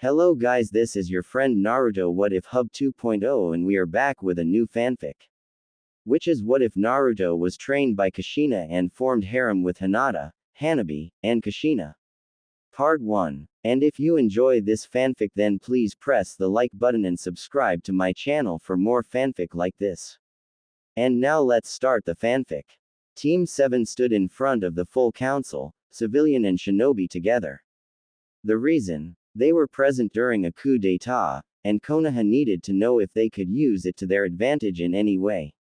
Hello guys, this is your friend Naruto What If Hub 2.0 and we are back with a new fanfic. Which is what if Naruto was trained by Kushina and formed harem with Hinata, Hanabi, and Kushina. Part 1. And if you enjoy this fanfic then please press the like button and subscribe to my channel for more fanfic like this. And now let's start the fanfic. Team 7 stood in front of the full council, civilian and shinobi together. The reason? They were present during a coup d'état, and Konoha needed to know if they could use it to their advantage in any way.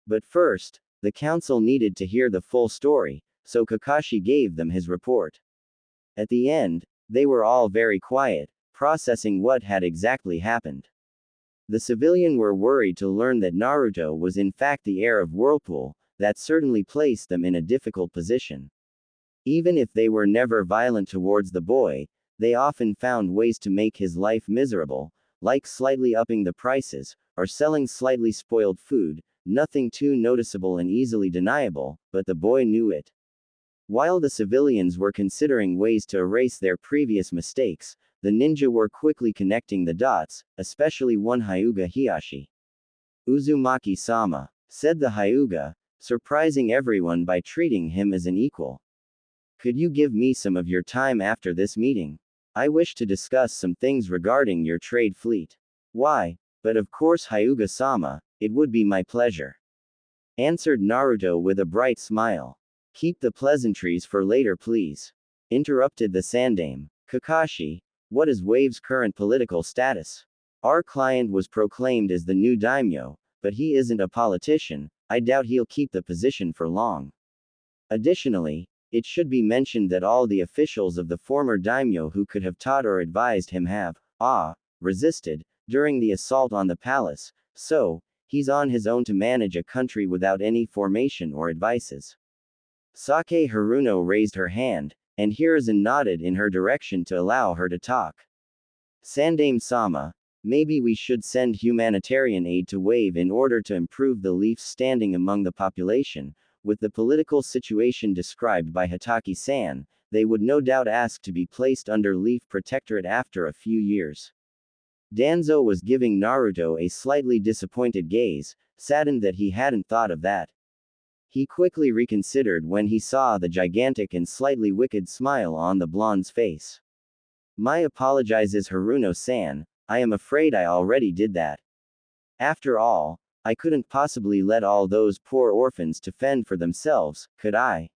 But first, the council needed to hear the full story, so Kakashi gave them his report. At the end, they were all very quiet, processing what had exactly happened. The civilian were worried to learn that Naruto was in fact the heir of Whirlpool, that certainly placed them in a difficult position. Even if they were never violent towards the boy, they often found ways to make his life miserable, like slightly upping the prices, or selling slightly spoiled food, nothing too noticeable and easily deniable, but the boy knew it. While the civilians were considering ways to erase their previous mistakes, the ninja were quickly connecting the dots, especially one Hyuga Hiyashi. Uzumaki-sama, said the Hyuga, surprising everyone by treating him as an equal. Could you give me some of your time after this meeting? I wish to discuss some things regarding your trade fleet. Why, but of course Hyuga-sama, it would be my pleasure. Answered Naruto with a bright smile. Keep the pleasantries for later please. Interrupted the Sandame. Kakashi, what is Wave's current political status? Our client was proclaimed as the new daimyo, but he isn't a politician, I doubt he'll keep the position for long. Additionally, it should be mentioned that all the officials of the former daimyo who could have taught or advised him have, resisted, during the assault on the palace, so, he's on his own to manage a country without any formation or advices. Sake Haruno raised her hand, and Hiruzen nodded in her direction to allow her to talk. Sandame-sama, maybe we should send humanitarian aid to Wave in order to improve the Leaf's standing among the population. With the political situation described by Hataki-san, they would no doubt ask to be placed under Leaf Protectorate after a few years. Danzo was giving Naruto a slightly disappointed gaze, saddened that he hadn't thought of that. He quickly reconsidered when he saw the gigantic and slightly wicked smile on the blonde's face. My apologizes Haruno-san, I am afraid I already did that. After all, I couldn't possibly let all those poor orphans to fend for themselves, could I?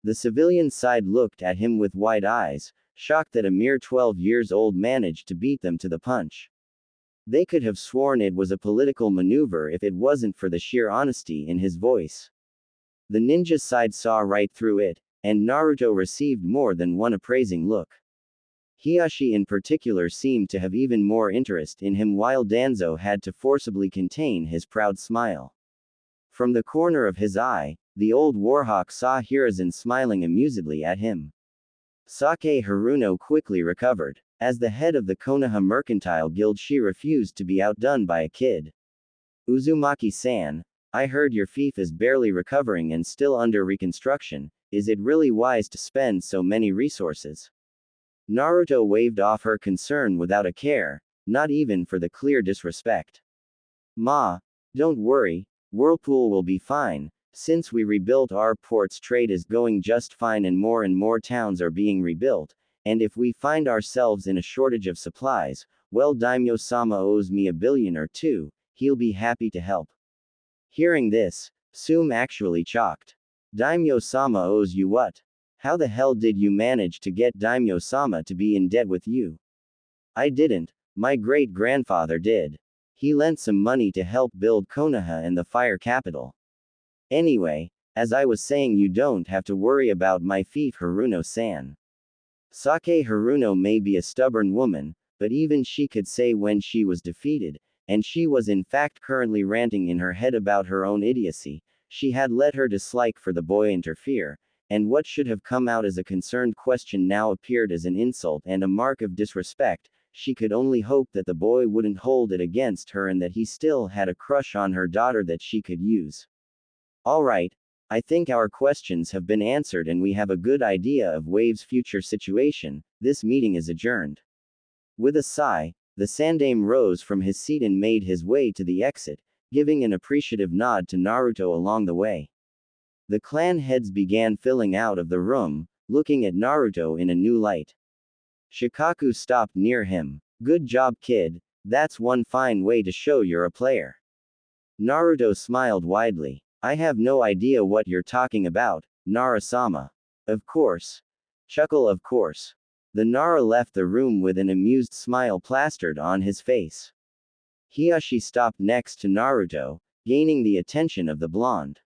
The civilian side looked at him with wide eyes, shocked that a mere 12 years old managed to beat them to the punch. They could have sworn it was a political maneuver if it wasn't for the sheer honesty in his voice. The ninja side saw right through it, and Naruto received more than one appraising look. Hiyashi in particular seemed to have even more interest in him while Danzo had to forcibly contain his proud smile. From the corner of his eye, the old warhawk saw Hiruzen smiling amusedly at him. Sake Haruno quickly recovered. As the head of the Konoha Mercantile Guild she refused to be outdone by a kid. Uzumaki-san, I heard your fief is barely recovering and still under reconstruction, is it really wise to spend so many resources? Naruto waved off her concern without a care, not even for the clear disrespect. Ma, don't worry, Whirlpool will be fine, since we rebuilt our ports trade is going just fine and more towns are being rebuilt, and if we find ourselves in a shortage of supplies, well Daimyo-sama owes me $1 billion or $2 billion, he'll be happy to help. Hearing this, Sume actually shocked. Daimyo-sama owes you what? How the hell did you manage to get Daimyo-sama to be in debt with you? I didn't, my great-grandfather did. He lent some money to help build Konoha and the fire capital. Anyway, as I was saying you don't have to worry about my fief Haruno-san. Sake Haruno may be a stubborn woman, but even she could say when she was defeated, and she was in fact currently ranting in her head about her own idiocy, she had let her dislike for the boy interfere, and what should have come out as a concerned question now appeared as an insult and a mark of disrespect. She could only hope that the boy wouldn't hold it against her and that he still had a crush on her daughter that she could use. Alright, I think our questions have been answered and we have a good idea of Wave's future situation. This meeting is adjourned. With a sigh, the Sandaime rose from his seat and made his way to the exit, giving an appreciative nod to Naruto along the way. The clan heads began filing out of the room, looking at Naruto in a new light. Shikaku stopped near him. Good job, kid, that's one fine way to show you're a player. Naruto smiled widely. I have no idea what you're talking about, Nara-sama. Of course. Chuckle, of course. The Nara left the room with an amused smile plastered on his face. Hiashi stopped next to Naruto, gaining the attention of the blonde.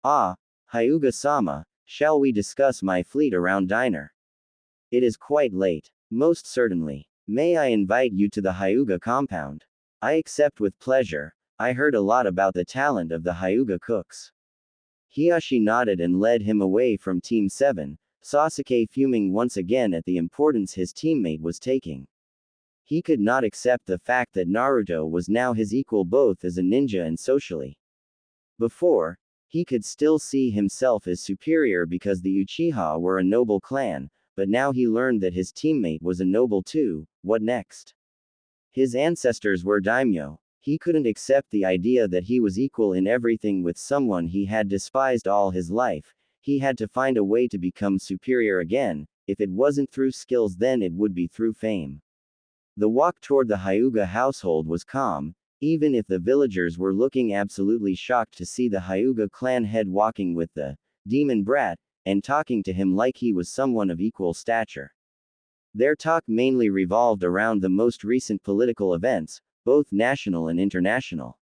Ah, Hyuga-sama, shall we discuss my fleet around diner? It is quite late. Most certainly. May I invite you to the Hyuga compound? I accept with pleasure. I heard a lot about the talent of the Hyuga cooks. Hiashi nodded and led him away from Team 7, Sasuke fuming once again at the importance his teammate was taking. He could not accept the fact that Naruto was now his equal both as a ninja and socially. Before, he could still see himself as superior because the Uchiha were a noble clan, but now he learned that his teammate was a noble too. What next? His ancestors were daimyo. He couldn't accept the idea that he was equal in everything with someone he had despised all his life. He had to find a way to become superior again. If it wasn't through skills, then it would be through fame. The walk toward the Hyuga household was calm, even if the villagers were looking absolutely shocked to see the Hyuga clan head walking with the demon brat, and talking to him like he was someone of equal stature. Their talk mainly revolved around the most recent political events, both national and international.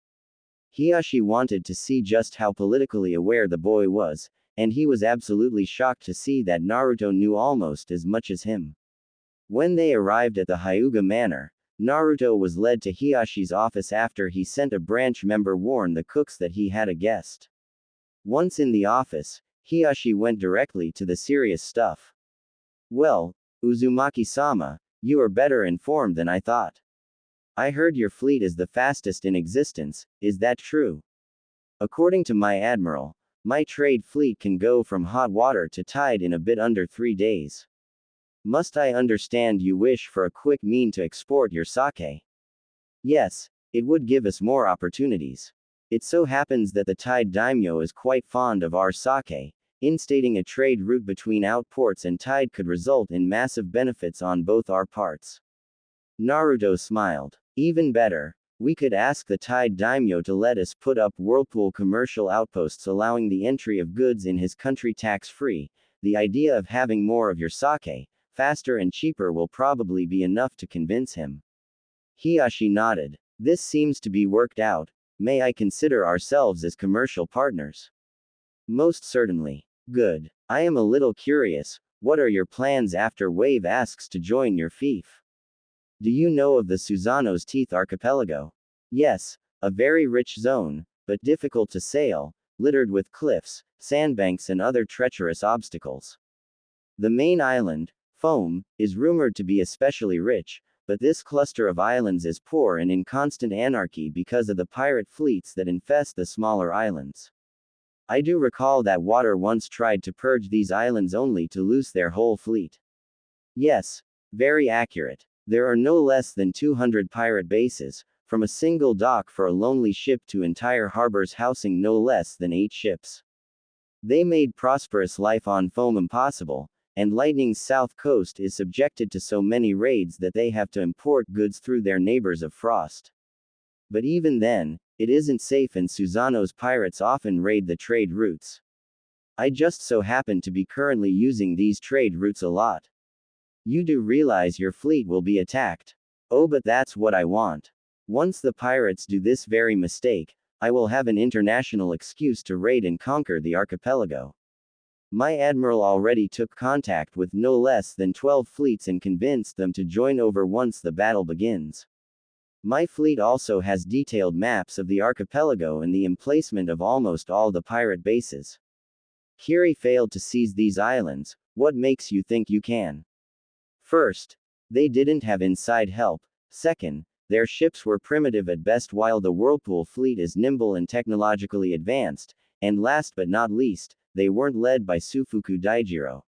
Hiashi wanted to see just how politically aware the boy was, and he was absolutely shocked to see that Naruto knew almost as much as him. When they arrived at the Hyuga manor, Naruto was led to Hiyashi's office after he sent a branch member warn the cooks that he had a guest. Once in the office, Hiashi went directly to the serious stuff. Well, Uzumaki-sama, you are better informed than I thought. I heard your fleet is the fastest in existence, is that true? According to my admiral, my trade fleet can go from hot water to tide in a bit under 3 days. Must I understand you wish for a quick mean to export your sake? Yes, it would give us more opportunities. It so happens that the Tide Daimyo is quite fond of our sake. Instating a trade route between outports and Tide could result in massive benefits on both our parts. Naruto smiled. Even better, we could ask the Tide Daimyo to let us put up whirlpool commercial outposts allowing the entry of goods in his country tax-free. The idea of having more of your sake, faster and cheaper, will probably be enough to convince him. Hiashi nodded. This seems to be worked out. May I consider ourselves as commercial partners? Most certainly. Good. I am a little curious. What are your plans after Wave asks to join your fief? Do you know of the Susanoo's Teeth archipelago? Yes, a very rich zone, but difficult to sail, littered with cliffs, sandbanks and other treacherous obstacles. The main island, Foam, is rumored to be especially rich, but this cluster of islands is poor and in constant anarchy because of the pirate fleets that infest the smaller islands. I do recall that water once tried to purge these islands only to lose their whole fleet. Yes, very accurate. There are no less than 200 pirate bases, from a single dock for a lonely ship to entire harbors housing no less than 8 ships. They made prosperous life on Foam impossible, and Lightning's south coast is subjected to so many raids that they have to import goods through their neighbors of Frost. But even then, it isn't safe and Susanoo's pirates often raid the trade routes. I just so happen to be currently using these trade routes a lot. You do realize your fleet will be attacked? Oh, but that's what I want. Once the pirates do this very mistake, I will have an international excuse to raid and conquer the archipelago. My admiral already took contact with no less than 12 fleets and convinced them to join over once the battle begins. My fleet also has detailed maps of the archipelago and the emplacement of almost all the pirate bases. Kiri failed to seize these islands. What makes you think you can? First, they didn't have inside help. Second, their ships were primitive at best while the Whirlpool fleet is nimble and technologically advanced, and last but not least, they weren't led by Sufuku Daijiro.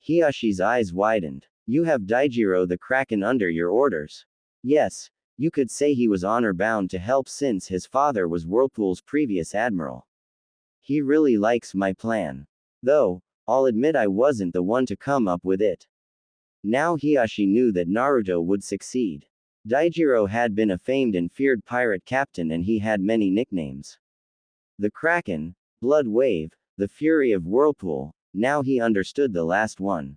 Hiyashi's eyes widened. You have Daijiro the Kraken under your orders. Yes, you could say he was honor-bound to help since his father was Whirlpool's previous admiral. He really likes my plan. Though, I'll admit I wasn't the one to come up with it. Now Hiashi knew that Naruto would succeed. Daijiro had been a famed and feared pirate captain and he had many nicknames. The Kraken, Blood Wave, the Fury of Whirlpool, now he understood the last one.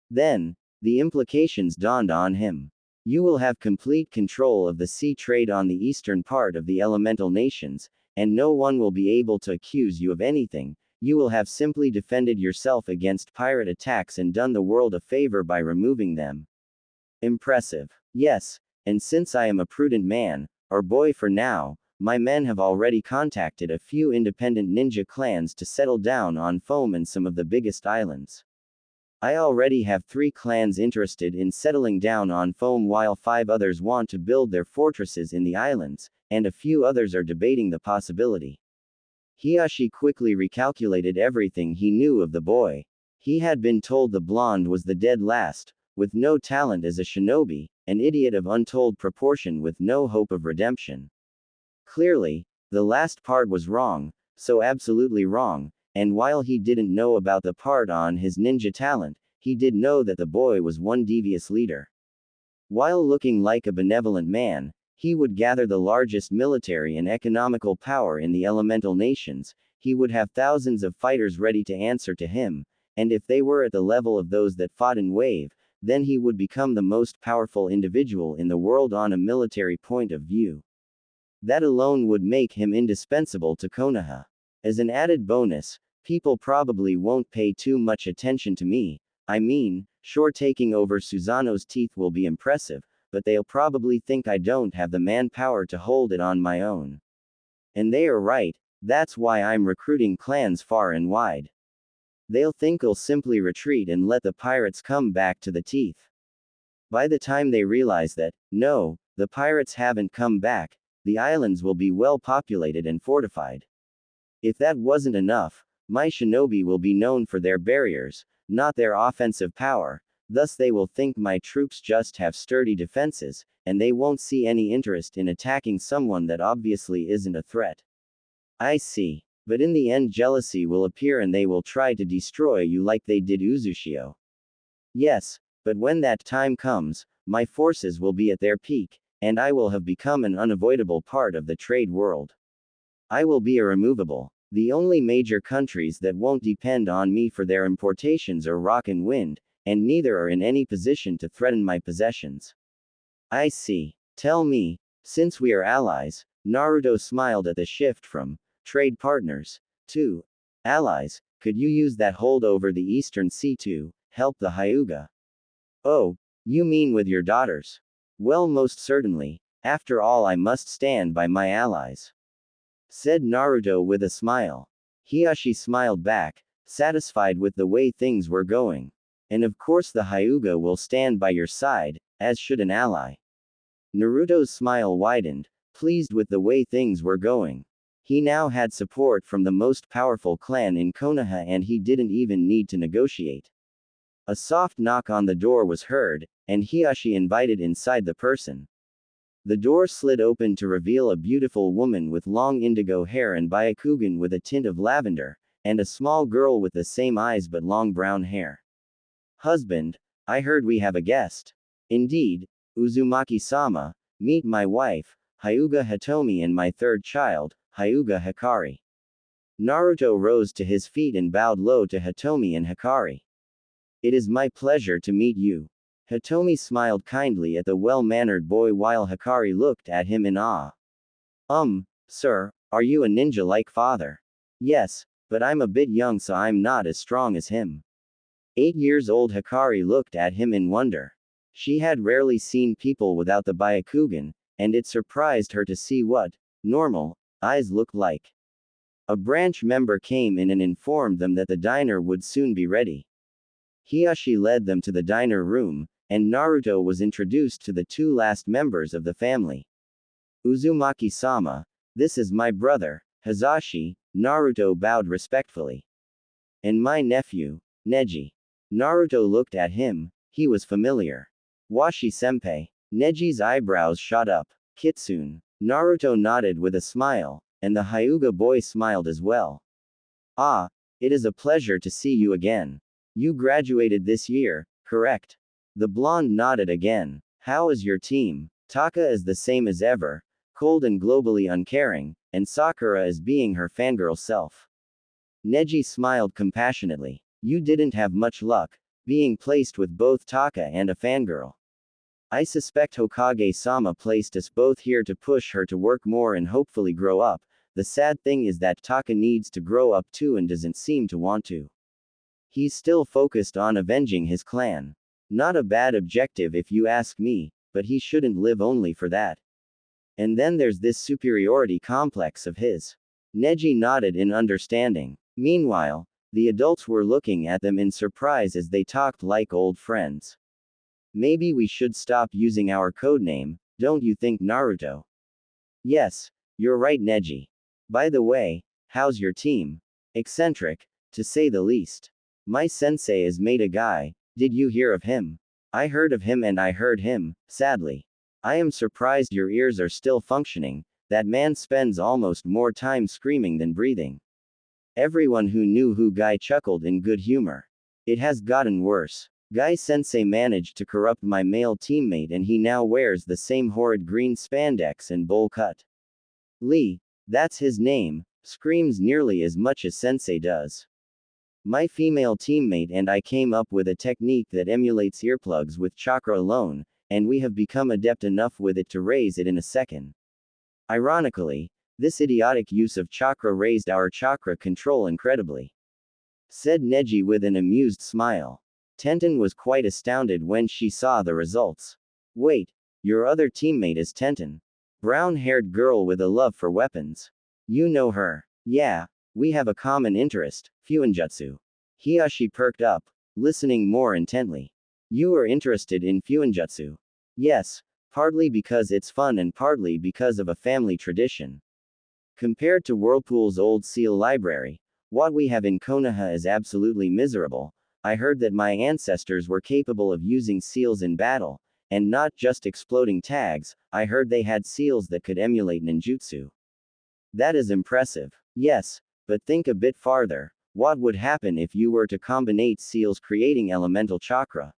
Then, the implications dawned on him. You will have complete control of the sea trade on the eastern part of the elemental nations, and no one will be able to accuse you of anything. You will have simply defended yourself against pirate attacks and done the world a favor by removing them. Impressive. Yes, and since I am a prudent man, or boy for now, my men have already contacted a few independent ninja clans to settle down on Foam and some of the biggest islands. I already have 3 clans interested in settling down on Foam while 5 others want to build their fortresses in the islands, and a few others are debating the possibility. Hiashi quickly recalculated everything he knew of the boy. He had been told the blonde was the dead last, with no talent as a shinobi, an idiot of untold proportion with no hope of redemption. Clearly, the last part was wrong, so absolutely wrong. And while he didn't know about the part on his ninja talent, he did know that the boy was one devious leader. While looking like a benevolent man, he would gather the largest military and economical power in the elemental nations, he would have thousands of fighters ready to answer to him, and if they were at the level of those that fought in Wave, then he would become the most powerful individual in the world on a military point of view. That alone would make him indispensable to Konoha. As an added bonus, people probably won't pay too much attention to me. I mean, sure, taking over Susanoo's teeth will be impressive, but they'll probably think I don't have the manpower to hold it on my own. And they are right, that's why I'm recruiting clans far and wide. They'll think I'll simply retreat and let the pirates come back to the teeth. By the time they realize that, no, the pirates haven't come back, the islands will be well populated and fortified. If that wasn't enough, my shinobi will be known for their barriers, not their offensive power, thus they will think my troops just have sturdy defenses, and they won't see any interest in attacking someone that obviously isn't a threat. I see. But in the end jealousy will appear and they will try to destroy you like they did Uzushio. Yes, but when that time comes, my forces will be at their peak, and I will have become an unavoidable part of the trade world. I will be irremovable. The only major countries that won't depend on me for their importations are rock and wind, and neither are in any position to threaten my possessions. I see. Tell me, since we are allies, Naruto smiled at the shift from trade partners to allies, could you use that hold over the Eastern Sea to help the Hyuga? Oh, you mean with your daughters? Well, most certainly. After all, I must stand by my allies, said Naruto with a smile. Hiashi smiled back, satisfied with the way things were going. And of course the Hyuga will stand by your side, as should an ally. Naruto's smile widened, pleased with the way things were going. He now had support from the most powerful clan in Konoha and he didn't even need to negotiate. A soft knock on the door was heard, and Hiashi invited inside the person. The door slid open to reveal a beautiful woman with long indigo hair and Byakugan with a tint of lavender, and a small girl with the same eyes but long brown hair. Husband, I heard we have a guest. Indeed, Uzumaki-sama, meet my wife, Hyuga Hitomi, and my third child, Hyuga Hikari. Naruto rose to his feet and bowed low to Hitomi and Hikari. It is my pleasure to meet you. Hitomi smiled kindly at the well-mannered boy while Hikari looked at him in awe. Sir, are you a ninja like father? Yes, but I'm a bit young so I'm not as strong as him. 8 years old Hikari looked at him in wonder. She had rarely seen people without the Byakugan, and it surprised her to see what normal eyes looked like. A branch member came in and informed them that the diner would soon be ready. Hiashi led them to the diner room, and Naruto was introduced to the 2 last members of the family. Uzumaki-sama, this is my brother, Hazashi, Naruto bowed respectfully. And my nephew, Neji. Naruto looked at him, He was familiar. Washi-senpai. Neji's eyebrows shot up. Kitsune. Naruto nodded with a smile, and the Hyuga boy smiled as well. Ah, it is a pleasure to see you again. You graduated this year, correct? The blonde nodded again. How is your team? Taka is the same as ever, cold and globally uncaring, and Sakura is being her fangirl self. Neji smiled compassionately. You didn't have much luck, being placed with both Taka and a fangirl. I suspect Hokage-sama placed us both here to push her to work more and hopefully grow up. The sad thing is that Taka needs to grow up too and doesn't seem to want to. He's still focused on avenging his clan. Not a bad objective if you ask me, but he shouldn't live only for that. And then there's this superiority complex of his. Neji nodded in understanding. Meanwhile, the adults were looking at them in surprise as they talked like old friends. Maybe we should stop using our codename, don't you think, Naruto? Yes, you're right, Neji. By the way, how's your team? Eccentric, to say the least. My sensei is made a guy, did you hear of him? I heard of him and I heard him, sadly. I am surprised your ears are still functioning, that man spends almost more time screaming than breathing. Everyone who knew who Guy chuckled in good humor. It has gotten worse. Guy-sensei managed to corrupt my male teammate and he now wears the same horrid green spandex and bowl cut. Lee, that's his name, screams nearly as much as sensei does. My female teammate and I came up with a technique that emulates earplugs with chakra alone, and we have become adept enough with it to raise it in a second. Ironically, this idiotic use of chakra raised our chakra control incredibly. Said Neji with an amused smile. Tenten was quite astounded when she saw the results. Wait, your other teammate is Tenten. Brown-haired girl with a love for weapons. You know her. Yeah, we have a common interest, Fuinjutsu. Hiyashi perked up, listening more intently. You are interested in Fuinjutsu? Yes, partly because it's fun and partly because of a family tradition. Compared to Whirlpool's old seal library, what we have in Konoha is absolutely miserable. I heard that my ancestors were capable of using seals in battle, and not just exploding tags. I heard they had seals that could emulate ninjutsu. That is impressive. Yes, but think a bit farther. What would happen if you were to combine seals creating elemental chakra?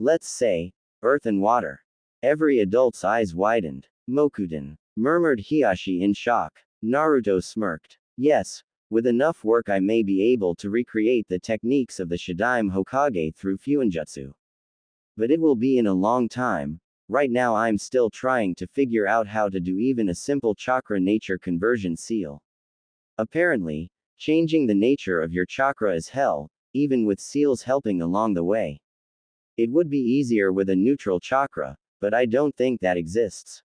Let's say, earth and water. Every adult's eyes widened. Mokuten, murmured Hiyashi in shock. Naruto smirked. Yes, with enough work I may be able to recreate the techniques of the Shadaime Hokage through Fuinjutsu. But it will be in a long time. Right now I'm still trying to figure out how to do even a simple chakra nature conversion seal. Apparently, changing the nature of your chakra is hell, even with seals helping along the way. It would be easier with a neutral chakra, but I don't think that exists.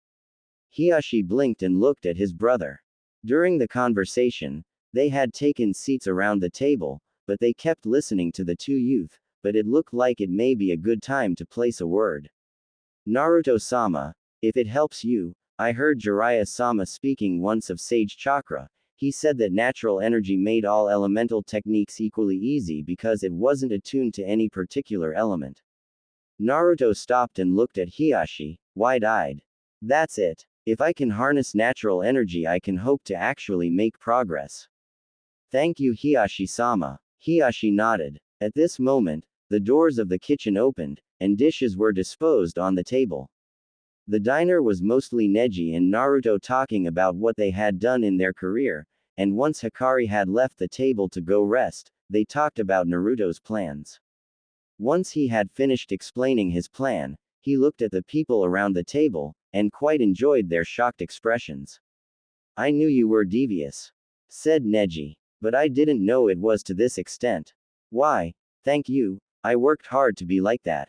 Hiyashi blinked and looked at his brother. During the conversation, they had taken seats around the table, but they kept listening to the two youth, but it looked like it may be a good time to place a word. Naruto-sama, if it helps you, I heard Jiraiya-sama speaking once of Sage Chakra. He said that natural energy made all elemental techniques equally easy because it wasn't attuned to any particular element. Naruto stopped and looked at Hiyashi, wide-eyed. That's it. If I can harness natural energy I can hope to actually make progress. Thank you Hiyashi-sama. Hiyashi nodded. At this moment, the doors of the kitchen opened, and dishes were disposed on the table. The diner was mostly Neji and Naruto talking about what they had done in their career, and once Hikari had left the table to go rest, they talked about Naruto's plans. Once he had finished explaining his plan, he looked at the people around the table, and quite enjoyed their shocked expressions. I knew you were devious, said Neji, but I didn't know it was to this extent. Why, thank you, I worked hard to be like that,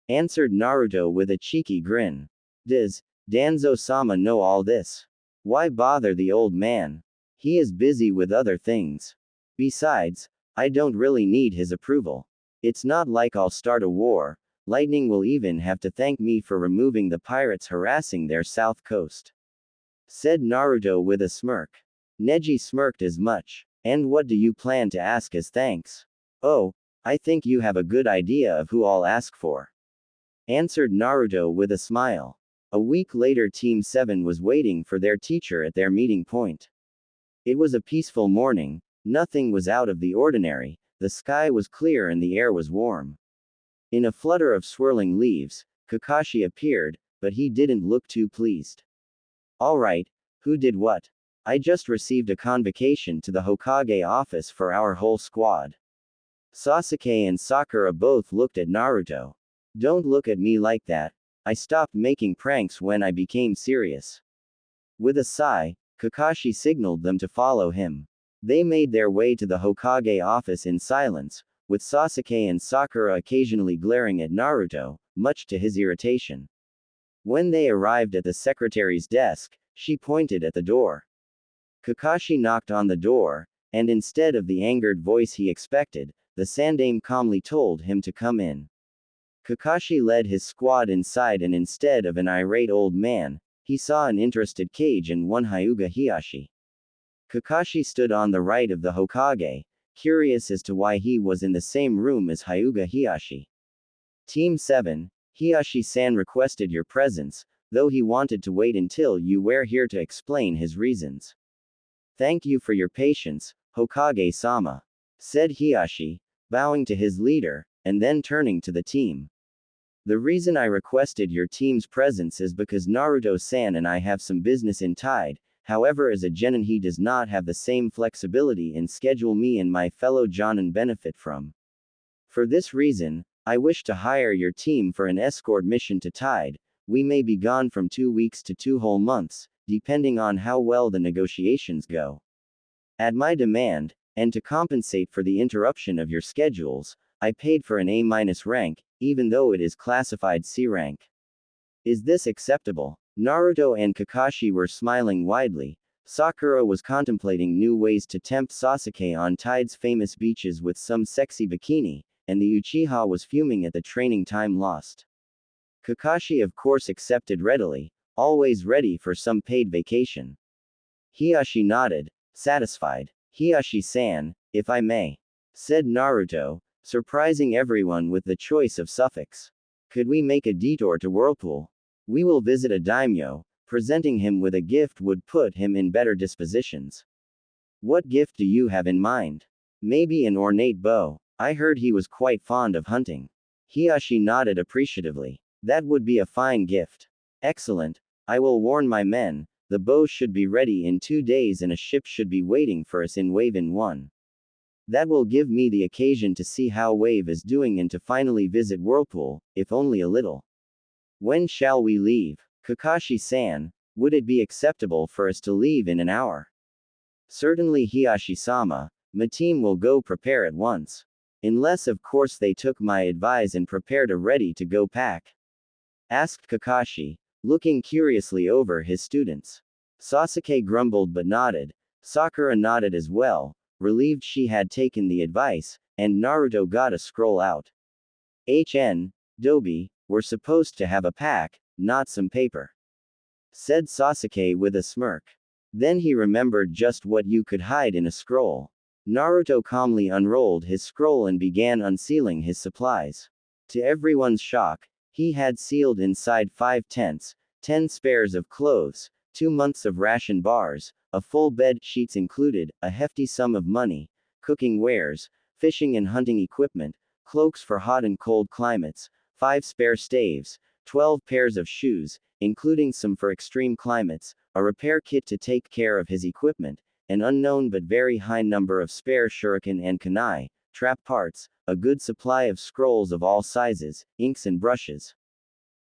answered Naruto with a cheeky grin. Does Danzo-sama know all this? Why bother the old man? He is busy with other things. Besides, I don't really need his approval. It's not like I'll start a war. Lightning will even have to thank me for removing the pirates harassing their south coast, said Naruto with a smirk. Neji smirked as much. And what do you plan to ask as thanks? Oh, I think you have a good idea of who I'll ask for," answered Naruto with a smile. A week later, Team 7 was waiting for their teacher at their meeting point. It was a peaceful morning, nothing was out of the ordinary, the sky was clear and the air was warm. In a flutter of swirling leaves, Kakashi appeared, but he didn't look too pleased. "Alright, who did what? I just received a convocation to the Hokage office for our whole squad." Sasuke and Sakura both looked at Naruto. "Don't look at me like that. I stopped making pranks when I became serious." With a sigh, Kakashi signaled them to follow him. They made their way to the Hokage office in silence, with Sasuke and Sakura occasionally glaring at Naruto, much to his irritation. When they arrived at the secretary's desk, she pointed at the door. Kakashi knocked on the door, and instead of the angered voice he expected, the Sandaime calmly told him to come in. Kakashi led his squad inside, and instead of an irate old man, he saw an interested Kage and one Hyuga Hiashi. Kakashi stood on the right of the Hokage, curious as to why he was in the same room as Hyuga Hiashi. "Team 7, Hiashi-san requested your presence, though he wanted to wait until you were here to explain his reasons." "Thank you for your patience, Hokage-sama," said Hiashi, bowing to his leader, and then turning to the team. "The reason I requested your team's presence is because Naruto-san and I have some business in Tide. However, as a genin he does not have the same flexibility in schedule me and my fellow jonin benefit from. For this reason, I wish to hire your team for an escort mission to Tide. We may be gone from 2 weeks to 2 whole months, depending on how well the negotiations go. At my demand, and to compensate for the interruption of your schedules, I paid for an A- rank, even though it is classified C rank. Is this acceptable?" Naruto and Kakashi were smiling widely. Sakura was contemplating new ways to tempt Sasuke on Tide's famous beaches with some sexy bikini, and the Uchiha was fuming at the training time lost. Kakashi of course accepted readily, always ready for some paid vacation. Hiashi nodded, satisfied. "Hiashi-san, if I may," said Naruto, surprising everyone with the choice of suffix. "Could we make a detour to Whirlpool? We will visit a daimyo. Presenting him with a gift would put him in better dispositions." "What gift do you have in mind?" "Maybe an ornate bow. I heard he was quite fond of hunting." Hiashi nodded appreciatively. "That would be a fine gift." "Excellent. I will warn my men. The bow should be ready in 2 days and a ship should be waiting for us in Wave in 1. That will give me the occasion to see how Wave is doing and to finally visit Whirlpool, if only a little." "When shall we leave?" "Kakashi-san, would it be acceptable for us to leave in an hour?" "Certainly Hiashi-sama, my team will go prepare at once. Unless of course they took my advice and prepared a ready-to-go pack?" asked Kakashi, looking curiously over his students. Sasuke grumbled but nodded. Sakura nodded as well, relieved she had taken the advice, and Naruto got a scroll out. Dobi, we're supposed to have a pack, not some paper," said Sasuke with a smirk. Then he remembered just what you could hide in a scroll. Naruto calmly unrolled his scroll and began unsealing his supplies. To everyone's shock, he had sealed inside 5 tents, 10 spares of clothes, 2 months of ration bars, a full bed, sheets included, a hefty sum of money, cooking wares, fishing and hunting equipment, cloaks for hot and cold climates, 5 spare staves, 12 pairs of shoes, including some for extreme climates, a repair kit to take care of his equipment, an unknown but very high number of spare shuriken and kunai, trap parts, a good supply of scrolls of all sizes, inks and brushes.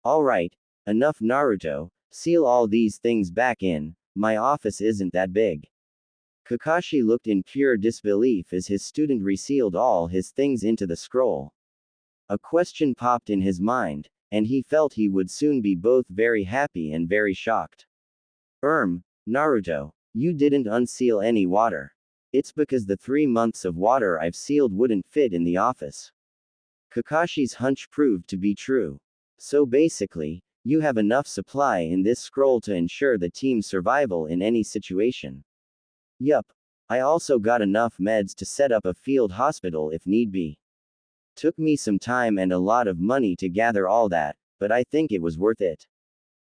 "Alright, enough Naruto, seal all these things back in, my office isn't that big." Kakashi looked in pure disbelief as his student resealed all his things into the scroll. A question popped in his mind, and he felt he would soon be both very happy and very shocked. Naruto, you didn't unseal any water. It's because the 3 months of water I've sealed wouldn't fit in the office." Kakashi's hunch proved to be true. "So basically, you have enough supply in this scroll to ensure the team's survival in any situation." "Yup. I also got enough meds to set up a field hospital if need be." Took me some time and a lot of money to gather all that, but I think it was worth it.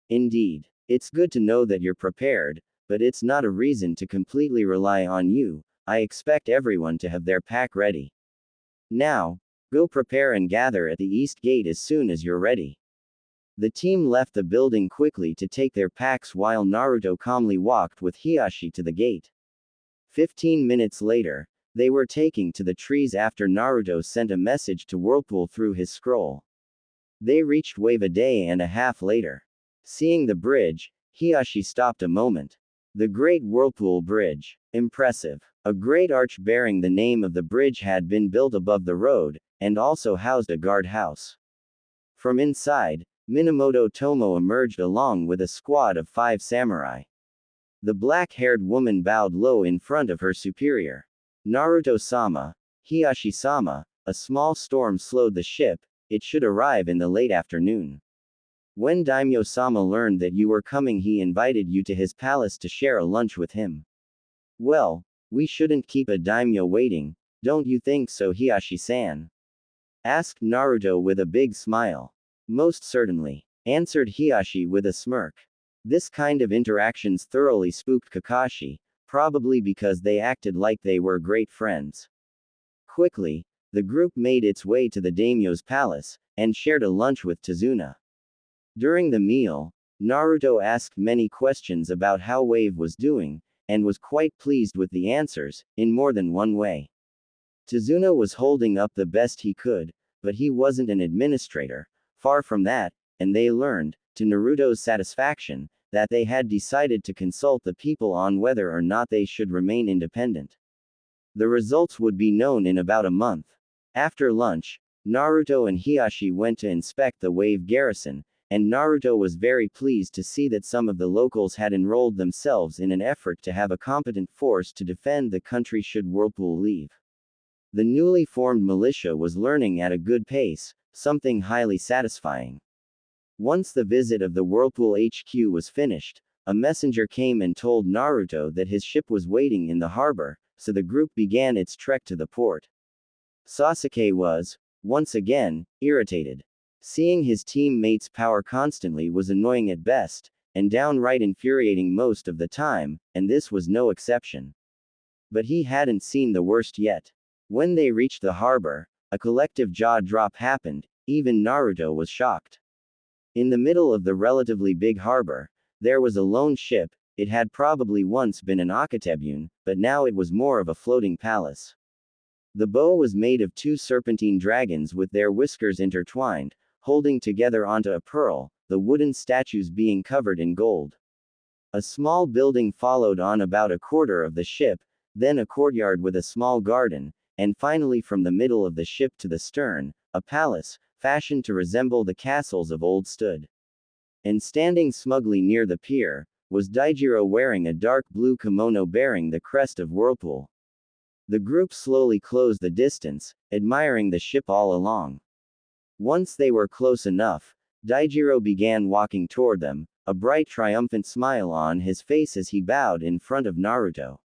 Indeed. It's good to know that you're prepared, but it's not a reason to completely rely on you. I expect everyone to have their pack ready. Now, go prepare and gather at the east gate as soon as you're ready. The team left the building quickly to take their packs while Naruto calmly walked with Hiashi to the gate. 15 minutes later, they were taking to the trees after Naruto sent a message to Whirlpool through his scroll. They reached wave a day and a half later. Seeing the bridge, Hiashi stopped a moment. The Great Whirlpool Bridge. Impressive. A great arch bearing the name of the bridge had been built above the road, and also housed a guard house. From inside, Minamoto Tomo emerged along with a squad of 5 samurai. The black-haired woman bowed low in front of her superior. Naruto-sama, Hiashi-sama, a small storm slowed the ship. It should arrive in the late afternoon. When Daimyo-sama learned that you were coming, he invited you to his palace to share a lunch with him. Well, we shouldn't keep a daimyo waiting, don't you think so, Hiashi-san? Asked Naruto with a big smile. Most certainly, answered Hiashi with a smirk. This kind of interactions thoroughly spooked Kakashi, probably because they acted like they were great friends. Quickly, the group made its way to the daimyo's palace, and shared a lunch with Tazuna. During the meal, Naruto asked many questions about how Wave was doing, and was quite pleased with the answers, in more than one way. Tazuna was holding up the best he could, but he wasn't an administrator, far from that, and they learned, to Naruto's satisfaction, that they had decided to consult the people on whether or not they should remain independent. The results would be known in about a month. After lunch, Naruto and Hiashi went to inspect the Wave garrison, and Naruto was very pleased to see that some of the locals had enrolled themselves in an effort to have a competent force to defend the country should Whirlpool leave. The newly formed militia was learning at a good pace, something highly satisfying. Once the visit of the Whirlpool HQ was finished, a messenger came and told Naruto that his ship was waiting in the harbor, so the group began its trek to the port. Sasuke was, once again, irritated. Seeing his teammates' power constantly was annoying at best, and downright infuriating most of the time, and this was no exception. But he hadn't seen the worst yet. When they reached the harbor, a collective jaw drop happened, even Naruto was shocked. In the middle of the relatively big harbor, there was a lone ship. It had probably once been an Akatebune, but now it was more of a floating palace. The bow was made of 2 serpentine dragons with their whiskers intertwined, holding together onto a pearl, the wooden statues being covered in gold. A small building followed on about a quarter of the ship, then a courtyard with a small garden, and finally from the middle of the ship to the stern, a palace, fashioned to resemble the castles of old stood. And standing smugly near the pier, was Daijiro wearing a dark blue kimono bearing the crest of Whirlpool. The group slowly closed the distance, admiring the ship all along. Once they were close enough, Daijiro began walking toward them, a bright triumphant smile on his face as he bowed in front of Naruto.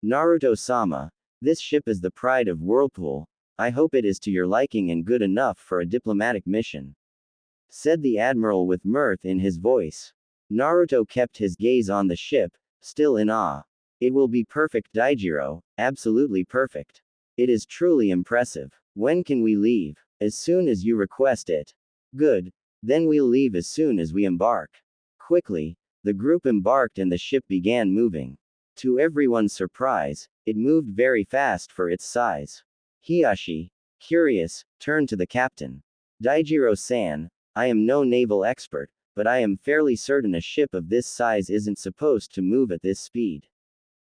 Naruto-sama, this ship is the pride of Whirlpool. I hope it is to your liking and good enough for a diplomatic mission, said the admiral with mirth in his voice. Naruto kept his gaze on the ship, still in awe. It will be perfect, Daijiro, absolutely perfect. It is truly impressive. When can we leave? As soon as you request it. Good. Then we'll leave as soon as we embark. Quickly, the group embarked and the ship began moving. To everyone's surprise, it moved very fast for its size. Hiashi, curious, turned to the captain. Daijiro-san, I am no naval expert, but I am fairly certain a ship of this size isn't supposed to move at this speed.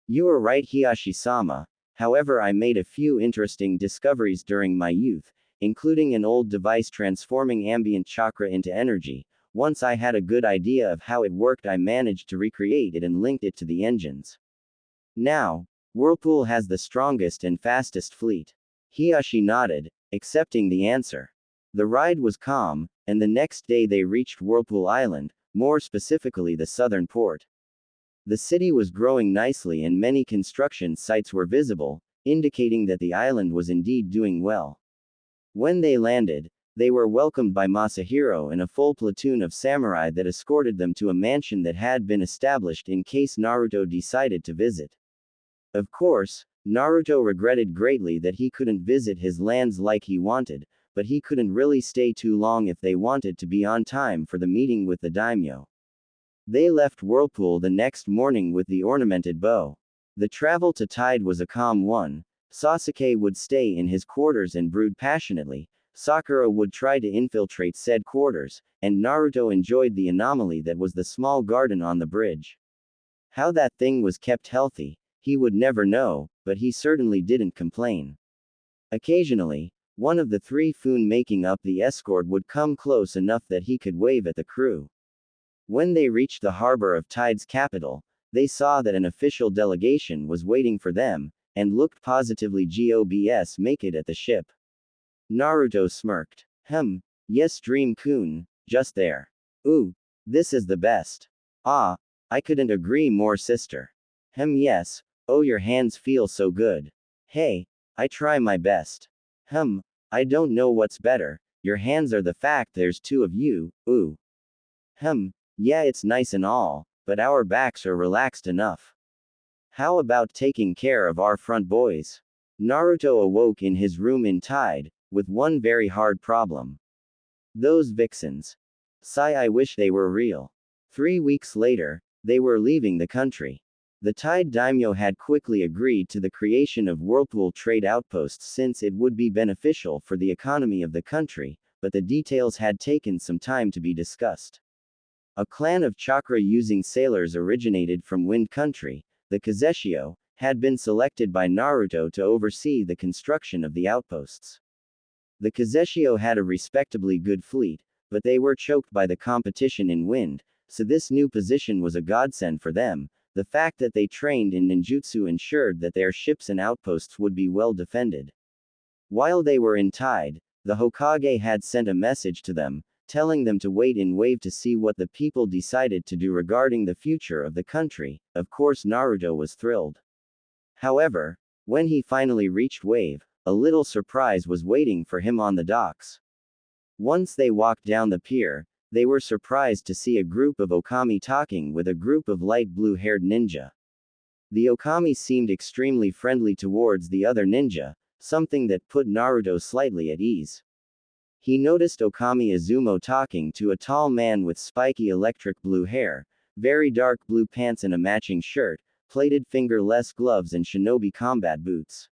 You are right, Hiashi-sama. However, I made a few interesting discoveries during my youth, including an old device transforming ambient chakra into energy. Once I had a good idea of how it worked, I managed to recreate it and linked it to the engines. Now, Whirlpool has the strongest and fastest fleet. Hiashi nodded, accepting the answer. The ride was calm, and the next day they reached Whirlpool Island, more specifically the southern port. The city was growing nicely and many construction sites were visible, indicating that the island was indeed doing well. When they landed, they were welcomed by Masahiro and a full platoon of samurai that escorted them to a mansion that had been established in case Naruto decided to visit. Of course, Naruto regretted greatly that he couldn't visit his lands like he wanted, but he couldn't really stay too long if they wanted to be on time for the meeting with the daimyo. They left Whirlpool the next morning with the ornamented bow. The travel to Tide was a calm one. Sasuke would stay in his quarters and brood passionately, Sakura would try to infiltrate said quarters, and Naruto enjoyed the anomaly that was the small garden on the bridge. How that thing was kept healthy, he would never know, but he certainly didn't complain. Occasionally, one of the three Fun making up the escort would come close enough that he could wave at the crew. When they reached the harbor of Tide's capital, they saw that an official delegation was waiting for them, and looked positively gobs make it at the ship. Naruto smirked. Yes Dream-kun, just there. Ooh, this is the best. Ah, I couldn't agree more sister. Yes, oh your hands feel so good. Hey, I try my best. I don't know what's better, your hands are the fact there's two of you, ooh. Yeah it's nice and all, but our backs are relaxed enough. How about taking care of our front boys? Naruto awoke in his room in Tide, with one very hard problem. Those vixens. Sigh I wish they were real. 3 weeks later, they were leaving the country. The Tide daimyo had quickly agreed to the creation of Whirlpool trade outposts since it would be beneficial for the economy of the country, but the details had taken some time to be discussed. A clan of chakra-using sailors originated from Wind Country, the Kazeshio, had been selected by Naruto to oversee the construction of the outposts. The Kazeshio had a respectably good fleet, but they were choked by the competition in wind, so this new position was a godsend for them. The fact that they trained in ninjutsu ensured that their ships and outposts would be well defended. While they were in Tide, the Hokage had sent a message to them, telling them to wait in Wave to see what the people decided to do regarding the future of the country. Of course Naruto was thrilled. However, when he finally reached Wave, a little surprise was waiting for him on the docks. Once they walked down the pier, they were surprised to see a group of Okami talking with a group of light blue-haired ninja. The Okami seemed extremely friendly towards the other ninja, something that put Naruto slightly at ease. He noticed Okami Izumo talking to a tall man with spiky electric blue hair, very dark blue pants and a matching shirt, plated fingerless gloves and shinobi combat boots.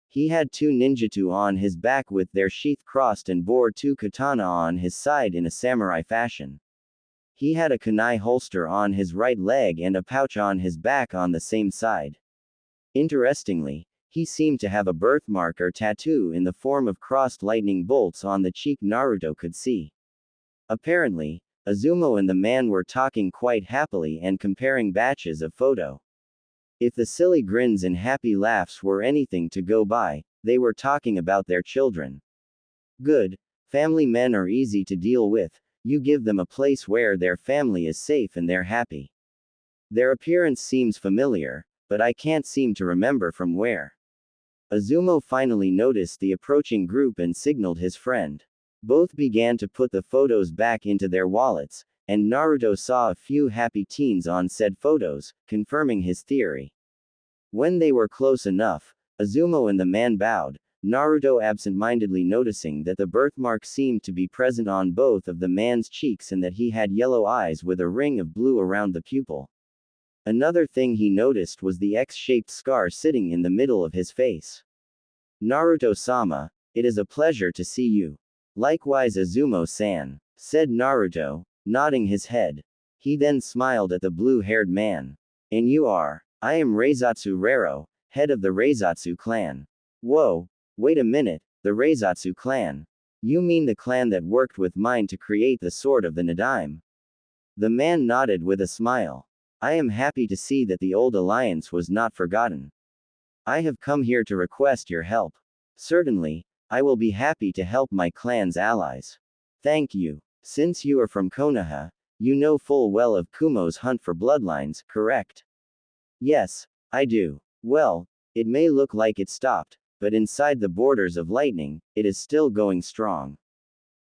He had 2 ninjutsu on his back with their sheath crossed and bore 2 katana on his side in a samurai fashion. He had a kunai holster on his right leg and a pouch on his back on the same side. Interestingly, he seemed to have a birthmark or tattoo in the form of crossed lightning bolts on the cheek Naruto could see. Apparently, Izumo and the man were talking quite happily and comparing batches of photo. If the silly grins and happy laughs were anything to go by, they were talking about their children. Good. Family men are easy to deal with, you give them a place where their family is safe and they're happy. Their appearance seems familiar, but I can't seem to remember from where. Izumo finally noticed the approaching group and signaled his friend. Both began to put the photos back into their wallets, and Naruto saw a few happy teens on said photos, confirming his theory. When they were close enough, Izumo and the man bowed, Naruto absent-mindedly noticing that the birthmark seemed to be present on both of the man's cheeks and that he had yellow eyes with a ring of blue around the pupil. Another thing he noticed was the X-shaped scar sitting in the middle of his face. Naruto-sama, it is a pleasure to see you. Likewise Izumo-san, said Naruto, nodding his head. He then smiled at the blue-haired man. And you are? I am Reizatsu Rero, head of the Reizatsu clan. Whoa, wait a minute, the Reizatsu clan. You mean the clan that worked with mine to create the sword of the Nadaime? The man nodded with a smile. I am happy to see that the old alliance was not forgotten. I have come here to request your help. Certainly, I will be happy to help my clan's allies. Thank you. Since you are from Konoha, you know full well of Kumo's hunt for bloodlines, correct? Yes, I do. Well, it may look like it stopped, but inside the borders of lightning, it is still going strong.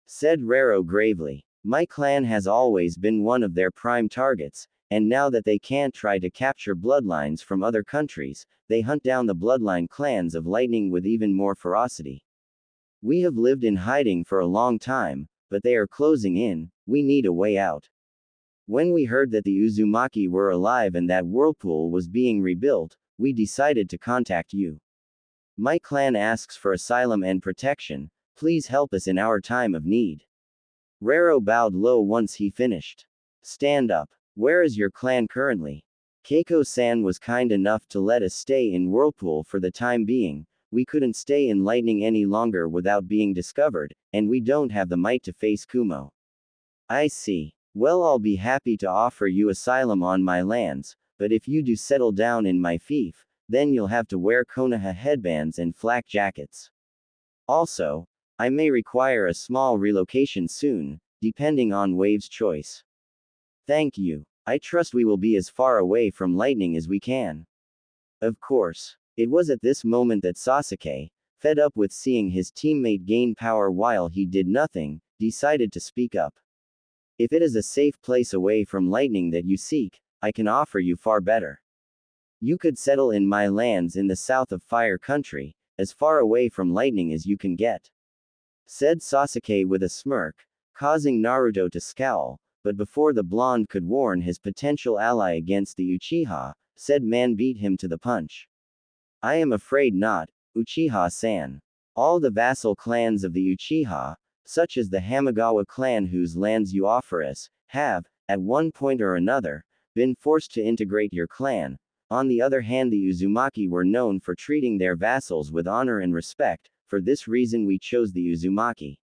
Said Rero gravely. My clan has always been one of their prime targets, and now that they can't try to capture bloodlines from other countries, they hunt down the bloodline clans of lightning with even more ferocity. We have lived in hiding for a long time, but they are closing in, we need a way out. When we heard that the Uzumaki were alive and that Whirlpool was being rebuilt, we decided to contact you. My clan asks for asylum and protection, please help us in our time of need. Rero bowed low once he finished. Stand up. Where is your clan currently? Keiko-san was kind enough to let us stay in Whirlpool for the time being. We couldn't stay in lightning any longer without being discovered, and we don't have the might to face Kumo. I see. Well, I'll be happy to offer you asylum on my lands, but if you do settle down in my fief, then you'll have to wear Konoha headbands and flak jackets. Also, I may require a small relocation soon, depending on Wave's choice. Thank you. I trust we will be as far away from lightning as we can. Of course. It was at this moment that Sasuke, fed up with seeing his teammate gain power while he did nothing, decided to speak up. If it is a safe place away from lightning that you seek, I can offer you far better. You could settle in my lands in the south of Fire Country, as far away from lightning as you can get. Said Sasuke with a smirk, causing Naruto to scowl, but before the blonde could warn his potential ally against the Uchiha, said man beat him to the punch. I am afraid not, Uchiha-san. All the vassal clans of the Uchiha, such as the Hamagawa clan whose lands you offer us, have, at one point or another, been forced to integrate your clan. On the other hand, the Uzumaki were known for treating their vassals with honor and respect, for this reason we chose the Uzumaki.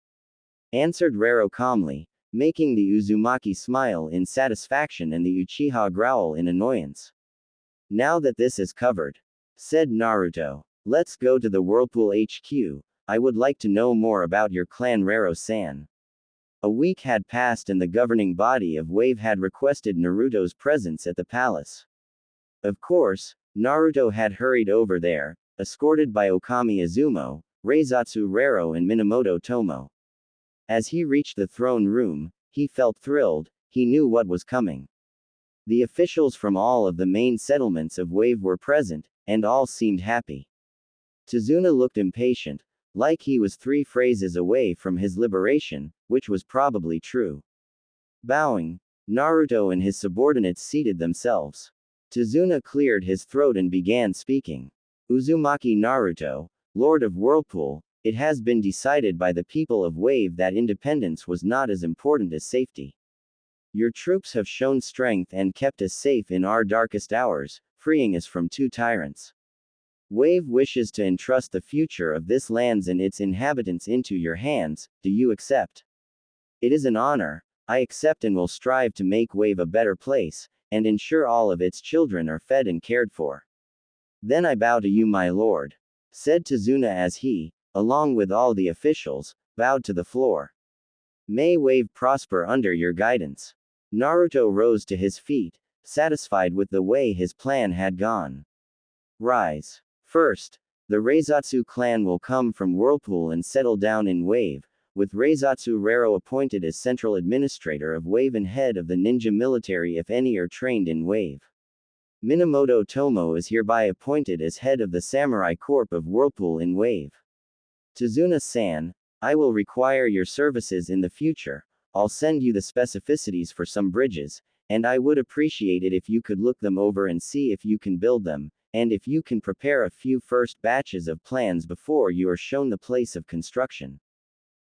Answered Rero calmly, making the Uzumaki smile in satisfaction and the Uchiha growl in annoyance. Now that this is covered, said Naruto, let's go to the Whirlpool HQ, I would like to know more about your clan Rero-san. A week had passed and the governing body of Wave had requested Naruto's presence at the palace. Of course, Naruto had hurried over there, escorted by Okami Izumo, Reizatsu Rero and Minamoto Tomo. As he reached the throne room, he felt thrilled, he knew what was coming. The officials from all of the main settlements of Wave were present, and all seemed happy. Tazuna looked impatient, like he was 3 phrases away from his liberation, which was probably true. Bowing, Naruto and his subordinates seated themselves. Tazuna cleared his throat and began speaking. Uzumaki Naruto, Lord of Whirlpool, it has been decided by the people of Wave that independence was not as important as safety. Your troops have shown strength and kept us safe in our darkest hours, freeing us from 2 tyrants. Wave wishes to entrust the future of this lands and its inhabitants into your hands, do you accept? It is an honor, I accept and will strive to make Wave a better place, and ensure all of its children are fed and cared for. Then I bow to you my lord, said Tazuna as he, along with all the officials, bowed to the floor. May Wave prosper under your guidance. Naruto rose to his feet, satisfied with the way his plan had gone. Rise. First, the Reizatsu clan will come from Whirlpool and settle down in Wave, with Reizatsu Rero appointed as central administrator of Wave and head of the ninja military if any are trained in Wave. Minamoto Tomo is hereby appointed as head of the Samurai Corps of Whirlpool in Wave. Tazuna-san, I will require your services in the future, I'll send you the specificities for some bridges, and I would appreciate it if you could look them over and see if you can build them, and if you can prepare a few first batches of plans before you are shown the place of construction.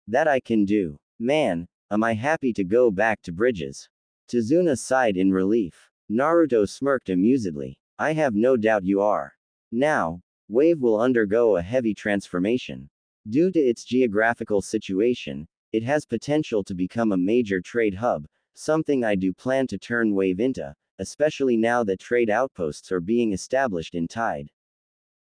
That I can do. Man, am I happy to go back to bridges. Tazuna sighed in relief. Naruto smirked amusedly. I have no doubt you are. Now, Wave will undergo a heavy transformation. Due to its geographical situation, it has potential to become a major trade hub, something I do plan to turn Wave into, especially now that trade outposts are being established in Tide.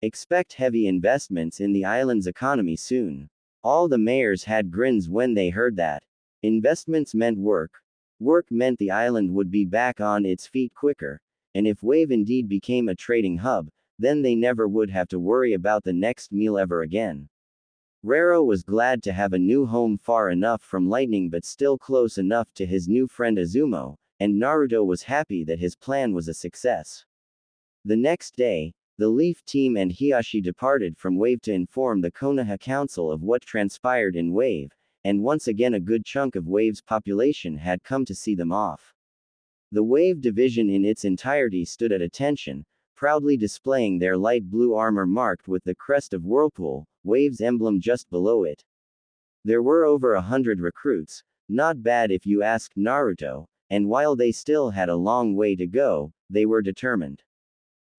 Expect heavy investments in the island's economy soon. All the mayors had grins when they heard that. Investments meant work. Work meant the island would be back on its feet quicker, and if Wave indeed became a trading hub, then they never would have to worry about the next meal ever again. Rero was glad to have a new home far enough from lightning but still close enough to his new friend Azumo, and Naruto was happy that his plan was a success. The next day, the Leaf Team and Hiashi departed from Wave to inform the Konoha Council of what transpired in Wave, and once again a good chunk of Wave's population had come to see them off. The Wave division in its entirety stood at attention, proudly displaying their light blue armor marked with the crest of Whirlpool, Wave's emblem just below it. There were over 100 recruits, not bad if you asked Naruto, and while they still had a long way to go, they were determined.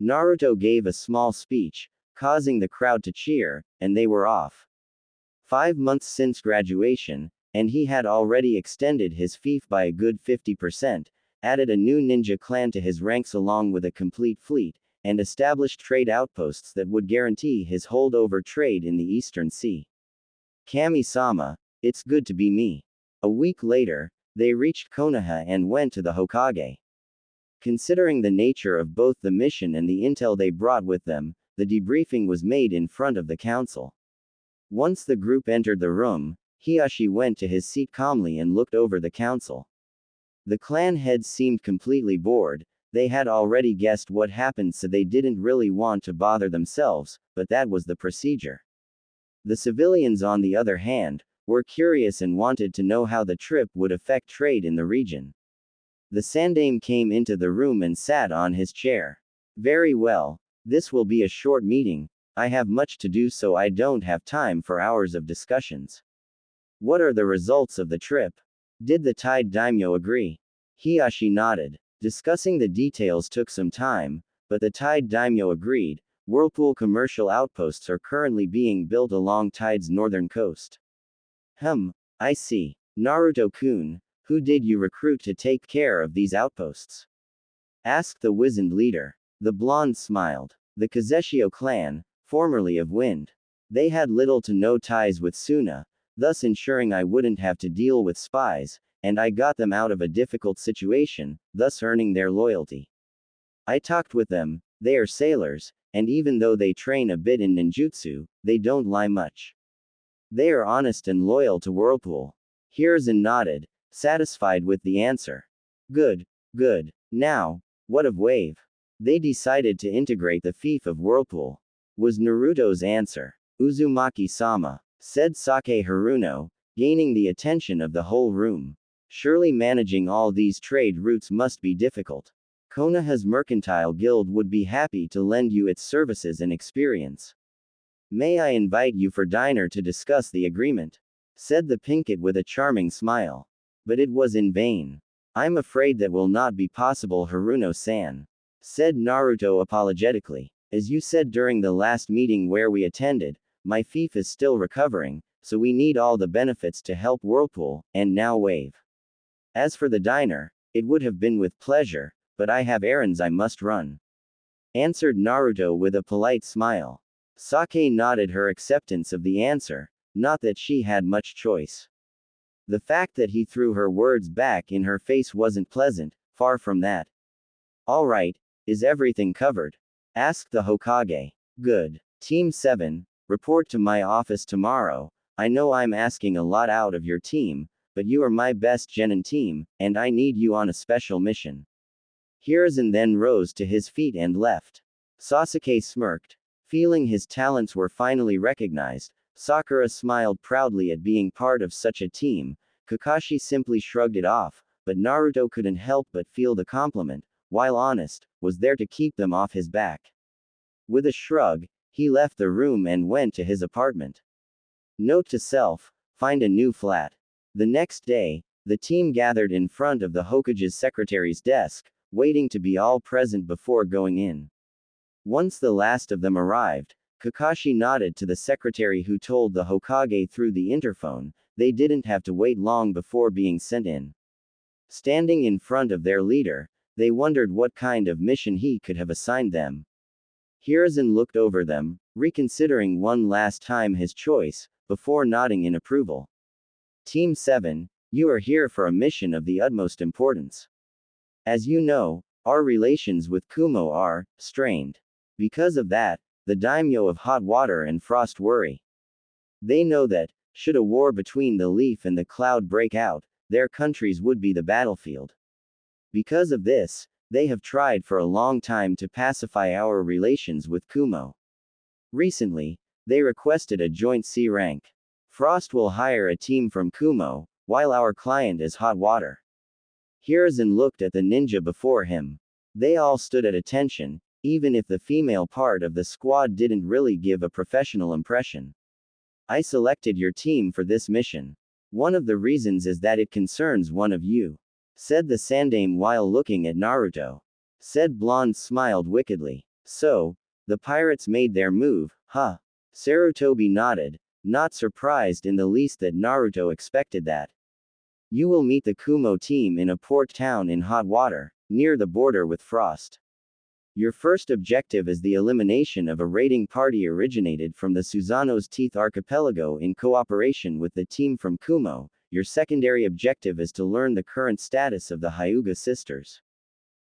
Naruto gave a small speech, causing the crowd to cheer, and they were off. 5 months since graduation, and he had already extended his fief by a good 50%, added a new ninja clan to his ranks along with a complete fleet, and established trade outposts that would guarantee his holdover trade in the Eastern Sea. Kami-sama, it's good to be me. A week later, they reached Konoha and went to the Hokage. Considering the nature of both the mission and the intel they brought with them, the debriefing was made in front of the council. Once the group entered the room, Hiashi went to his seat calmly and looked over the council. The clan heads seemed completely bored. They had already guessed what happened, so they didn't really want to bother themselves, but that was the procedure. The civilians, on the other hand, were curious and wanted to know how the trip would affect trade in the region. The Sandaime came into the room and sat on his chair. Very well, this will be a short meeting. I have much to do, so I don't have time for hours of discussions. What are the results of the trip? Did the Tide Daimyo agree? Hiashi nodded. Discussing the details took some time, but the Tide Daimyo agreed. Whirlpool commercial outposts are currently being built along Tide's northern coast. I see. Naruto-kun, who did you recruit to take care of these outposts? Asked the wizened leader. The blonde smiled. The Kazeshio clan, formerly of Wind. They had little to no ties with Suna, thus ensuring I wouldn't have to deal with spies, and I got them out of a difficult situation, thus earning their loyalty. I talked with them. They are sailors, and even though they train a bit in ninjutsu, they don't lie much. They are honest and loyal to Whirlpool. Hiruzen nodded, satisfied with the answer. Good, good. Now, what of Wave? They decided to integrate the fief of Whirlpool. Was Naruto's answer. Uzumaki-sama, said Sake Haruno, gaining the attention of the whole room. Surely managing all these trade routes must be difficult. Konoha's Mercantile Guild would be happy to lend you its services and experience. May I invite you for dinner to discuss the agreement? Said the Pinkett with a charming smile. But it was in vain. I'm afraid that will not be possible, Haruno-san. Said Naruto apologetically. As you said during the last meeting where we attended, my fief is still recovering, so we need all the benefits to help Whirlpool, and now Wave. As for the diner, it would have been with pleasure, but I have errands I must run. Answered Naruto with a polite smile. Sake nodded her acceptance of the answer, not that she had much choice. The fact that he threw her words back in her face wasn't pleasant, far from that. All right, is everything covered? Asked the Hokage. Good. Team 7, report to my office tomorrow. I know I'm asking a lot out of your team, but you are my best genin team, and I need you on a special mission. Hiruzen then rose to his feet and left. Sasuke smirked. Feeling his talents were finally recognized, Sakura smiled proudly at being part of such a team. Kakashi simply shrugged it off, but Naruto couldn't help but feel the compliment, while honest, was there to keep them off his back. With a shrug, he left the room and went to his apartment. Note to self, find a new flat. The next day, the team gathered in front of the Hokage's secretary's desk, waiting to be all present before going in. Once the last of them arrived, Kakashi nodded to the secretary, who told the Hokage through the interphone they didn't have to wait long before being sent in. Standing in front of their leader, they wondered what kind of mission he could have assigned them. Hiruzen looked over them, reconsidering one last time his choice, before nodding in approval. Team 7, you are here for a mission of the utmost importance. As you know, our relations with Kumo are strained. Because of that, the daimyo of Hot Water and Frost worry. They know that, should a war between the Leaf and the Cloud break out, their countries would be the battlefield. Because of this, they have tried for a long time to pacify our relations with Kumo. Recently, they requested a joint C rank. Frost will hire a team from Kumo, while our client is Hot Water. Hiruzen looked at the ninja before him. They all stood at attention, even if the female part of the squad didn't really give a professional impression. I selected your team for this mission. One of the reasons is that it concerns one of you, said the Sandame while looking at Naruto. Said blonde smiled wickedly. So, the pirates made their move, huh? Sarutobi nodded, not surprised in the least that Naruto expected that. You will meet the Kumo team in a port town in Hot Water, near the border with Frost. Your first objective is the elimination of a raiding party originated from the Susanoo's Teeth archipelago in cooperation with the team from Kumo. Your secondary objective is to learn the current status of the Hyuga sisters.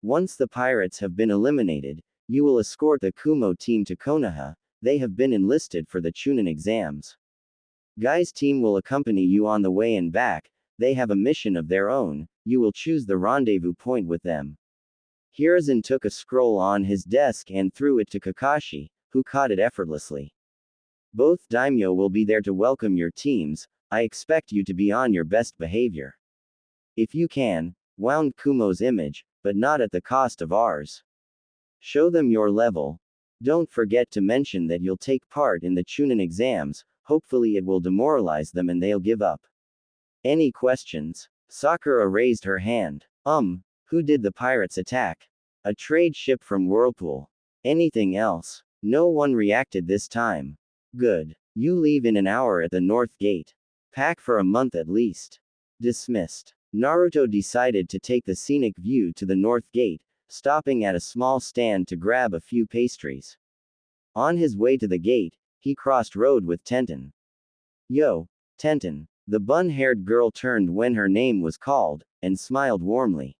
Once the pirates have been eliminated, you will escort the Kumo team to Konoha. They have been enlisted for the Chunin exams. Guy's team will accompany you on the way and back. They have a mission of their own. You will choose the rendezvous point with them. Hiruzen took a scroll on his desk and threw it to Kakashi, who caught it effortlessly. Both daimyo will be there to welcome your teams. I expect you to be on your best behavior. If you can, wound Kumo's image, but not at the cost of ours. Show them your level. Don't forget to mention that you'll take part in the Chunin exams. Hopefully it will demoralize them and they'll give up. Any questions? Sakura raised her hand. Who did the pirates attack? A trade ship from Whirlpool. Anything else? No one reacted this time. Good. You leave in an hour at the North Gate. Pack for a month at least. Dismissed. Naruto decided to take the scenic view to the North Gate, stopping at a small stand to grab a few pastries. On his way to the gate, he crossed road with Tenten. Yo, Tenten. The bun-haired girl turned when her name was called, and smiled warmly.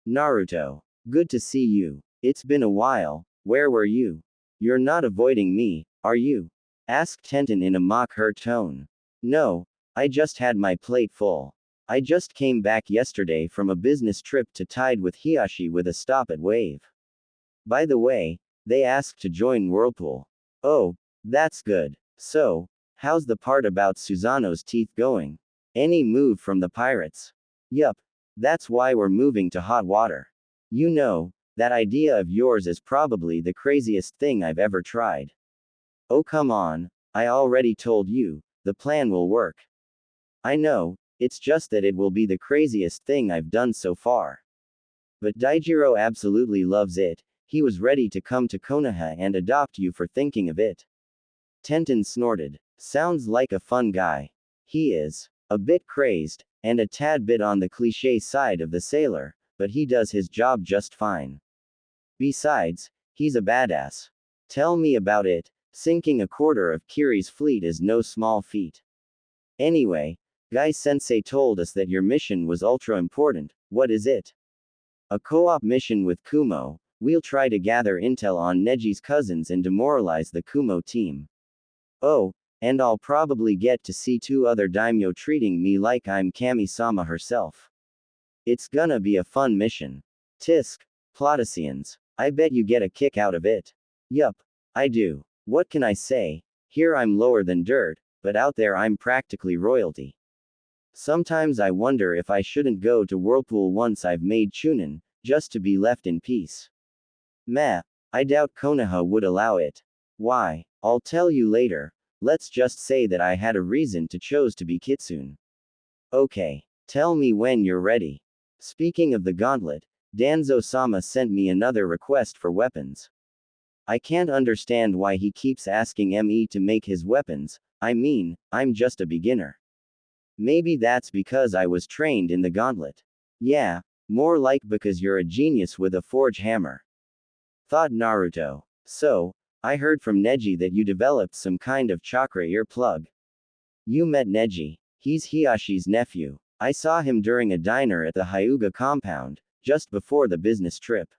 Naruto. Good to see you. It's been a while. Where were you? You're not avoiding me, are you? Asked Tenten in a mock-hurt tone. No, I just had my plate full. I just came back yesterday from a business trip to Tide with Hiashi with a stop at Wave. By the way, they asked to join Whirlpool. Oh, that's good. So, how's the part about Susanoo's Teeth going? Any move from the pirates? Yup. That's why we're moving to Hot Water. You know, that idea of yours is probably the craziest thing I've ever tried. Oh come on, I already told you, the plan will work. I know, it's just that it will be the craziest thing I've done so far. But Daijiro absolutely loves it. He was ready to come to Konoha and adopt you for thinking of it. Tenten snorted. Sounds like a fun guy. He is. A bit crazed, and a tad bit on the cliché side of the sailor, but he does his job just fine. Besides, he's a badass. Tell me about it. Sinking a quarter of Kiri's fleet is no small feat. Anyway, Guy-sensei told us that your mission was ultra important. What is it? A co-op mission with Kumo. We'll try to gather intel on Neji's cousins and demoralize the Kumo team. Oh, and I'll probably get to see two other daimyo treating me like I'm Kami-sama herself. It's gonna be a fun mission. Tisk, Plotosians. I bet you get a kick out of it. Yup, I do. What can I say? Here I'm lower than dirt, but out there I'm practically royalty. Sometimes I wonder if I shouldn't go to Whirlpool once I've made Chunin, just to be left in peace. Meh, I doubt Konoha would allow it. Why? I'll tell you later. Let's just say that I had a reason to choose to be Kitsune. Okay. Tell me when you're ready. Speaking of the gauntlet, Danzo-sama sent me another request for weapons. I can't understand why he keeps asking me to make his weapons. I mean, I'm just a beginner. Maybe that's because I was trained in the gauntlet. Yeah, more like because you're a genius with a forge hammer. Thought Naruto. So, I heard from Neji that you developed some kind of chakra earplug. You met Neji. He's Hiashi's nephew. I saw him during a diner at the Hyuga compound, just before the business trip.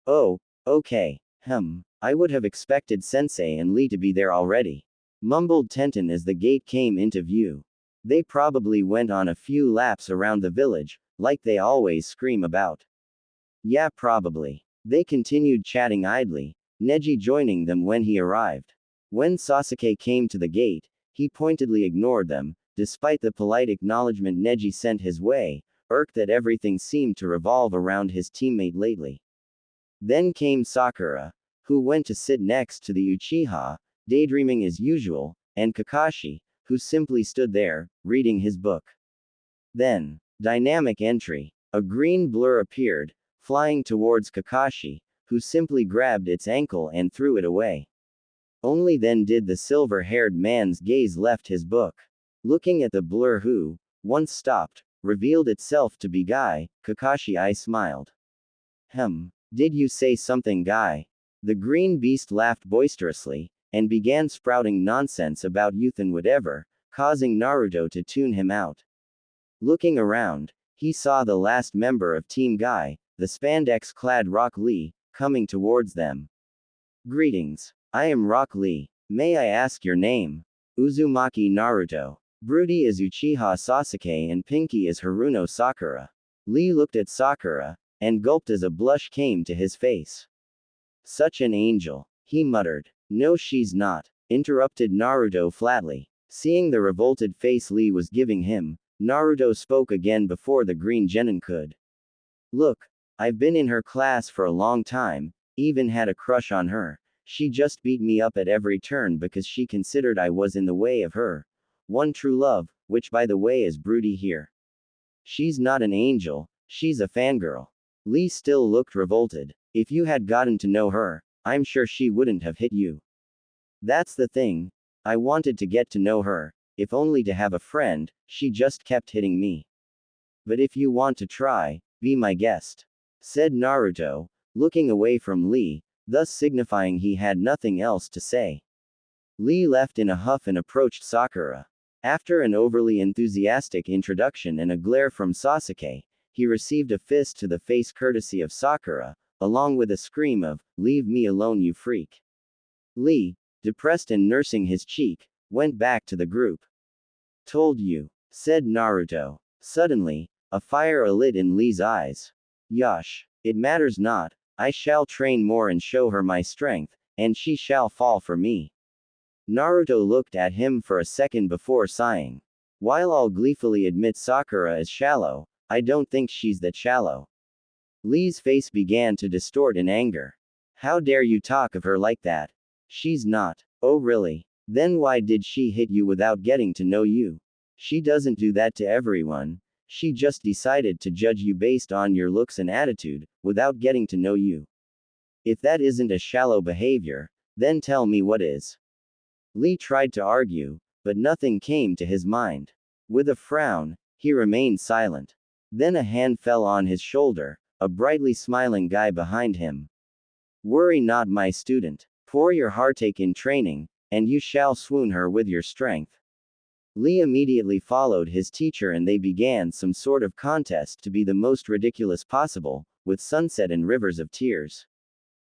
Oh, okay. I would have expected Sensei and Lee to be there already. Mumbled Tenten as the gate came into view. They probably went on a few laps around the village, like they always scream about. Yeah, probably. They continued chatting idly, Neji joining them when he arrived. When Sasuke came to the gate, he pointedly ignored them, despite the polite acknowledgement Neji sent his way, irked that everything seemed to revolve around his teammate lately. Then came Sakura, who went to sit next to the Uchiha, daydreaming as usual, and Kakashi, who simply stood there, reading his book. Then, dynamic entry. A green blur appeared, flying towards Kakashi, who simply grabbed its ankle and threw it away. Only then did the silver-haired man's gaze left his book. Looking at the blur who, once stopped, revealed itself to be Guy, Kakashi I smiled. Did you say something, Guy? The green beast laughed boisterously, and began sprouting nonsense about youth and whatever, causing Naruto to tune him out. Looking around, he saw the last member of Team Guy, the spandex-clad Rock Lee, coming towards them. Greetings. I am Rock Lee. May I ask your name? Uzumaki Naruto. Broody is Uchiha Sasuke and Pinky is Haruno Sakura. Lee looked at Sakura, and gulped as a blush came to his face. Such an angel, he muttered. No, she's not, interrupted Naruto flatly. Seeing the revolted face Lee was giving him, Naruto spoke again before the green genin could. Look, I've been in her class for a long time, even had a crush on her. She just beat me up at every turn because she considered I was in the way of her one true love, which by the way is Broody here. She's not an angel, she's a fangirl. Lee still looked revolted. If you had gotten to know her, I'm sure she wouldn't have hit you. That's the thing. I wanted to get to know her, if only to have a friend, she just kept hitting me. But if you want to try, be my guest, said Naruto, looking away from Lee, thus signifying he had nothing else to say. Lee left in a huff and approached Sakura. After an overly enthusiastic introduction and a glare from Sasuke, he received a fist to the face courtesy of Sakura, along with a scream of, "Leave me alone, you freak." Lee, depressed and nursing his cheek, went back to the group. Told you, said Naruto. Suddenly, a fire lit in Lee's eyes. Yosh, it matters not, I shall train more and show her my strength, and she shall fall for me. Naruto looked at him for a second before sighing. While I'll gleefully admit Sakura is shallow, I don't think she's that shallow. Lee's face began to distort in anger. How dare you talk of her like that? She's not. Oh really? Then why did she hit you without getting to know you? She doesn't do that to everyone. She just decided to judge you based on your looks and attitude, without getting to know you. If that isn't a shallow behavior, then tell me what is. Lee tried to argue, but nothing came to his mind. With a frown, he remained silent. Then a hand fell on his shoulder, a brightly smiling guy behind him. Worry not, my student. Pour your heartache in training, and you shall swoon her with your strength. Lee immediately followed his teacher and they began some sort of contest to be the most ridiculous possible, with sunset and rivers of tears.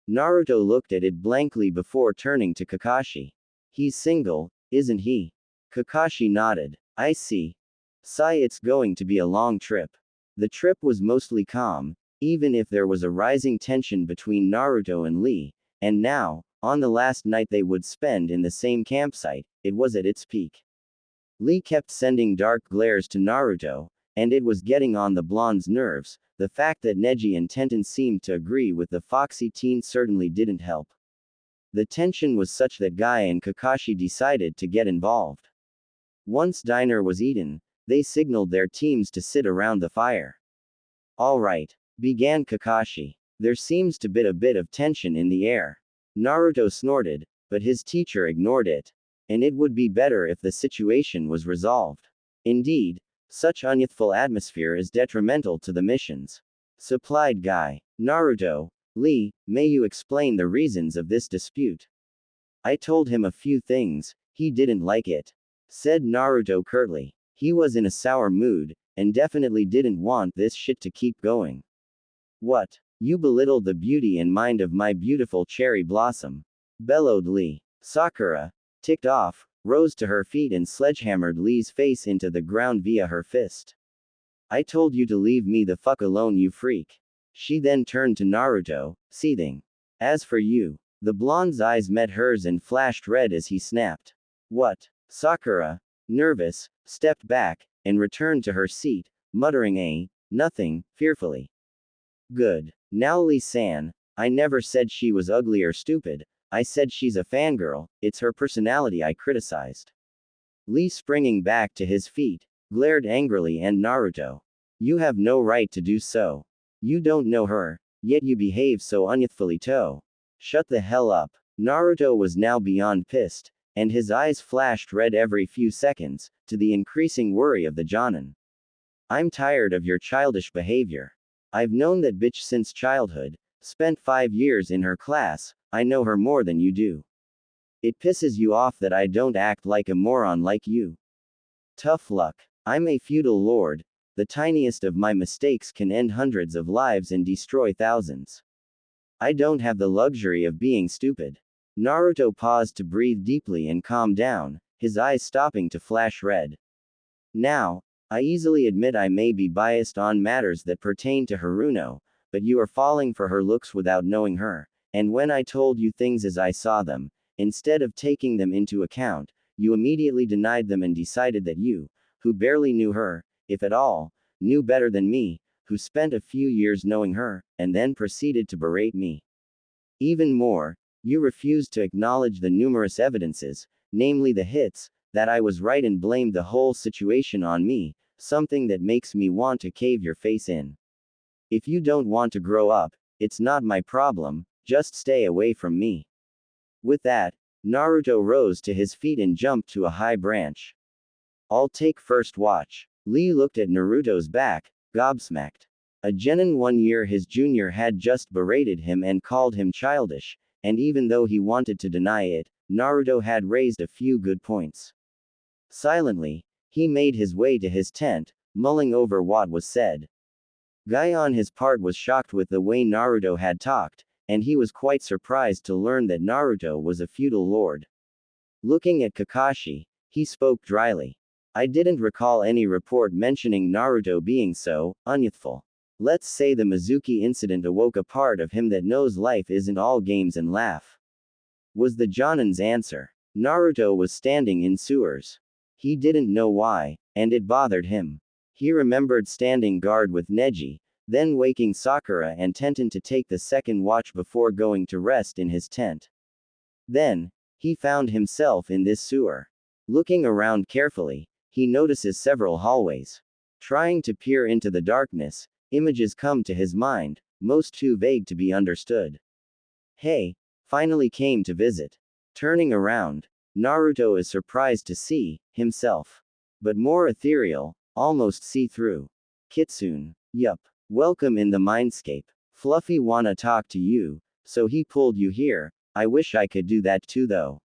Naruto looked at it blankly before turning to Kakashi. He's single, isn't he? Kakashi nodded. I see. Sigh, it's going to be a long trip. The trip was mostly calm, even if there was a rising tension between Naruto and Lee, and now, on the last night they would spend in the same campsite, it was at its peak. Lee kept sending dark glares to Naruto, and it was getting on the blonde's nerves. The fact that Neji and Tenten seemed to agree with the foxy teen certainly didn't help. The tension was such that Guy and Kakashi decided to get involved. Once dinner was eaten, they signaled their teams to sit around the fire. All right, began Kakashi. There seems to be a bit of tension in the air. Naruto snorted, but his teacher ignored it. And it would be better if the situation was resolved. Indeed, such unyouthful atmosphere is detrimental to the missions. Supplied Guy. Naruto, Lee, may you explain the reasons of this dispute? I told him a few things, he didn't like it, said Naruto curtly. He was in a sour mood, and definitely didn't want this shit to keep going. What? You belittle the beauty and mind of my beautiful cherry blossom. Bellowed Lee. Sakura, ticked off, rose to her feet and sledgehammered Lee's face into the ground via her fist. I told you to leave me the fuck alone, you freak. She then turned to Naruto, seething. As for you. The blonde's eyes met hers and flashed red as he snapped. What? Sakura, nervous, stepped back, and returned to her seat, muttering nothing, fearfully. Good. Now Lee-san, I never said she was ugly or stupid, I said she's a fangirl, it's her personality I criticized. Lee, springing back to his feet, glared angrily at Naruto. You have no right to do so. You don't know her, yet you behave so unythfully to. Shut the hell up. Naruto was now beyond pissed, and his eyes flashed red every few seconds, to the increasing worry of the Jonin. I'm tired of your childish behavior. I've known that bitch since childhood, spent 5 years in her class, I know her more than you do. It pisses you off that I don't act like a moron like you. Tough luck. I'm a feudal lord, the tiniest of my mistakes can end hundreds of lives and destroy thousands. I don't have the luxury of being stupid. Naruto paused to breathe deeply and calm down, his eyes stopping to flash red. Now, I easily admit I may be biased on matters that pertain to Haruno, but you are falling for her looks without knowing her, and when I told you things as I saw them, instead of taking them into account, you immediately denied them and decided that you, who barely knew her, if at all, knew better than me, who spent a few years knowing her, and then proceeded to berate me. Even more, you refused to acknowledge the numerous evidences, namely the hits, that I was right and blamed the whole situation on me, something that makes me want to cave your face in. If you don't want to grow up, it's not my problem, just stay away from me. With that, Naruto rose to his feet and jumped to a high branch. I'll take first watch. Lee looked at Naruto's back, gobsmacked. A genin 1 year his junior had just berated him and called him childish, and even though he wanted to deny it, Naruto had raised a few good points. Silently, he made his way to his tent, mulling over what was said. Guy on his part was shocked with the way Naruto had talked, and he was quite surprised to learn that Naruto was a feudal lord. Looking at Kakashi, he spoke dryly. I didn't recall any report mentioning Naruto being so unythful. Let's say the Mizuki incident awoke a part of him that knows life isn't all games and laugh. Was the Jonin's answer. Naruto was standing in sewers. He didn't know why, and it bothered him. He remembered standing guard with Neji, then waking Sakura and Tenten to take the second watch before going to rest in his tent. Then, he found himself in this sewer. Looking around carefully, he notices several hallways. Trying to peer into the darkness, images come to his mind, most too vague to be understood. Hey, finally came to visit. Turning around, Naruto is surprised to see himself. But more ethereal, almost see-through. Kitsune. Yup. Welcome in the mindscape. Fluffy wanna talk to you, so he pulled you here. I wish I could do that too though.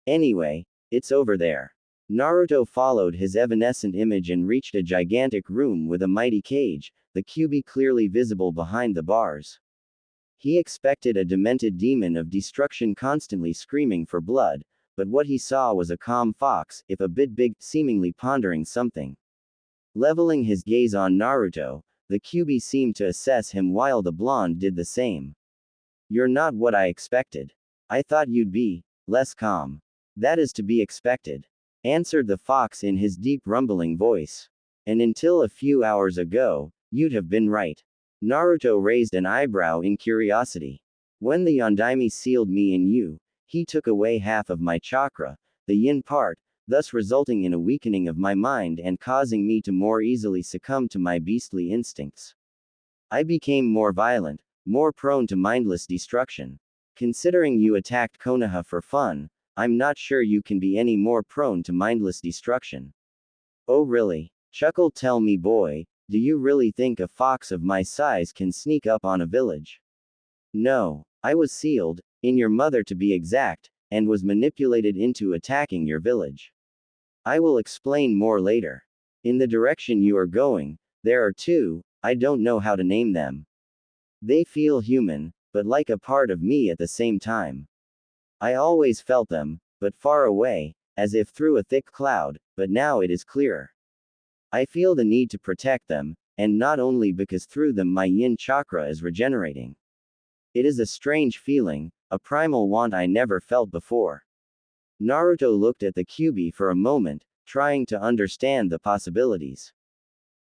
Anyway, it's over there. Naruto followed his evanescent image and reached a gigantic room with a mighty cage, the Kyuubi clearly visible behind the bars. He expected a demented demon of destruction constantly screaming for blood, but what he saw was a calm fox, if a bit big, seemingly pondering something. Leveling his gaze on Naruto, the Kyuubi seemed to assess him while the blonde did the same. You're not what I expected. I thought you'd be less calm. That is to be expected, answered the fox in his deep rumbling voice. And until a few hours ago, you'd have been right. Naruto raised an eyebrow in curiosity. When the Yondaime sealed me in you, he took away half of my chakra, the yin part, thus resulting in a weakening of my mind and causing me to more easily succumb to my beastly instincts. I became more violent, more prone to mindless destruction. Considering you attacked Konoha for fun, I'm not sure you can be any more prone to mindless destruction. Oh really? Chuckled. Tell me boy, do you really think a fox of my size can sneak up on a village? No, I was sealed, in your mother to be exact, and was manipulated into attacking your village. I will explain more later. In the direction you are going, there are two, I don't know how to name them. They feel human, but like a part of me at the same time. I always felt them, but far away, as if through a thick cloud, but now it is clearer. I feel the need to protect them, and not only because through them my yin chakra is regenerating. It is a strange feeling, a primal want I never felt before. Naruto looked at the Kyuubi for a moment, trying to understand the possibilities.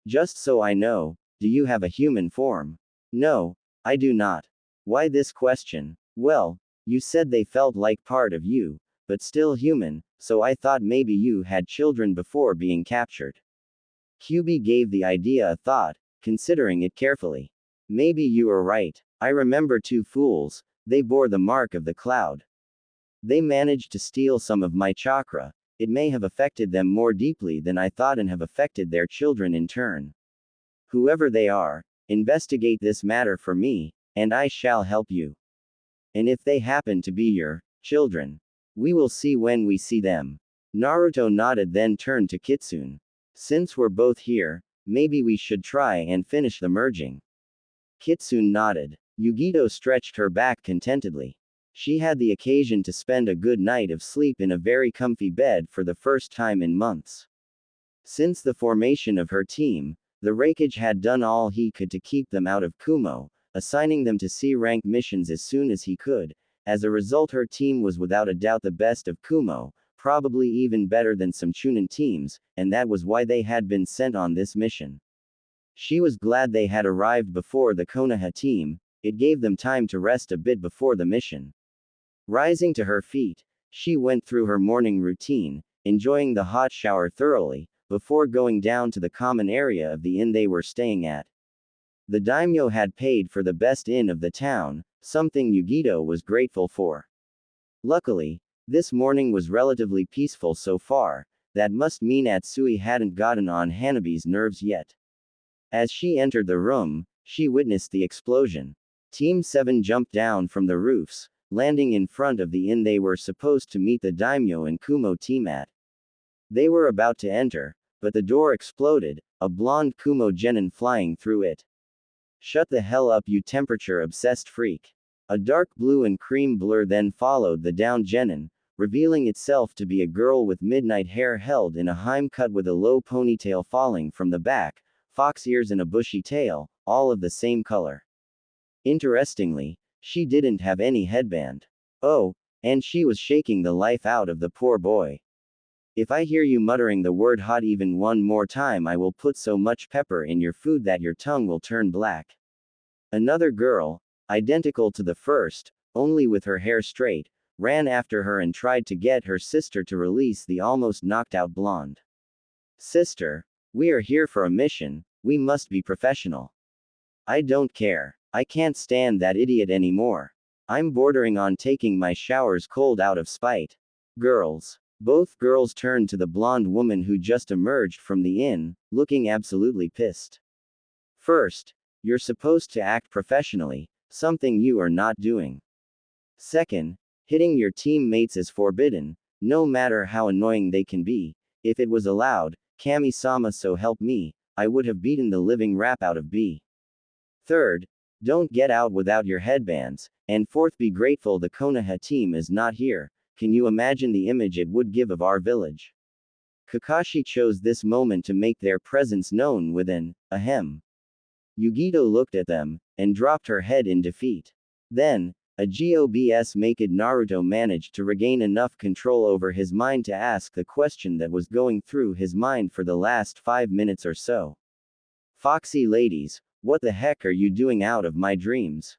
Just so I know, do you have a human form? No, I do not. Why this question? Well, you said they felt like part of you, but still human, so I thought maybe you had children before being captured. Kyuubi gave the idea a thought, considering it carefully. Maybe you are right. I remember two fools, they bore the mark of the cloud. They managed to steal some of my chakra. It may have affected them more deeply than I thought and have affected their children in turn. Whoever they are, investigate this matter for me, and I shall help you. And if they happen to be your children, we will see when we see them. Naruto nodded, then turned to Kitsune. Since we're both here, maybe we should try and finish the merging. Kitsune nodded. Yugito stretched her back contentedly. She had the occasion to spend a good night of sleep in a very comfy bed for the first time in months. Since the formation of her team, the Raikage had done all he could to keep them out of Kumo, assigning them to C-rank missions as soon as he could. As a result, her team was without a doubt the best of Kumo, probably even better than some Chunin teams, and that was why they had been sent on this mission. She was glad they had arrived before the Konoha team. It gave them time to rest a bit before the mission. Rising to her feet, she went through her morning routine, enjoying the hot shower thoroughly, before going down to the common area of the inn they were staying at. The daimyo had paid for the best inn of the town, something Yugito was grateful for. Luckily, this morning was relatively peaceful so far. That must mean Atsui hadn't gotten on Hanabi's nerves yet. As she entered the room, she witnessed the explosion. Team 7 jumped down from the roofs, landing in front of the inn they were supposed to meet the daimyo and Kumo team at. They were about to enter, but the door exploded, a blonde Kumo genin flying through it. Shut the hell up, you temperature-obsessed freak. A dark blue and cream blur then followed the down genin, revealing itself to be a girl with midnight hair held in a Harem cut with a low ponytail falling from the back, fox ears and a bushy tail, all of the same color. Interestingly, she didn't have any headband. Oh, and she was shaking the life out of the poor boy. If I hear you muttering the word hot even one more time, I will put so much pepper in your food that your tongue will turn black. Another girl, identical to the first, only with her hair straight, ran after her and tried to get her sister to release the almost knocked out blonde. Sister, we are here for a mission, we must be professional. I don't care. I can't stand that idiot anymore. I'm bordering on taking my showers cold out of spite. Girls. Both girls turned to the blonde woman who just emerged from the inn, looking absolutely pissed. First, you're supposed to act professionally, something you are not doing. Second, hitting your teammates is forbidden, no matter how annoying they can be. If it was allowed, Kami-sama so help me, I would have beaten the living rap out of B. Third, don't get out without your headbands, and fourth, be grateful the Konoha team is not here. Can you imagine the image it would give of our village? Kakashi chose this moment to make their presence known with an ahem. Yugito looked at them, and dropped her head in defeat. Then, a gobs maked Naruto managed to regain enough control over his mind to ask the question that was going through his mind for the last 5 minutes or so. Foxy ladies, what the heck are you doing out of my dreams?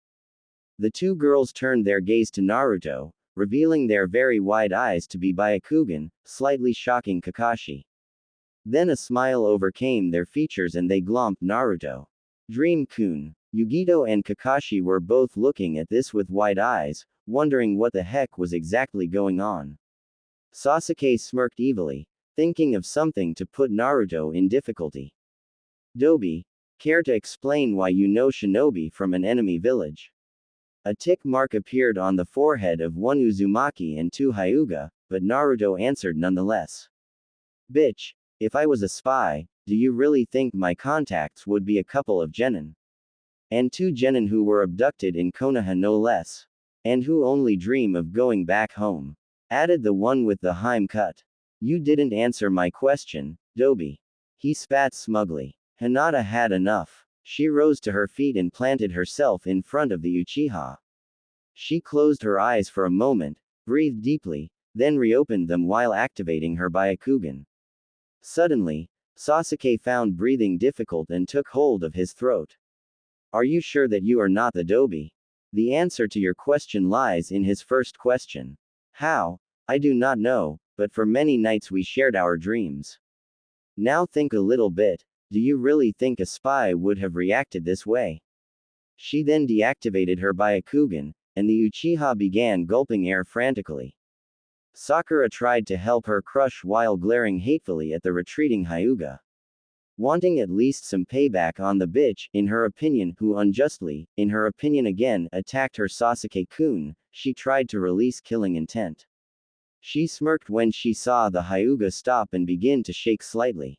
The two girls turned their gaze to Naruto, revealing their very wide eyes to be Byakugan, slightly shocking Kakashi. Then a smile overcame their features and they glomped Naruto. Dream-kun. Yugito and Kakashi were both looking at this with wide eyes, wondering what the heck was exactly going on. Sasuke smirked evilly, thinking of something to put Naruto in difficulty. Dobi, care to explain why you know shinobi from an enemy village? A tick mark appeared on the forehead of one Uzumaki and two Hyuga, but Naruto answered nonetheless. Bitch, if I was a spy, do you really think my contacts would be a couple of genin? And 2 genin who were abducted in Konoha no less. And who only dream of going back home. Added the one with the Heim cut. You didn't answer my question, Dobi. He spat smugly. Hinata had enough. She rose to her feet and planted herself in front of the Uchiha. She closed her eyes for a moment, breathed deeply, then reopened them while activating her Byakugan. Suddenly, Sasuke found breathing difficult and took hold of his throat. Are you sure that you are not the Dobi? The answer to your question lies in his first question. How? I do not know, but for many nights we shared our dreams. Now think a little bit, do you really think a spy would have reacted this way? She then deactivated her Byakugan, and the Uchiha began gulping air frantically. Sakura tried to help her crush while glaring hatefully at the retreating Hyuga. Wanting at least some payback on the bitch, in her opinion, who unjustly, in her opinion again, attacked her Sasuke-kun, she tried to release killing intent. She smirked when she saw the Hyuga stop and begin to shake slightly.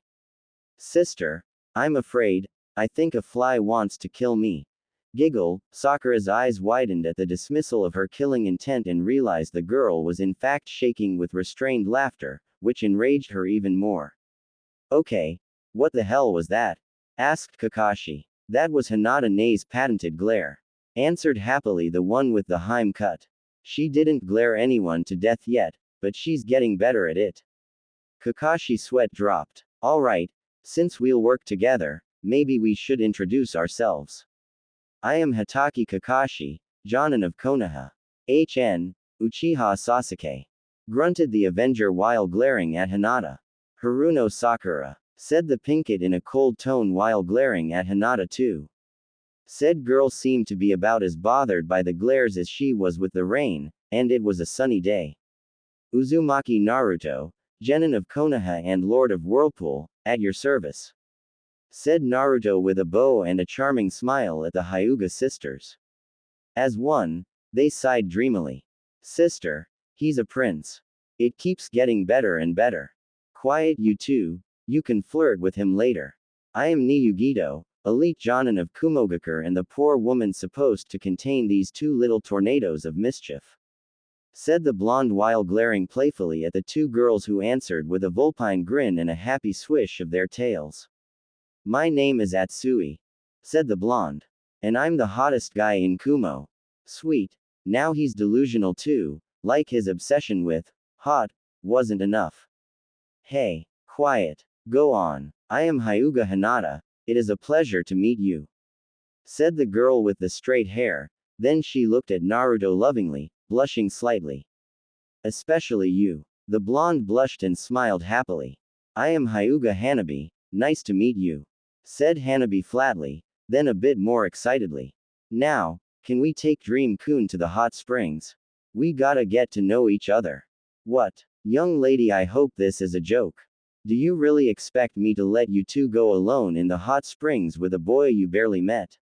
Sister, I'm afraid, I think a fly wants to kill me. Giggle, Sakura's eyes widened at the dismissal of her killing intent and realized the girl was in fact shaking with restrained laughter, which enraged her even more. Okay. What the hell was that? Asked Kakashi. That was Hinata Ne's patented glare. Answered happily the one with the Heim cut. She didn't glare anyone to death yet, but she's getting better at it. Kakashi's sweat dropped. Alright, since we'll work together, maybe we should introduce ourselves. I am Hitaki Kakashi, Jonin of Konoha. HN, Uchiha Sasuke. Grunted the Avenger while glaring at Hinata. Haruno Sakura. Said the Pinkett in a cold tone while glaring at Hinata too. Said girl seemed to be about as bothered by the glares as she was with the rain, and it was a sunny day. Uzumaki Naruto, Genin of Konoha and Lord of Whirlpool, at your service. Said Naruto with a bow and a charming smile at the Hyuga sisters. As one, they sighed dreamily. Sister, he's a prince. It keeps getting better and better. Quiet you two, you can flirt with him later. I am Niyugido, elite Jonin of Kumogakure and the poor woman supposed to contain these 2 little tornadoes of mischief. Said the blonde while glaring playfully at the 2 girls who answered with a vulpine grin and a happy swish of their tails. My name is Atsui. Said the blonde. And I'm the hottest guy in Kumo. Sweet. Now he's delusional too, like his obsession with hot wasn't enough. Hey, quiet. Go on. I am Hyuga Hinata, it is a pleasure to meet you. Said the girl with the straight hair, then she looked at Naruto lovingly, blushing slightly. Especially you. The blonde blushed and smiled happily. I am Hyuga Hanabi, nice to meet you. Said Hanabi flatly, then a bit more excitedly. Now, can we take Dream-kun to the hot springs? We gotta get to know each other. What? Young lady, I hope this is a joke. Do you really expect me to let you 2 go alone in the hot springs with a boy you barely met?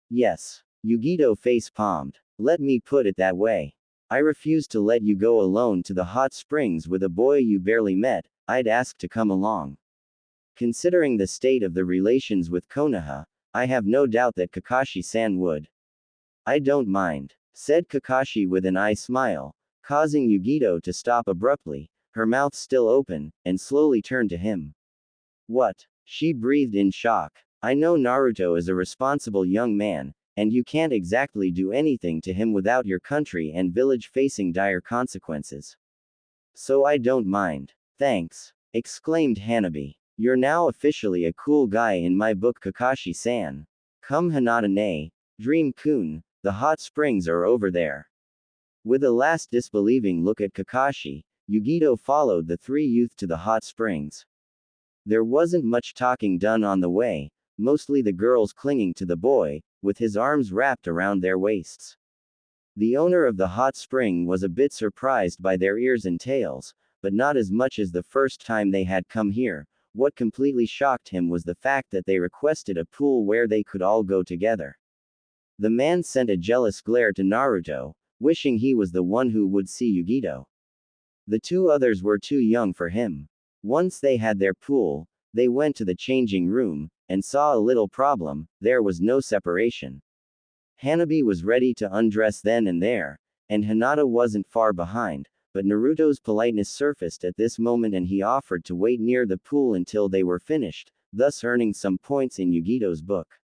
Yes. Yugito face palmed. Let me put it that way. I refuse to let you go alone to the hot springs with a boy you barely met, I'd ask to come along. Considering the state of the relations with Konoha, I have no doubt that Kakashi-san would. I don't mind. Said Kakashi with an eye smile, causing Yugito to stop abruptly, her mouth still open, and slowly turned to him. What? She breathed in shock. I know Naruto is a responsible young man, and you can't exactly do anything to him without your country and village facing dire consequences. So I don't mind. Thanks. Exclaimed Hanabi. You're now officially a cool guy in my book, Kakashi-san. Come Hinata-ne, Dream-kun, the hot springs are over there. With a last disbelieving look at Kakashi, Yugito followed the 3 youth to the hot springs. There wasn't much talking done on the way, mostly the girls clinging to the boy, with his arms wrapped around their waists. The owner of the hot spring was a bit surprised by their ears and tails, but not as much as the first time they had come here. What completely shocked him was the fact that they requested a pool where they could all go together. The man sent a jealous glare to Naruto, wishing he was the one who would see Yugito. The 2 others were too young for him. Once they had their pool, They went to the changing room, and saw a little problem: there was no separation. Hanabi was ready to undress then and there, and Hinata wasn't far behind, but Naruto's politeness surfaced at this moment and he offered to wait near the pool until they were finished, thus earning some points in Yugito's book.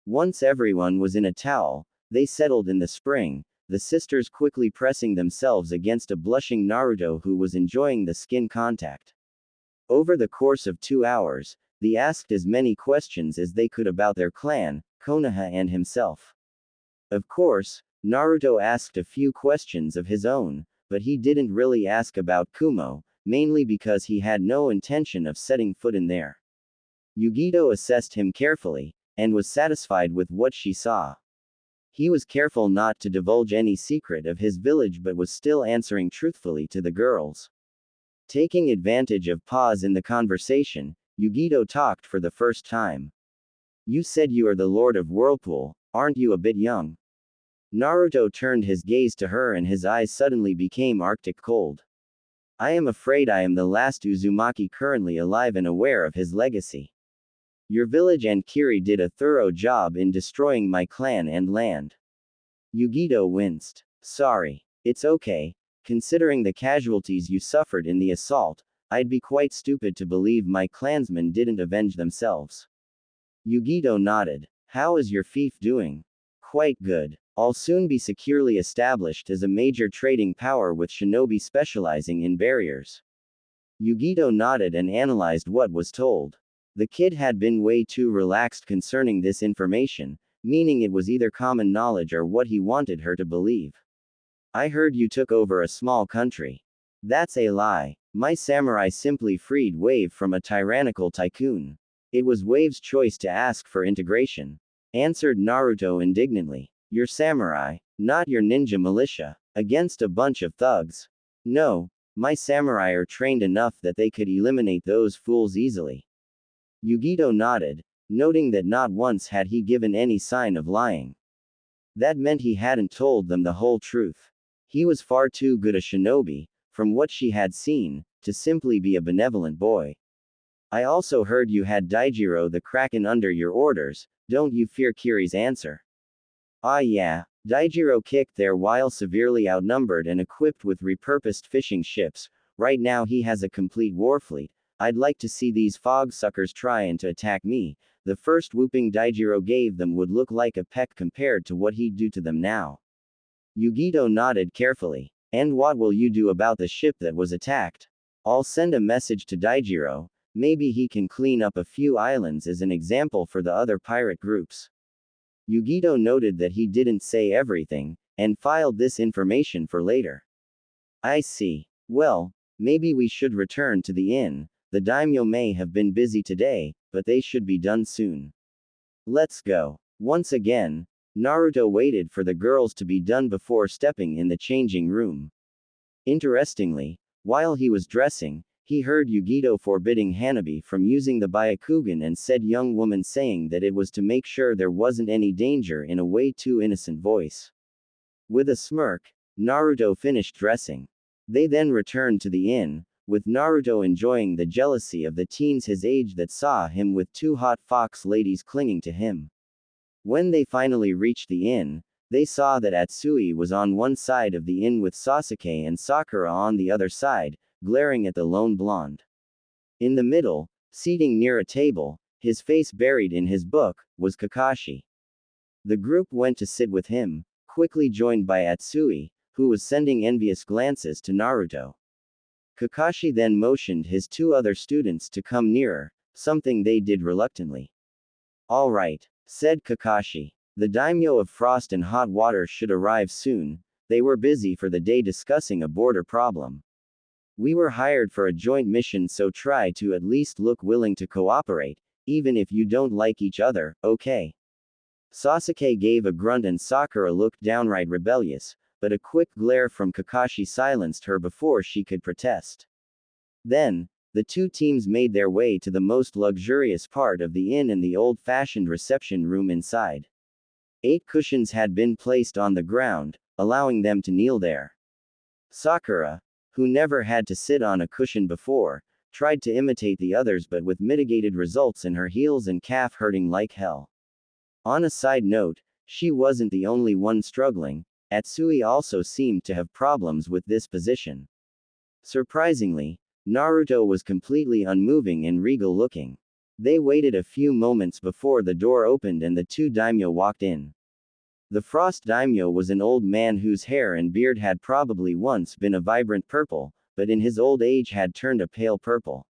Once everyone was in a towel, they settled in the spring, the sisters quickly pressing themselves against a blushing Naruto who was enjoying the skin contact. Over the course of 2 hours, they asked as many questions as they could about their clan, Konoha and himself. Of course, Naruto asked a few questions of his own, but he didn't really ask about Kumo, mainly because he had no intention of setting foot in there. Yugito assessed him carefully, and was satisfied with what she saw. He was careful not to divulge any secret of his village but was still answering truthfully to the girls. Taking advantage of pause in the conversation, Yugito talked for the first time. You said you are the Lord of Whirlpool, aren't you a bit young? Naruto turned his gaze to her and his eyes suddenly became arctic cold. I am afraid I am the last Uzumaki currently alive and aware of his legacy. Your village and Kiri did a thorough job in destroying my clan and land. Yugito winced. Sorry. It's okay. Considering the casualties you suffered in the assault, I'd be quite stupid to believe my clansmen didn't avenge themselves. Yugito nodded. How is your fief doing? Quite good. I'll soon be securely established as a major trading power with shinobi specializing in barriers. Yugito nodded and analyzed what was told. The kid had been way too relaxed concerning this information, meaning it was either common knowledge or what he wanted her to believe. I heard you took over a small country. That's a lie. My samurai simply freed Wave from a tyrannical tycoon. It was Wave's choice to ask for integration, answered Naruto indignantly. Your samurai, not your ninja militia, against a bunch of thugs. No, my samurai are trained enough that they could eliminate those fools easily. Yugito nodded, noting that not once had he given any sign of lying. That meant he hadn't told them the whole truth. He was far too good a shinobi, from what she had seen, to simply be a benevolent boy. I also heard you had Daijiro the Kraken under your orders, don't you fear Kiri's answer? Ah yeah, Daijiro kicked there while severely outnumbered and equipped with repurposed fishing ships. Right now he has a complete war fleet. I'd like to see these fog suckers trying to attack me. The first whooping Daijiro gave them would look like a peck compared to what he'd do to them now. Yugito nodded carefully. And what will you do about the ship that was attacked? I'll send a message to Daijiro. Maybe he can clean up a few islands as an example for the other pirate groups. Yugito noted that he didn't say everything, and filed this information for later. I see. Well, maybe we should return to the inn. The daimyo may have been busy today, but they should be done soon. Let's go. Once again, Naruto waited for the girls to be done before stepping in the changing room. Interestingly, while he was dressing, he heard Yugito forbidding Hanabi from using the Byakugan and said young woman saying that it was to make sure there wasn't any danger in a way too innocent voice. With a smirk, Naruto finished dressing. They then returned to the inn, with Naruto enjoying the jealousy of the teens his age that saw him with 2 hot fox ladies clinging to him. When they finally reached the inn, they saw that Atsui was on one side of the inn with Sasuke and Sakura on the other side, glaring at the lone blonde. In the middle, seating near a table, his face buried in his book, was Kakashi. The group went to sit with him, quickly joined by Atsui, who was sending envious glances to Naruto. Kakashi then motioned his 2 other students to come nearer, something they did reluctantly. All right, said Kakashi. The daimyo of Frost and Hot Water should arrive soon. They were busy for the day discussing a border problem. We were hired for a joint mission, so try to at least look willing to cooperate, even if you don't like each other, okay? Sasuke gave a grunt and Sakura looked downright rebellious, but a quick glare from Kakashi silenced her before she could protest. Then, the 2 teams made their way to the most luxurious part of the inn and the old-fashioned reception room inside. 8 cushions had been placed on the ground, allowing them to kneel there. Sakura, who never had to sit on a cushion before, tried to imitate the others but with mitigated results in her heels and calf hurting like hell. On a side note, she wasn't the only one struggling. Atsui also seemed to have problems with this position. Surprisingly, Naruto was completely unmoving and regal looking. They waited a few moments before the door opened and the two daimyo walked in. The Frost Daimyo was an old man whose hair and beard had probably once been a vibrant purple, but in his old age had turned a pale purple.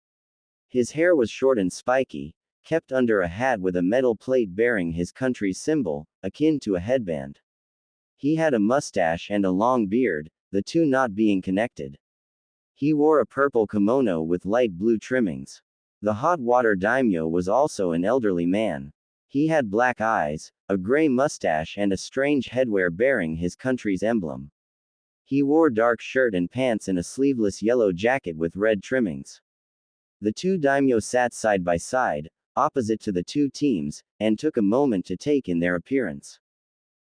His hair was short and spiky, kept under a hat with a metal plate bearing his country's symbol, akin to a headband. He had a mustache and a long beard, the two not being connected. He wore a purple kimono with light blue trimmings. The hot water daimyo was also an elderly man. He had black eyes, a gray mustache and a strange headwear bearing his country's emblem. He wore dark shirt and pants and a sleeveless yellow jacket with red trimmings. The two daimyo sat side by side, opposite to the two teams, and took a moment to take in their appearance.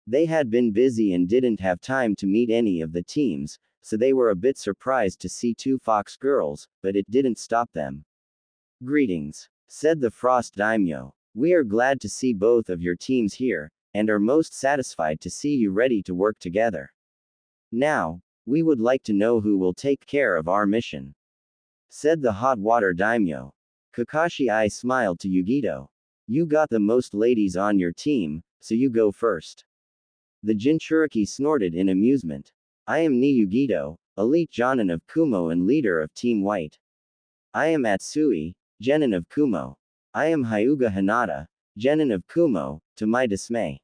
They had been busy and didn't have time to meet any of the teams, so they were a bit surprised to see two fox girls, but it didn't stop them. "Greetings," said the Frost Daimyo. "We are glad to see both of your teams here, and are most satisfied to see you ready to work together. Now, we would like to know who will take care of our mission," said the hot water daimyo. Kakashi I smiled to Yugito. "You got the most ladies on your team, so you go first." The Jinchuriki snorted in amusement. "I am Ni Yugito, elite Jonin of Kumo and leader of Team White. I am Atsui, genin of Kumo. I am Hyuga Hinata, genin of Kumo, to my dismay.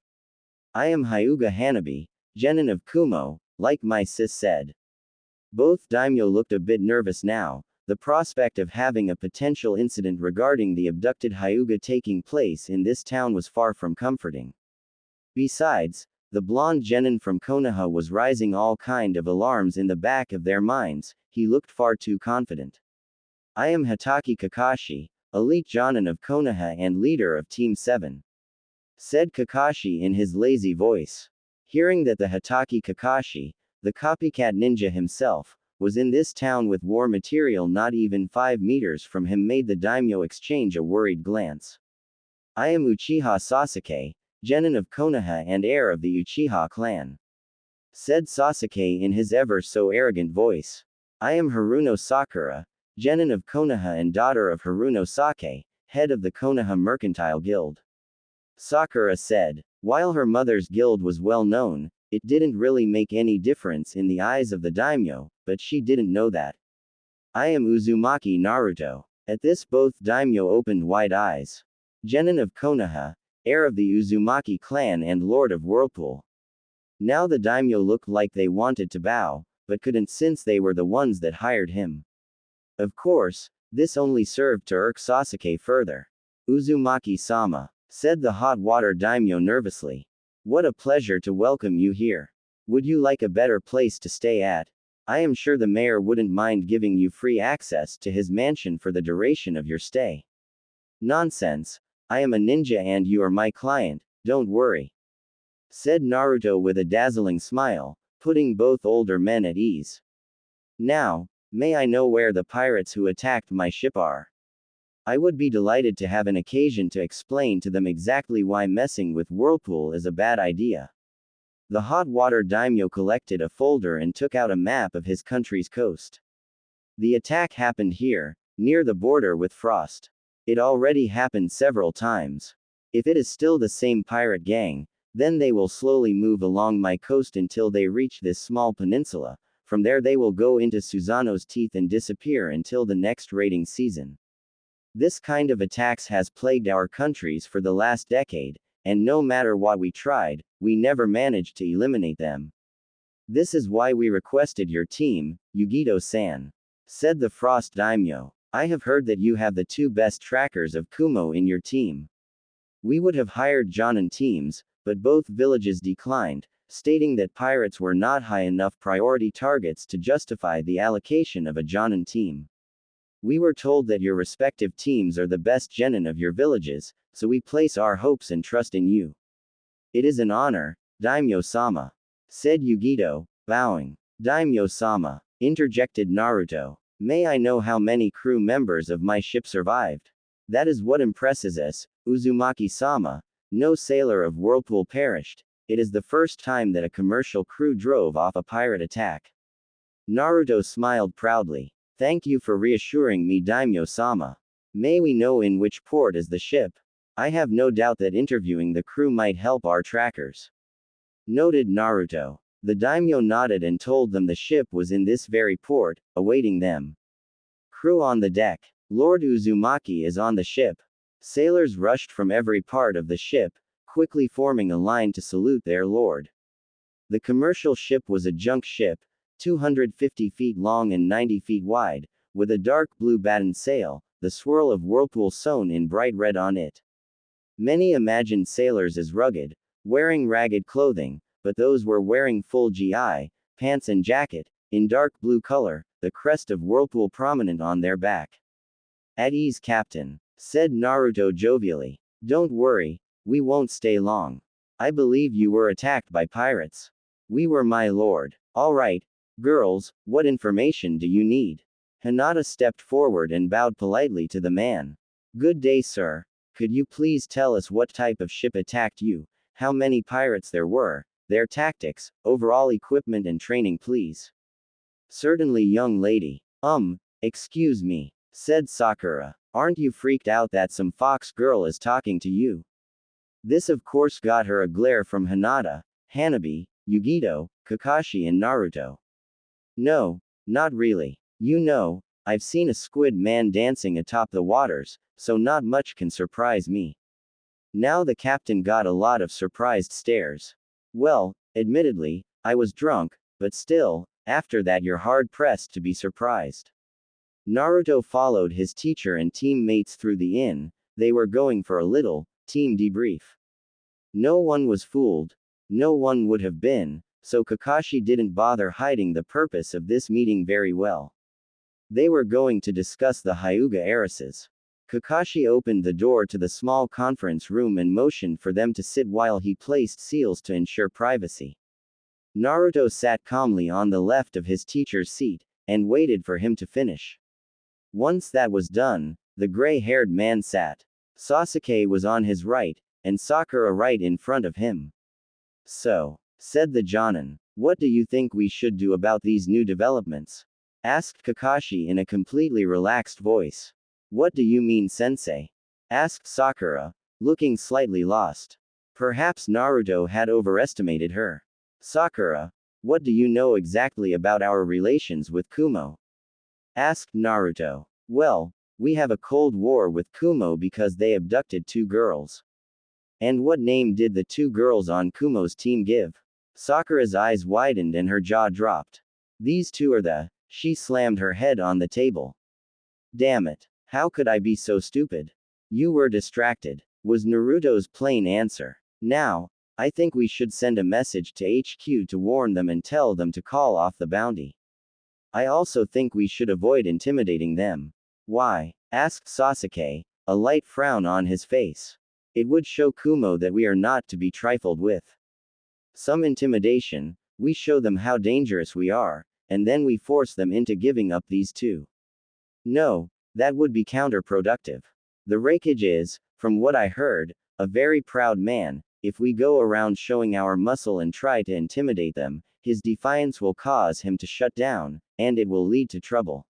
I am Hyuga Hanabi, genin of Kumo, like my sis said." Both daimyo looked a bit nervous now. The prospect of having a potential incident regarding the abducted Hyuga taking place in this town was far from comforting. Besides, the blonde genin from Konoha was raising all kind of alarms in the back of their minds. He looked far too confident. "I am Hatake Kakashi, elite Jonin of Konoha and leader of Team 7. Said Kakashi in his lazy voice. Hearing that the Hatake Kakashi, the copycat ninja himself, was in this town with war material not even 5 meters from him made the daimyo exchange a worried glance. "I am Uchiha Sasuke, genin of Konoha and heir of the Uchiha clan," said Sasuke in his ever so arrogant voice. "I am Haruno Sakura, genin of Konoha and daughter of Haruno Sake, head of the Konoha Mercantile Guild," Sakura said. While her mother's guild was well known, it didn't really make any difference in the eyes of the daimyo, but she didn't know that. "I am Uzumaki Naruto." At this both daimyo opened wide eyes. Genin of Konoha, heir of the Uzumaki clan and lord of Whirlpool. Now the daimyo looked like they wanted to bow, but couldn't since they were the ones that hired him. Of course, this only served to irk Sasuke further. "Uzumaki-sama," said the hot water daimyo nervously. "What a pleasure to welcome you here. Would you like a better place to stay at? I am sure the mayor wouldn't mind giving you free access to his mansion for the duration of your stay." "Nonsense. I am a ninja and you are my client, don't worry," said Naruto with a dazzling smile, putting both older men at ease. "Now, may I know where the pirates who attacked my ship are? I would be delighted to have an occasion to explain to them exactly why messing with Whirlpool is a bad idea." The hot water daimyo collected a folder and took out a map of his country's coast. "The attack happened here, near the border with Frost. It already happened several times. If it is still the same pirate gang, then they will slowly move along my coast until they reach this small peninsula. From there they will go into Susanoo's teeth and disappear until the next raiding season. This kind of attacks has plagued our countries for the last decade, and no matter what we tried, we never managed to eliminate them. This is why we requested your team, Yugito-san," said the Frost Daimyo. "I have heard that you have the 2 best trackers of Kumo in your team. We would have hired Jonin teams, but both villages declined, stating that pirates were not high enough priority targets to justify the allocation of a Jonin team. We were told that your respective teams are the best genin of your villages, so we place our hopes and trust in you." "It is an honor, Daimyo-sama," said Yugito, bowing. "Daimyo-sama," interjected Naruto. May I know how many crew members of my ship survived? That is what impresses us, Uzumaki-sama. No sailor of Whirlpool perished. It is the first time that a commercial crew drove off a pirate attack. Naruto smiled proudly. Thank you for reassuring me, Daimyo-sama. May we know in which port is the ship? I have no doubt that interviewing the crew might help our trackers. Noted Naruto. The daimyo nodded and told them the ship was in this very port, awaiting them. Crew on the deck. Lord Uzumaki is on the ship. Sailors rushed from every part of the ship, quickly forming a line to salute their lord. The commercial ship was a junk ship, 250 feet long and 90 feet wide, with a dark blue battened sail, the swirl of whirlpool sewn in bright red on it. Many imagined sailors as rugged, wearing ragged clothing, but those were wearing full GI, pants and jacket, in dark blue color, the crest of whirlpool prominent on their back. At ease, Captain, said Naruto jovially. Don't worry, we won't stay long. I believe you were attacked by pirates. We were, my lord. All right, girls, what information do you need? Hinata stepped forward and bowed politely to the man. Good day, sir. Could you please tell us what type of ship attacked you, how many pirates there were, their tactics, overall equipment and training, please? Certainly, young lady. Excuse me, said Sakura. Aren't you freaked out that some fox girl is talking to you? This of course got her a glare from Hinata, Hanabi, Yugito, Kakashi and Naruto. No, not really. You know, I've seen a squid man dancing atop the waters, so not much can surprise me. Now the captain got a lot of surprised stares. Well, admittedly, I was drunk, but still, after that you're hard-pressed to be surprised. Naruto followed his teacher and teammates through the inn. They were going for a little team debrief. No one was fooled. No one would have been, so Kakashi didn't bother hiding the purpose of this meeting very well. They were going to discuss the Hyuga heiresses. Kakashi opened the door to the small conference room and motioned for them to sit while he placed seals to ensure privacy. Naruto sat calmly on the left of his teacher's seat, and waited for him to finish. Once that was done, the gray-haired man sat. Sasuke was on his right, and Sakura right in front of him. So, said the Jonin, what do you think we should do about these new developments? Asked Kakashi in a completely relaxed voice. What do you mean, sensei? Asked Sakura, looking slightly lost. Perhaps Naruto had overestimated her. Sakura, what do you know exactly about our relations with Kumo? Asked Naruto. Well, we have a cold war with Kumo because they abducted 2 girls. And what name did the 2 girls on Kumo's team give? Sakura's eyes widened and her jaw dropped. These 2 are the. She slammed her head on the table. Damn it. How could I be so stupid? You were distracted, was Naruto's plain answer. Now, I think we should send a message to HQ to warn them and tell them to call off the bounty. I also think we should avoid intimidating them. Why? Asked Sasuke, a light frown on his face. It would show Kumo that we are not to be trifled with. Some intimidation, we show them how dangerous we are, and then we force them into giving up these 2. No, that would be counterproductive. The Raikage is, from what I heard, a very proud man. If we go around showing our muscle and try to intimidate them, his defiance will cause him to shut down, and it will lead to trouble.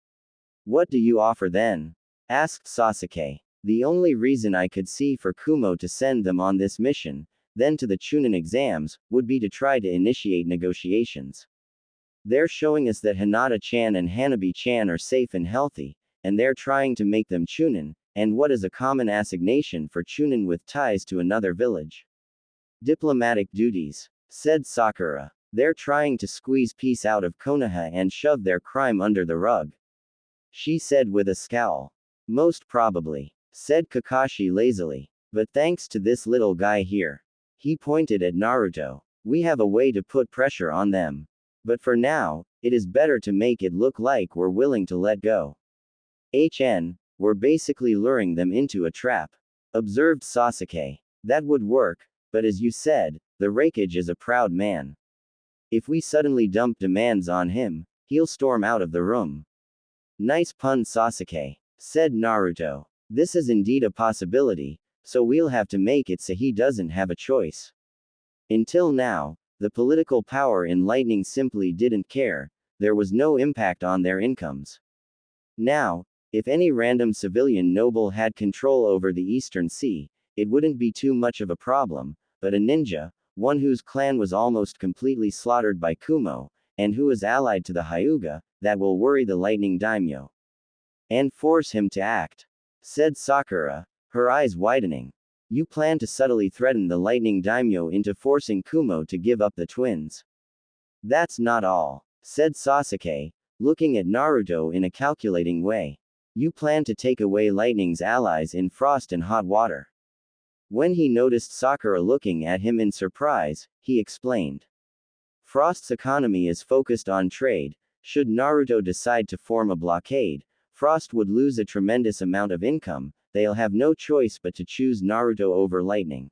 What do you offer then? Asked Sasuke. The only reason I could see for Kumo to send them on this mission, then to the Chunin exams, would be to try to initiate negotiations. They're showing us that Hinata-chan and Hanabi-chan are safe and healthy, and they're trying to make them Chunin, and what is a common assignation for Chunin with ties to another village? Diplomatic duties, said Sakura. They're trying to squeeze peace out of Konoha and shove their crime under the rug. She said with a scowl. Most probably, said Kakashi lazily. But thanks to this little guy here. He pointed at Naruto. We have a way to put pressure on them. But for now, it is better to make it look like we're willing to let go. We're basically luring them into a trap. Observed Sasuke. That would work, but as you said, the Raikage is a proud man. If we suddenly dump demands on him, he'll storm out of the room. Nice pun, Sasuke, said Naruto. This is indeed a possibility, so we'll have to make it so he doesn't have a choice. Until now, the political power in Lightning simply didn't care, there was no impact on their incomes. Now, if any random civilian noble had control over the Eastern Sea, it wouldn't be too much of a problem, but a ninja, one whose clan was almost completely slaughtered by Kumo, and who is allied to the Hyuga, that will worry the Lightning Daimyo. And force him to act, said Sakura, her eyes widening. You plan to subtly threaten the Lightning Daimyo into forcing Kumo to give up the twins. That's not all, said Sasuke, looking at Naruto in a calculating way. You plan to take away Lightning's allies in frost and hot water. When he noticed Sakura looking at him in surprise, he explained. Frost's economy is focused on trade. Should Naruto decide to form a blockade, Frost would lose a tremendous amount of income. They'll have no choice but to choose Naruto over Lightning.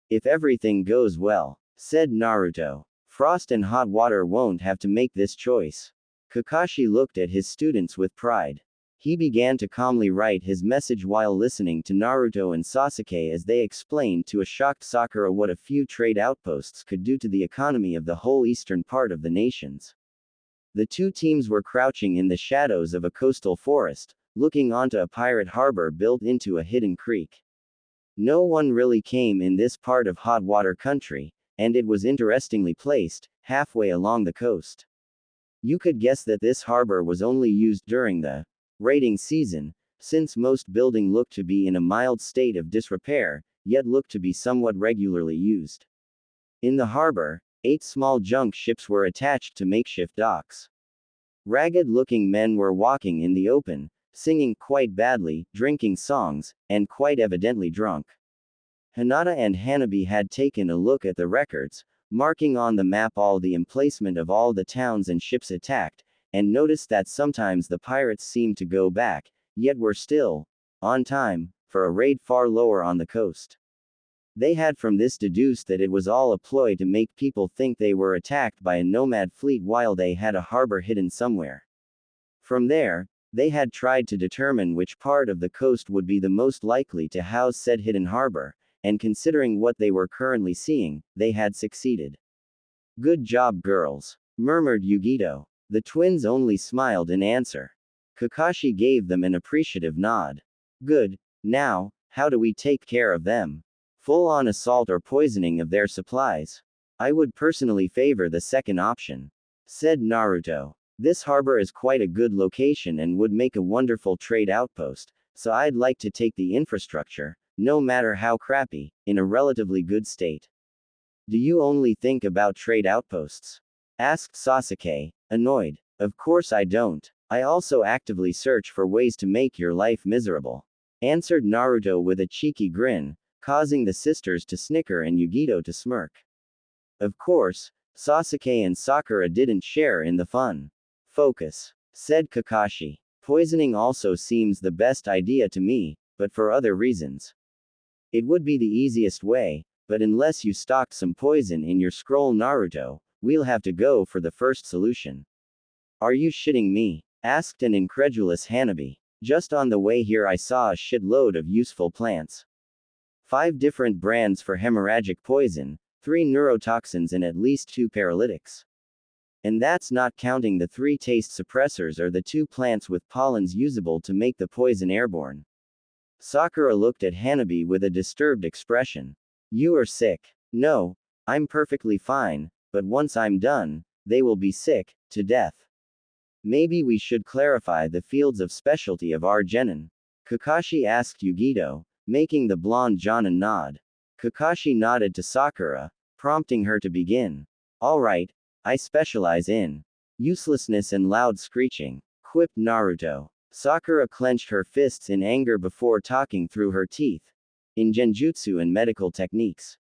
If everything goes well, said Naruto, Frost and hot water won't have to make this choice. Kakashi looked at his students with pride. He began to calmly write his message while listening to Naruto and Sasuke as they explained to a shocked Sakura what a few trade outposts could do to the economy of the whole eastern part of the nations. The two teams were crouching in the shadows of a coastal forest, looking onto a pirate harbor built into a hidden creek. No one really came in this part of hot water country, and it was interestingly placed, halfway along the coast. You could guess that this harbor was only used during the raiding season, since most building looked to be in a mild state of disrepair, yet looked to be somewhat regularly used. In the harbor, 8 small junk ships were attached to makeshift docks. Ragged-looking men were walking in the open, singing quite badly, drinking songs, and quite evidently drunk. Hinata and Hanabi had taken a look at the records, marking on the map all the emplacement of all the towns and ships attacked, and noticed that sometimes the pirates seemed to go back, yet were still on time for a raid far lower on the coast. They had from this deduced that it was all a ploy to make people think they were attacked by a nomad fleet while they had a harbor hidden somewhere. From there, they had tried to determine which part of the coast would be the most likely to house said hidden harbor, and considering what they were currently seeing, they had succeeded. Good job, girls, murmured Yugito. The twins only smiled in answer. Kakashi gave them an appreciative nod. Good. Now, how do we take care of them? Full-on assault or poisoning of their supplies? I would personally favor the second option, said Naruto. This harbor is quite a good location and would make a wonderful trade outpost, so I'd like to take the infrastructure, no matter how crappy, in a relatively good state. Do you only think about trade outposts? Asked Sasuke, annoyed. Of course I don't. I also actively search for ways to make your life miserable, answered Naruto with a cheeky grin, causing the sisters to snicker and Yugito to smirk. Of course, Sasuke and Sakura didn't share in the fun. Focus, said Kakashi. Poisoning also seems the best idea to me, but for other reasons. It would be the easiest way, but unless you stocked some poison in your scroll, Naruto, we'll have to go for the first solution. Are you shitting me? Asked an incredulous Hanabi. Just on the way here I saw a shitload of useful plants. 5 different brands for hemorrhagic poison, 3 neurotoxins and at least 2 paralytics. And that's not counting the 3 taste suppressors or the 2 plants with pollens usable to make the poison airborne. Sakura looked at Hanabi with a disturbed expression. You are sick. No, I'm perfectly fine, but once I'm done, they will be sick to death. Maybe we should clarify the fields of specialty of our genin. Kakashi asked Yugito, making the blonde Jonin nod. Kakashi nodded to Sakura, prompting her to begin. Alright, I specialize in uselessness and loud screeching, quipped Naruto. Sakura clenched her fists in anger before talking through her teeth. In genjutsu and medical techniques.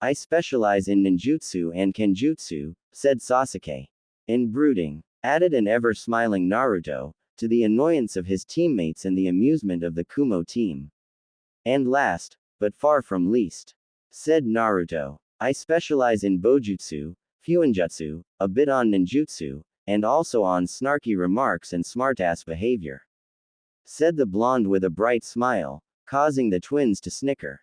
I specialize in ninjutsu and kenjutsu, said Sasuke. In brooding, added an ever-smiling Naruto, to the annoyance of his teammates and the amusement of the Kumo team. And last, but far from least, said Naruto, I specialize in bojutsu, fuinjutsu, a bit on ninjutsu, and also on snarky remarks and smartass behavior. Said the blonde with a bright smile, causing the twins to snicker.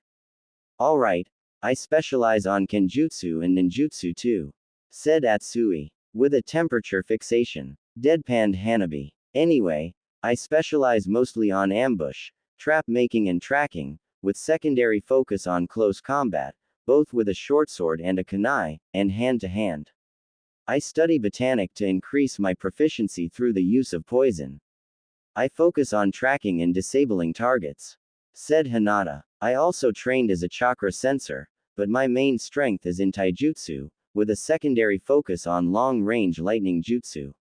Alright, I specialize on kenjutsu and ninjutsu too. Said Atsui. With a temperature fixation. Deadpanned Hanabi. Anyway, I specialize mostly on ambush, trap making and tracking, with secondary focus on close combat, both with a short sword and a kunai, and hand to hand. I study botanic to increase my proficiency through the use of poison. I focus on tracking and disabling targets. Said Hinata. I also trained as a chakra sensor, but my main strength is in taijutsu, with a secondary focus on long-range lightning jutsu.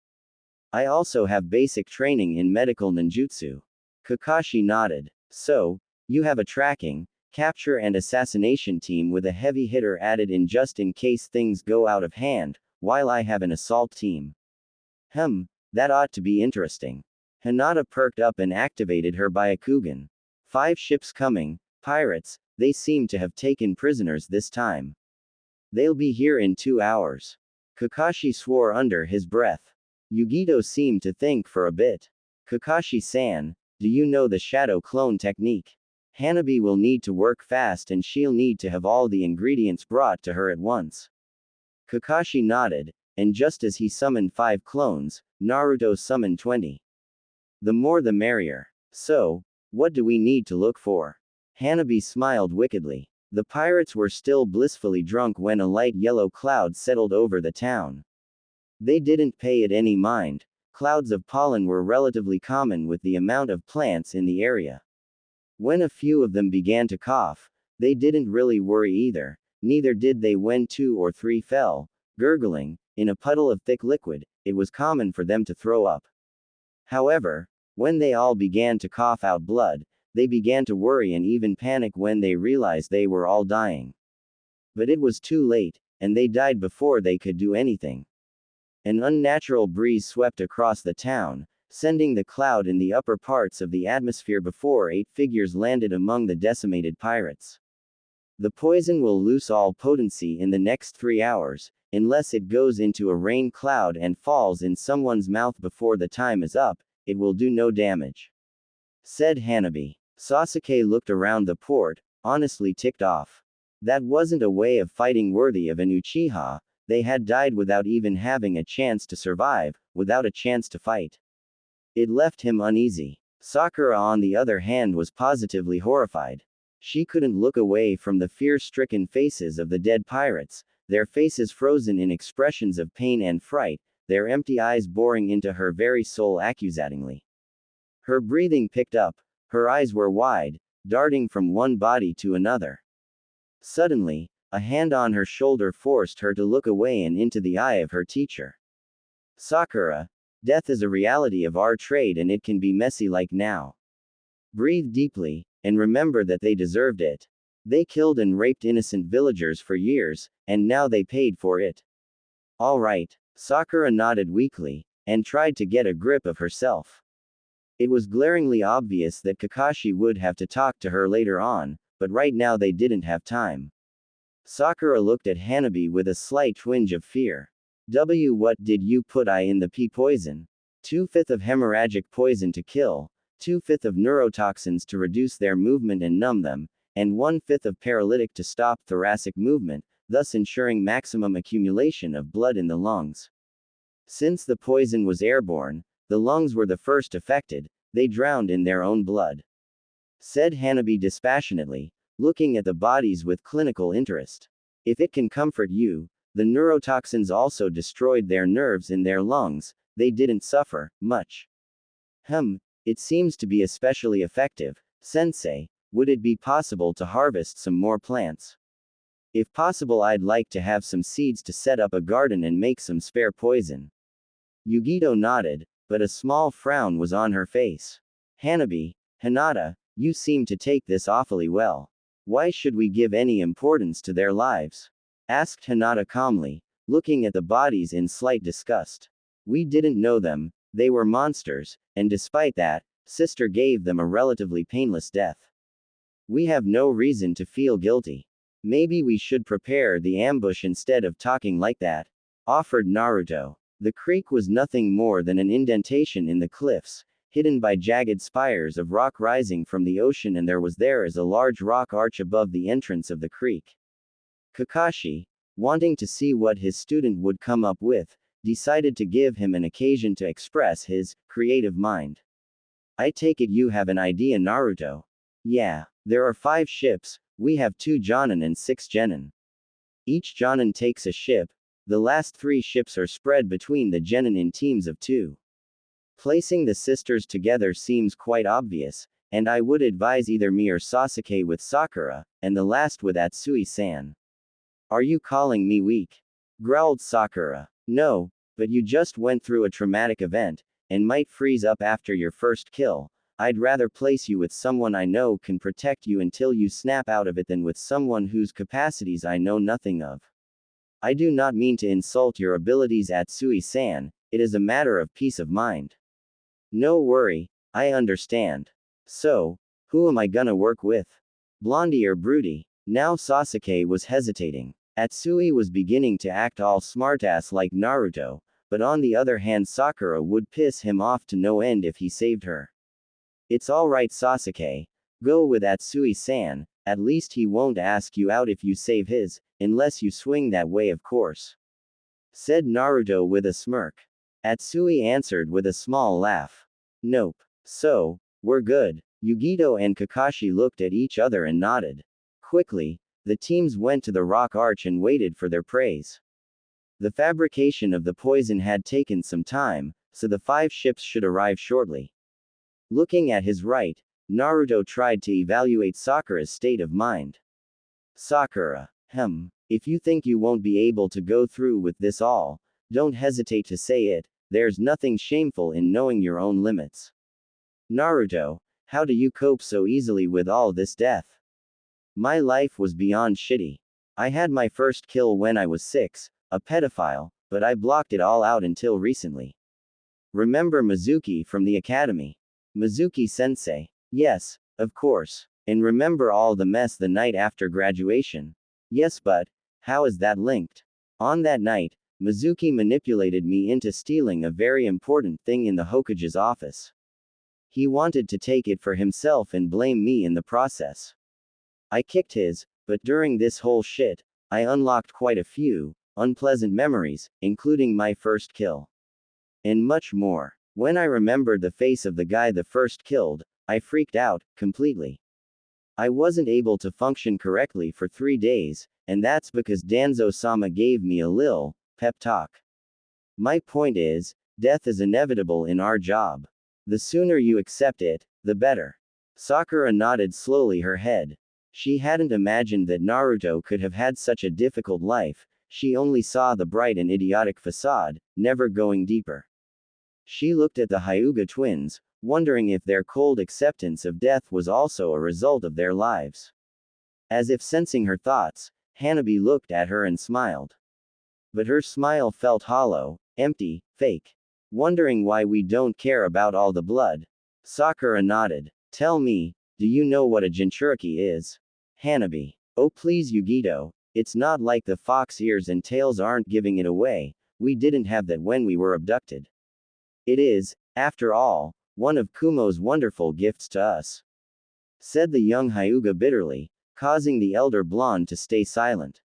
I also have basic training in medical ninjutsu. Kakashi nodded. So, you have a tracking, capture and assassination team with a heavy hitter added in just in case things go out of hand, while I have an assault team. That ought to be interesting. Hinata perked up and activated her Byakugan. 5 ships coming, pirates, they seem to have taken prisoners this time. They'll be here in 2 hours. Kakashi swore under his breath. Yugito seemed to think for a bit. Kakashi-san, do you know the shadow clone technique? Hanabi will need to work fast and she'll need to have all the ingredients brought to her at once. Kakashi nodded, and just as he summoned 5 clones, Naruto summoned 20. The more the merrier. So, what do we need to look for? Hanabi smiled wickedly. The pirates were still blissfully drunk when a light yellow cloud settled over the town. They didn't pay it any mind. Clouds of pollen were relatively common with the amount of plants in the area. When a few of them began to cough, they didn't really worry either, neither did they when 2 or 3 fell, gurgling, in a puddle of thick liquid. It was common for them to throw up. However, when they all began to cough out blood, they began to worry and even panic when they realized they were all dying. But it was too late, and they died before they could do anything. An unnatural breeze swept across the town, sending the cloud in the upper parts of the atmosphere before 8 figures landed among the decimated pirates. The poison will lose all potency in the next 3 hours, unless it goes into a rain cloud and falls in someone's mouth before the time is up, it will do no damage. Said Hanabi. Sasuke looked around the port, honestly ticked off. That wasn't a way of fighting worthy of an Uchiha. They had died without even having a chance to survive, without a chance to fight. It left him uneasy. Sakura on the other hand was positively horrified. She couldn't look away from the fear-stricken faces of the dead pirates, their faces frozen in expressions of pain and fright, their empty eyes boring into her very soul accusatingly. Her breathing picked up, her eyes were wide, darting from one body to another. Suddenly, a hand on her shoulder forced her to look away and into the eye of her teacher. Sakura, death is a reality of our trade and it can be messy like now. Breathe deeply, and remember that they deserved it. They killed and raped innocent villagers for years, and now they paid for it. All right, Sakura nodded weakly, and tried to get a grip of herself. It was glaringly obvious that Kakashi would have to talk to her later on, but right now they didn't have time. Sakura looked at Hanabi with a slight twinge of fear. What did you put in the pea poison? 2/5 of hemorrhagic poison to kill, 2/5 of neurotoxins to reduce their movement and numb them, and 1/5 of paralytic to stop thoracic movement, thus ensuring maximum accumulation of blood in the lungs. Since the poison was airborne, the lungs were the first affected, they drowned in their own blood. Said Hanabi dispassionately, looking at the bodies with clinical interest. If it can comfort you, the neurotoxins also destroyed their nerves in their lungs, they didn't suffer much. It seems to be especially effective. Sensei, would it be possible to harvest some more plants? If possible, I'd like to have some seeds to set up a garden and make some spare poison. Yugito nodded, but a small frown was on her face. Hanabi, Hinata, you seem to take this awfully well. Why should we give any importance to their lives? Asked Hinata calmly, looking at the bodies in slight disgust. We didn't know them, they were monsters, and despite that, sister gave them a relatively painless death. We have no reason to feel guilty. Maybe we should prepare the ambush instead of talking like that, offered Naruto. The creek was nothing more than an indentation in the cliffs, hidden by jagged spires of rock rising from the ocean, and there is a large rock arch above the entrance of the creek. Kakashi, wanting to see what his student would come up with, decided to give him an occasion to express his creative mind. I take it you have an idea, Naruto. Yeah, there are 5 ships, we have 2 Jonin and 6 Genin. Each Jonin takes a ship, the last 3 ships are spread between the Genin in teams of 2. Placing the sisters together seems quite obvious, and I would advise either me or Sasuke with Sakura, and the last with Atsui-san. Are you calling me weak? Growled Sakura. No, but you just went through a traumatic event, and might freeze up after your first kill. I'd rather place you with someone I know can protect you until you snap out of it than with someone whose capacities I know nothing of. I do not mean to insult your abilities, Atsui-san, it is a matter of peace of mind. No worry, I understand. So, who am I gonna work with? Blondie or Broody? Now Sasuke was hesitating. Atsui was beginning to act all smartass like Naruto, but on the other hand Sakura would piss him off to no end if he saved her. It's alright Sasuke, go with Atsui-san, at least he won't ask you out if you save his, unless you swing that way of course. Said Naruto with a smirk. Atsui answered with a small laugh. Nope. So, we're good. Yugito and Kakashi looked at each other and nodded. Quickly, the teams went to the rock arch and waited for their praise. The fabrication of the poison had taken some time, so the 5 ships should arrive shortly. Looking at his right, Naruto tried to evaluate Sakura's state of mind. Sakura, if you think you won't be able to go through with this all, don't hesitate to say it, there's nothing shameful in knowing your own limits. Naruto, how do you cope so easily with all this death? My life was beyond shitty. I had my first kill when I was 6, a pedophile, but I blocked it all out until recently. Remember Mizuki from the academy? Mizuki-sensei. Yes, of course. And remember all the mess the night after graduation? Yes, but how is that linked? On that night, Mizuki manipulated me into stealing a very important thing in the Hokage's office. He wanted to take it for himself and blame me in the process. I kicked his, but during this whole shit, I unlocked quite a few unpleasant memories, including my first kill. And much more. When I remembered the face of the guy the first killed, I freaked out, completely. I wasn't able to function correctly for 3 days, and that's because Danzo-sama gave me a lil pep talk. My point is, death is inevitable in our job. The sooner you accept it, the better. Sakura nodded slowly her head. She hadn't imagined that Naruto could have had such a difficult life, she only saw the bright and idiotic facade, never going deeper. She looked at the Hyuga twins, wondering if their cold acceptance of death was also a result of their lives. As if sensing her thoughts, Hanabi looked at her and smiled. But her smile felt hollow, empty, fake. Wondering why we don't care about all the blood. Sakura nodded. Tell me, do you know what a Jinchuriki is? Hanabi. Oh please Yugito, it's not like the fox ears and tails aren't giving it away, we didn't have that when we were abducted. It is, after all, one of Kumo's wonderful gifts to us. Said the young Hyuga bitterly, causing the elder blonde to stay silent.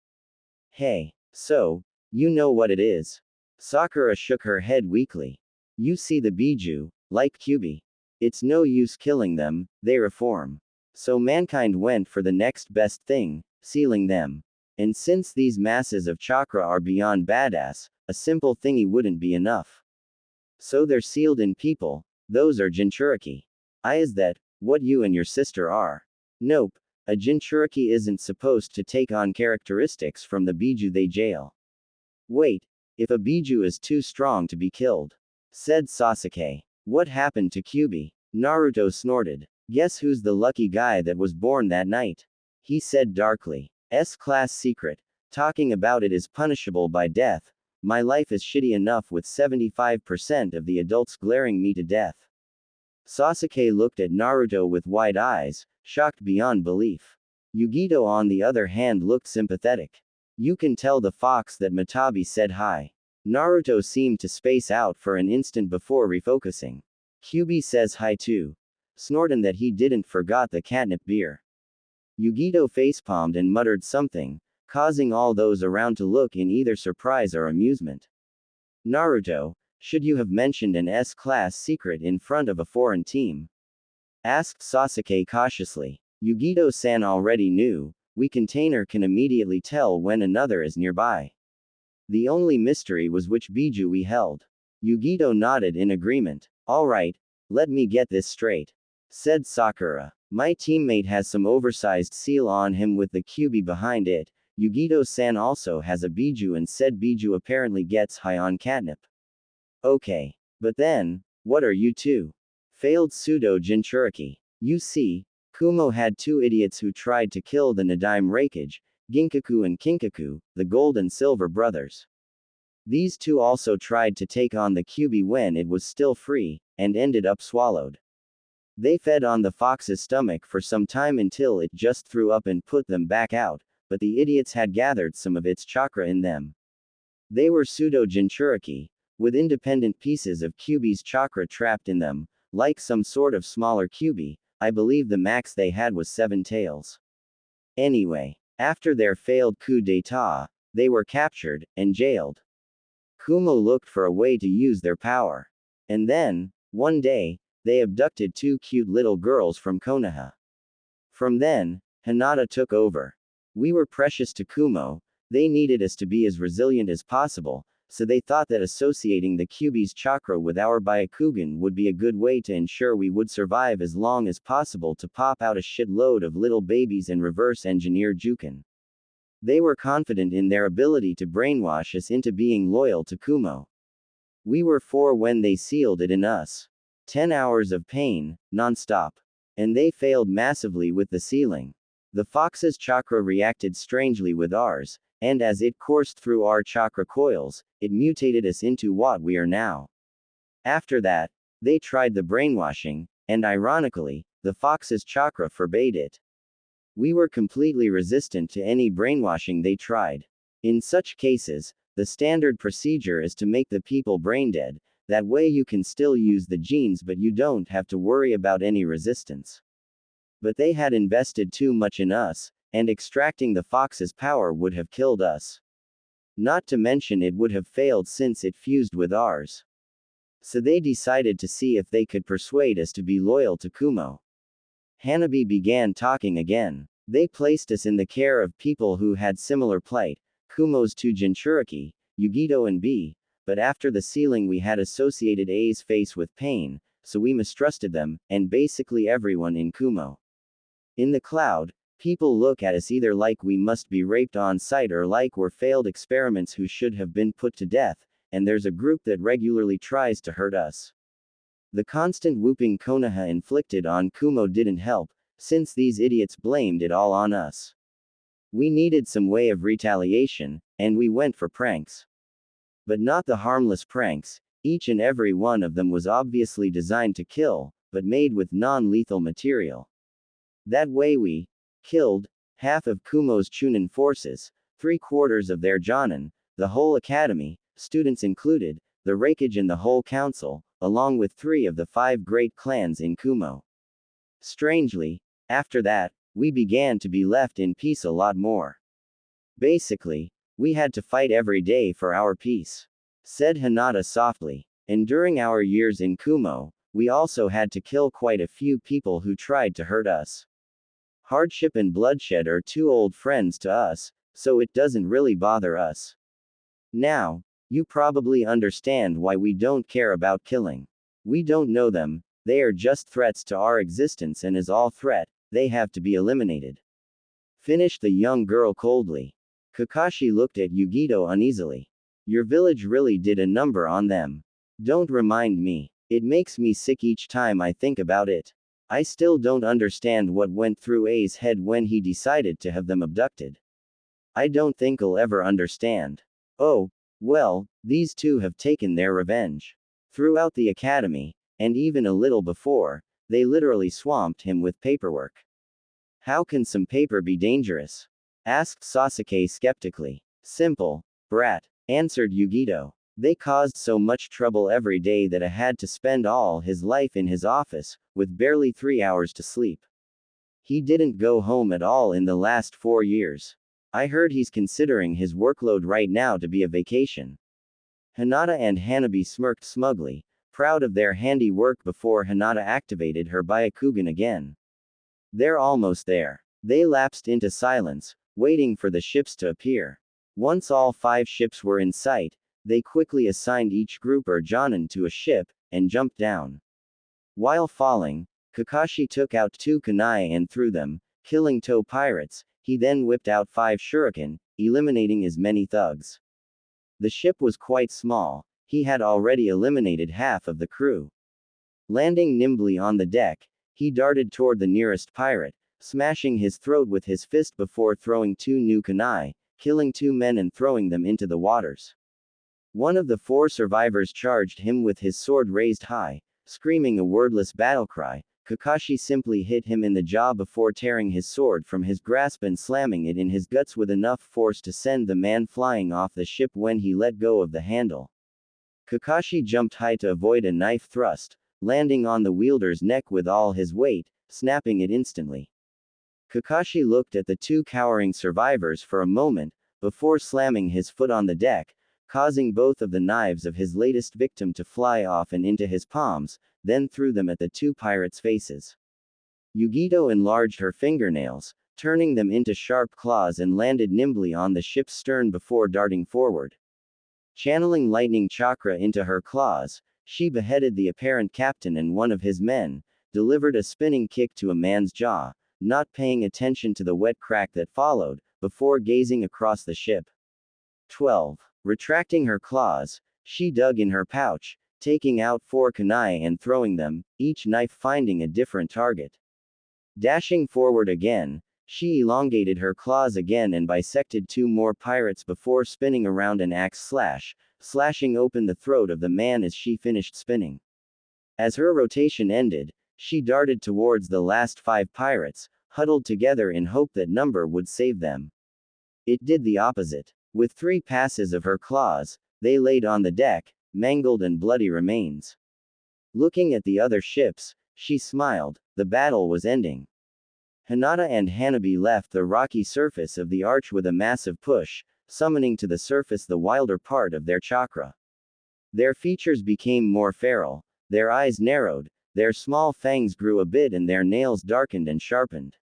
Hey, so, you know what it is? Sakura shook her head weakly. You see the Biju, like Kyuubi. It's no use killing them, they reform. So mankind went for the next best thing, sealing them. And since these masses of chakra are beyond badass, a simple thingy wouldn't be enough. So they're sealed in people, those are Jinchuriki. Is that what you and your sister are? Nope, a Jinchuriki isn't supposed to take on characteristics from the Biju they jail. Wait, if a Biju is too strong to be killed? Said Sasuke. What happened to Kyuubi? Naruto snorted. Guess who's the lucky guy that was born that night? He said darkly. S-class secret. Talking about it is punishable by death. My life is shitty enough with 75% of the adults glaring me to death. Sasuke looked at Naruto with wide eyes, shocked beyond belief. Yugito on the other hand looked sympathetic. You can tell the fox that Matabi said hi. Naruto seemed to space out for an instant before refocusing. Kyuubi says hi too. Snorting that he didn't forgot the catnip beer. Yugito facepalmed and muttered something, causing all those around to look in either surprise or amusement. Naruto, should you have mentioned an S-class secret in front of a foreign team? Asked Sasuke cautiously. Yugito-san already knew, we container can immediately tell when another is nearby. The only mystery was which biju we held. Yugito nodded in agreement. Alright, let me get this straight. Said Sakura. My teammate has some oversized seal on him with the Kyuubi behind it. Yugito-san also has a biju and said biju apparently gets high on catnip. Okay. But then, what are you two? Failed pseudo Jinchuriki. You see, Kumo had two idiots who tried to kill the Nadaime Raikage, Ginkaku and Kinkaku, the gold and silver brothers. These two also tried to take on the Kyuubi when it was still free, and ended up swallowed. They fed on the fox's stomach for some time until it just threw up and put them back out, but the idiots had gathered some of its chakra in them. They were pseudo Jinchuriki, with independent pieces of Kyuubi's chakra trapped in them, like some sort of smaller Kyuubi. I believe the max they had was 7 tails. Anyway, after their failed coup d'etat, they were captured and jailed. Kumo looked for a way to use their power. And then, one day, they abducted 2 cute little girls from Konoha. From then, Hinata took over. We were precious to Kumo, they needed us to be as resilient as possible, so they thought that associating the Kyuubi's chakra with our Byakugan would be a good way to ensure we would survive as long as possible to pop out a shitload of little babies and reverse engineer Juken. They were confident in their ability to brainwash us into being loyal to Kumo. We were 4 when they sealed it in us. 10 hours of pain, non-stop. And they failed massively with the sealing. The fox's chakra reacted strangely with ours, and as it coursed through our chakra coils, it mutated us into what we are now. After that, they tried the brainwashing, and ironically, the fox's chakra forbade it. We were completely resistant to any brainwashing they tried. In such cases, the standard procedure is to make the people brain dead, that way you can still use the genes but you don't have to worry about any resistance. But they had invested too much in us, and extracting the fox's power would have killed us. Not to mention it would have failed since it fused with ours. So they decided to see if they could persuade us to be loyal to Kumo. Hanabi began talking again. They placed us in the care of people who had similar plight, Kumo's 2 Jinchuriki, Yugito and B, but after the sealing we had associated A's face with pain, so we mistrusted them, and basically everyone in Kumo. In the cloud, people look at us either like we must be raped on sight or like we're failed experiments who should have been put to death, and there's a group that regularly tries to hurt us. The constant whooping Konoha inflicted on Kumo didn't help, since these idiots blamed it all on us. We needed some way of retaliation, and we went for pranks. But not the harmless pranks, each and every one of them was obviously designed to kill, but made with non-lethal material. That way we killed half of Kumo's Chunin forces, 3/4 of their Jonin, the whole academy, students included, the Raikage and the whole council, along with 3 of the 5 great clans in Kumo. Strangely, after that, we began to be left in peace a lot more. Basically, we had to fight every day for our peace. Said Hinata softly. And during our years in Kumo, we also had to kill quite a few people who tried to hurt us. Hardship and bloodshed are 2 old friends to us, so it doesn't really bother us. Now, you probably understand why we don't care about killing. We don't know them, they are just threats to our existence, and as all threat, they have to be eliminated. Finished the young girl coldly. Kakashi looked at Yugito uneasily. Your village really did a number on them. Don't remind me. It makes me sick each time I think about it. I still don't understand what went through A's head when he decided to have them abducted. I don't think I'll ever understand. Oh, well, these 2 have taken their revenge. Throughout the academy, and even a little before, they literally swamped him with paperwork. How can some paper be dangerous? Asked Sasuke skeptically. Simple, brat, answered Yugito. They caused so much trouble every day that I had to spend all his life in his office, with barely 3 hours to sleep. He didn't go home at all in the last 4 years. I heard he's considering his workload right now to be a vacation. Hinata and Hanabi smirked smugly, proud of their handiwork before Hinata activated her Byakugan again. They're almost there. They lapsed into silence, waiting for the ships to appear. Once all 5 ships were in sight, they quickly assigned each group or Jonin to a ship, and jumped down. While falling, Kakashi took out 2 kunai and threw them, killing tow pirates. He then whipped out 5 shuriken, eliminating as many thugs. The ship was quite small, he had already eliminated half of the crew. Landing nimbly on the deck, he darted toward the nearest pirate, smashing his throat with his fist before throwing 2 new kunai, killing 2 men and throwing them into the waters. One of the 4 survivors charged him with his sword raised high, screaming a wordless battle cry. Kakashi simply hit him in the jaw before tearing his sword from his grasp and slamming it in his guts with enough force to send the man flying off the ship when he let go of the handle. Kakashi jumped high to avoid a knife thrust, landing on the wielder's neck with all his weight, snapping it instantly. Kakashi looked at the 2 cowering survivors for a moment, before slamming his foot on the deck, causing both of the knives of his latest victim to fly off and into his palms, then threw them at the 2 pirates' faces. Yugito enlarged her fingernails, turning them into sharp claws and landed nimbly on the ship's stern before darting forward. Channeling lightning chakra into her claws, she beheaded the apparent captain and one of his men, delivered a spinning kick to a man's jaw, not paying attention to the wet crack that followed, before gazing across the ship. 12. Retracting her claws, she dug in her pouch, taking out 4 kunai and throwing them, each knife finding a different target. Dashing forward again, she elongated her claws again and bisected 2 more pirates before spinning around an axe slashing open the throat of the man as she finished spinning. As her rotation ended, she darted towards the last 5 pirates, huddled together in hope that number would save them. It did the opposite. With 3 passes of her claws, they laid on the deck, mangled and bloody remains. Looking at the other ships, she smiled, the battle was ending. Hinata and Hanabi left the rocky surface of the arch with a massive push, summoning to the surface the wilder part of their chakra. Their features became more feral, their eyes narrowed, their small fangs grew a bit and their nails darkened and sharpened.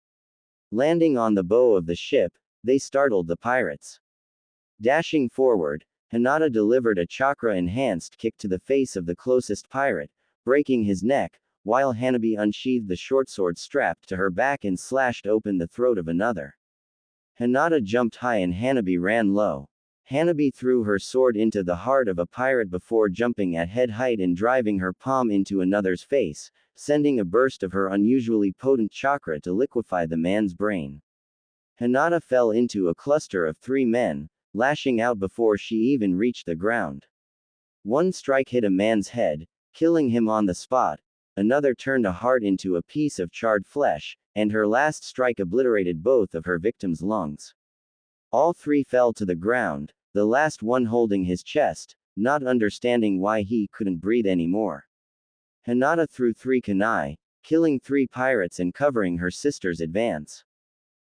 Landing on the bow of the ship, they startled the pirates. Dashing forward, Hinata delivered a chakra-enhanced kick to the face of the closest pirate, breaking his neck, while Hanabi unsheathed the short sword strapped to her back and slashed open the throat of another. Hinata jumped high and Hanabi ran low. Hanabi threw her sword into the heart of a pirate before jumping at head height and driving her palm into another's face, sending a burst of her unusually potent chakra to liquefy the man's brain. Hinata fell into a cluster of 3 men, lashing out before she even reached the ground. One strike hit a man's head, killing him on the spot, another turned a heart into a piece of charred flesh, and her last strike obliterated both of her victims' lungs. All 3 fell to the ground, the last one holding his chest, not understanding why he couldn't breathe anymore. Hinata threw 3 kunai, killing 3 pirates and covering her sister's advance.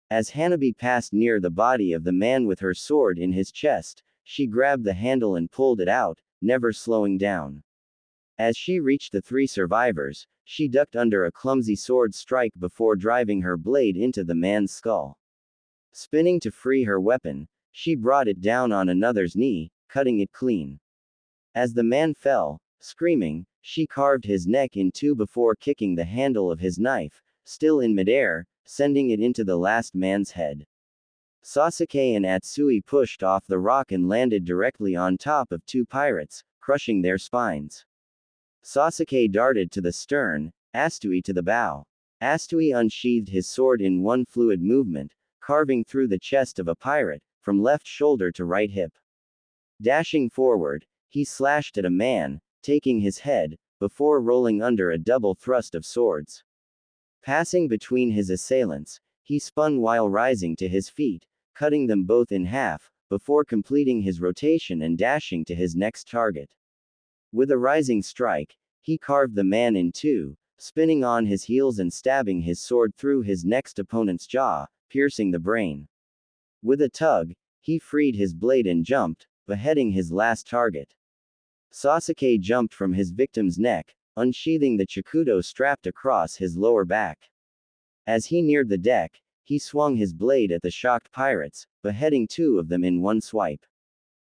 As Hanabi passed near the body of the man with her sword in his chest, she grabbed the handle and pulled it out, never slowing down. As she reached the 3 survivors, she ducked under a clumsy sword strike before driving her blade into the man's skull. Spinning to free her weapon, she brought it down on another's knee, cutting it clean. As the man fell, screaming, she carved his neck in 2 before kicking the handle of his knife, still in midair, sending it into the last man's head. Sasuke and Atsui pushed off the rock and landed directly on top of 2 pirates, crushing their spines. Sasuke darted to the stern, Atsui to the bow. Atsui unsheathed his sword in one fluid movement, carving through the chest of a pirate, from left shoulder to right hip. Dashing forward, he slashed at a man, taking his head, before rolling under a double thrust of swords. Passing between his assailants, he spun while rising to his feet, cutting them both in half, before completing his rotation and dashing to his next target. With a rising strike, he carved the man in two, spinning on his heels and stabbing his sword through his next opponent's jaw, piercing the brain. With a tug, he freed his blade and jumped, beheading his last target. Sasuke jumped from his victim's neck, unsheathing the chikudo strapped across his lower back. As he neared the deck, he swung his blade at the shocked pirates, beheading two of them in one swipe.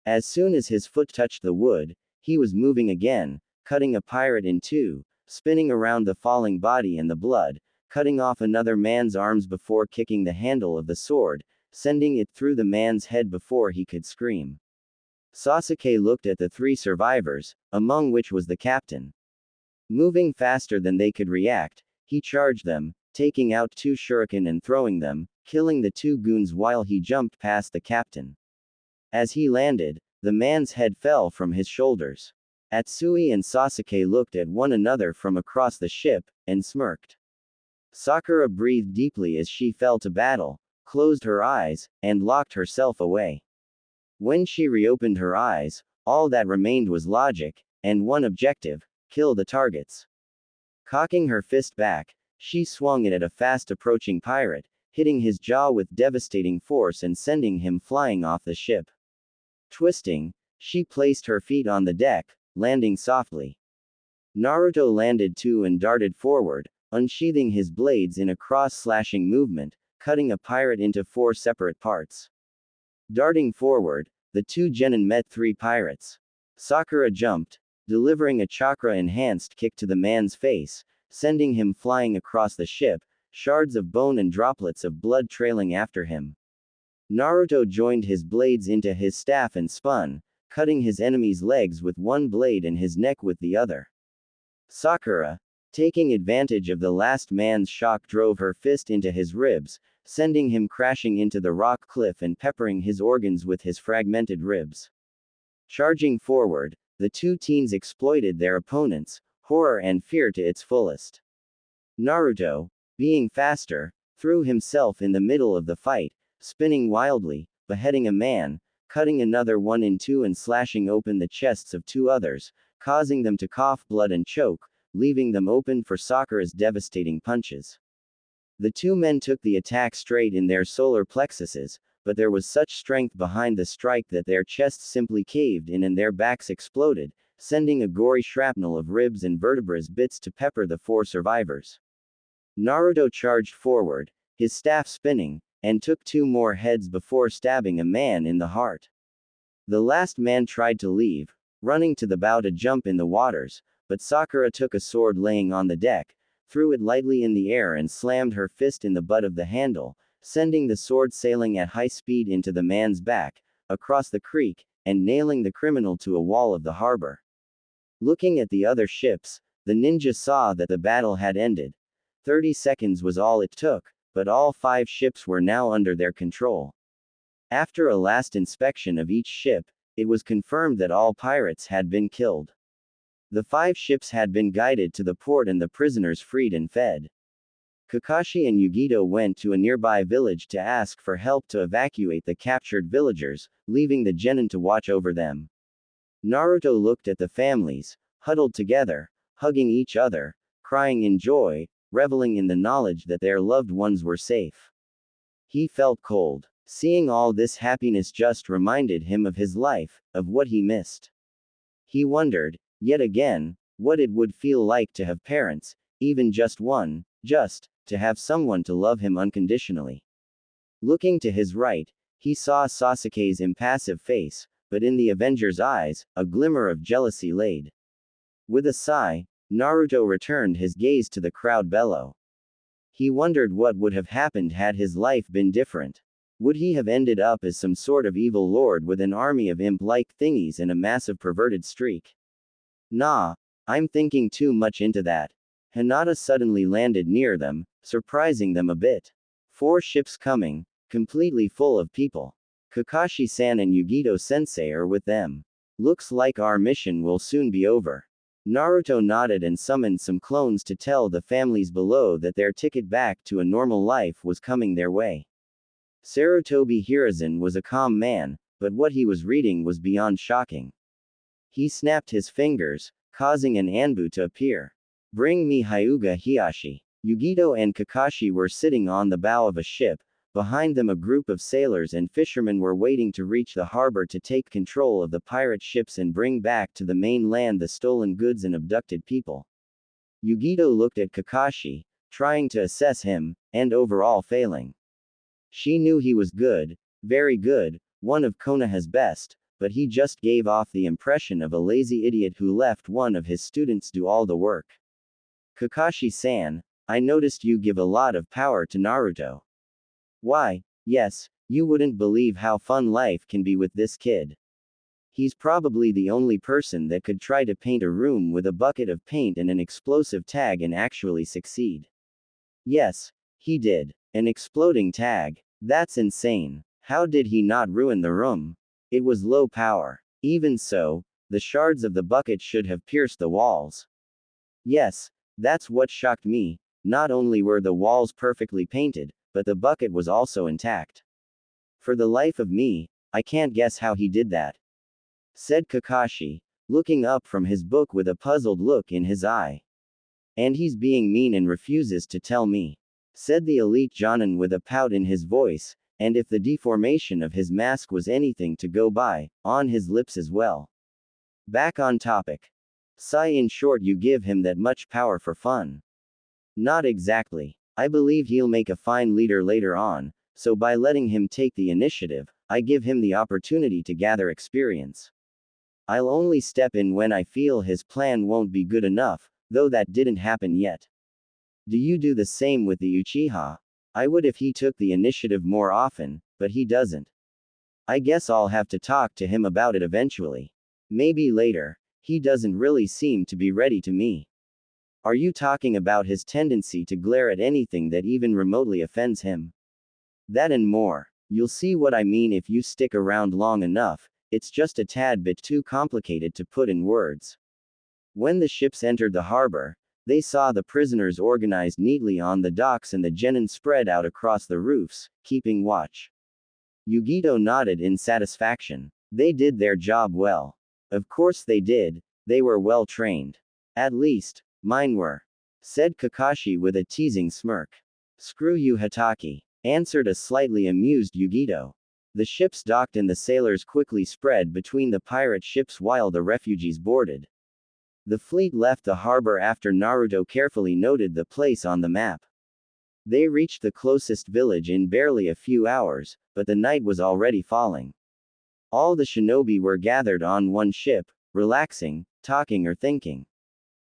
As soon as his foot touched the wood, he was moving again, cutting a pirate in two, spinning around the falling body and the blood, cutting off another man's arms before kicking the handle of the sword, sending it through the man's head before he could scream. Sasuke looked at the three survivors, among which was the captain. Moving faster than they could react, he charged them, taking out two shuriken and throwing them, killing the two goons while he jumped past the captain. As he landed, the man's head fell from his shoulders. Atsui and Sasuke looked at one another from across the ship, and smirked. Sakura breathed deeply as she fell to battle, closed her eyes, and locked herself away. When she reopened her eyes, all that remained was logic, and one objective: kill the targets. Cocking her fist back, she swung it at a fast-approaching pirate, hitting his jaw with devastating force and sending him flying off the ship. Twisting, she placed her feet on the deck, landing softly. Naruto landed too and darted forward, unsheathing his blades in a cross-slashing movement, cutting a pirate into four separate parts. Darting forward, the two genin met three pirates. Sakura jumped, delivering a chakra-enhanced kick to the man's face, sending him flying across the ship, shards of bone and droplets of blood trailing after him. Naruto joined his blades into his staff and spun, cutting his enemy's legs with one blade and his neck with the other. Sakura, taking advantage of the last man's shock, drove her fist into his ribs, sending him crashing into the rock cliff and peppering his organs with his fragmented ribs. Charging forward, the two teens exploited their opponents' horror and fear to its fullest. Naruto, being faster, threw himself in the middle of the fight, spinning wildly, beheading a man, cutting another one in two and slashing open the chests of two others, causing them to cough blood and choke, leaving them open for Sakura's devastating punches. The two men took the attack straight in their solar plexuses, but there was such strength behind the strike that their chests simply caved in and their backs exploded, sending a gory shrapnel of ribs and vertebrae bits to pepper the four survivors. Naruto charged forward, his staff spinning, and took two more heads before stabbing a man in the heart. The last man tried to leave, running to the bow to jump in the waters, but Sakura took a sword laying on the deck, threw it lightly in the air and slammed her fist in the butt of the handle, sending the sword sailing at high speed into the man's back, across the creek, and nailing the criminal to a wall of the harbor. Looking at the other ships, the ninja saw that the battle had ended. 30 seconds was all it took, but all 5 ships were now under their control. After a last inspection of each ship, it was confirmed that all pirates had been killed. The 5 ships had been guided to the port and the prisoners freed and fed. Kakashi and Yugito went to a nearby village to ask for help to evacuate the captured villagers, leaving the genin to watch over them. Naruto looked at the families, huddled together, hugging each other, crying in joy, reveling in the knowledge that their loved ones were safe. He felt cold. Seeing all this happiness just reminded him of his life, of what he missed. He wondered, yet again, what it would feel like to have parents, even just one, just to have someone to love him unconditionally. Looking to his right, he saw Sasuke's impassive face, but in the Avenger's eyes, a glimmer of jealousy laid. With a sigh, Naruto returned his gaze to the crowd below. He wondered what would have happened had his life been different. Would he have ended up as some sort of evil lord with an army of imp-like thingies and a massive perverted streak? Nah, I'm thinking too much into that. Hinata suddenly landed near them, surprising them a bit. 4 ships coming, completely full of people. Kakashi-san and Yugito-sensei are with them. Looks like our mission will soon be over. Naruto nodded and summoned some clones to tell the families below that their ticket back to a normal life was coming their way. Sarutobi Hiruzen was a calm man, but what he was reading was beyond shocking. He snapped his fingers, causing an Anbu to appear. Bring me Hyuga Hiyashi. Yugito and Kakashi were sitting on the bow of a ship. Behind them a group of sailors and fishermen were waiting to reach the harbor to take control of the pirate ships and bring back to the mainland the stolen goods and abducted people. Yugito looked at Kakashi, trying to assess him, and overall failing. She knew he was good, very good, one of Konoha's best, but he just gave off the impression of a lazy idiot who left one of his students do all the work. Kakashi-san, I noticed you give a lot of power to Naruto. Why, yes, you wouldn't believe how fun life can be with this kid. He's probably the only person that could try to paint a room with a bucket of paint and an explosive tag and actually succeed. Yes, he did. An exploding tag. That's insane. How did he not ruin the room? It was low power. Even so, the shards of the bucket should have pierced the walls. Yes, that's what shocked me. Not only were the walls perfectly painted, but the bucket was also intact. For the life of me, I can't guess how he did that, said Kakashi, looking up from his book with a puzzled look in his eye. And he's being mean and refuses to tell me, said the elite Jonin with a pout in his voice, and if the deformation of his mask was anything to go by, on his lips as well. Back on topic. Sigh, in short, you give him that much power for fun. Not exactly. I believe he'll make a fine leader later on, so by letting him take the initiative, I give him the opportunity to gather experience. I'll only step in when I feel his plan won't be good enough, though that didn't happen yet. Do you do the same with the Uchiha? I would if he took the initiative more often, but he doesn't. I guess I'll have to talk to him about it eventually. Maybe later. He doesn't really seem to be ready to me. Are you talking about his tendency to glare at anything that even remotely offends him? That and more. You'll see what I mean if you stick around long enough. It's just a tad bit too complicated to put in words. When the ships entered the harbor, they saw the prisoners organized neatly on the docks and the genin spread out across the roofs, keeping watch. Yugito nodded in satisfaction. They did their job well. Of course they did, they were well trained. At least, mine were, said Kakashi with a teasing smirk. Screw you, Hatake, answered a slightly amused Yugito. The ships docked and the sailors quickly spread between the pirate ships while the refugees boarded. The fleet left the harbor after Naruto carefully noted the place on the map. They reached the closest village in barely a few hours, but the night was already falling. All the shinobi were gathered on one ship, relaxing, talking or thinking.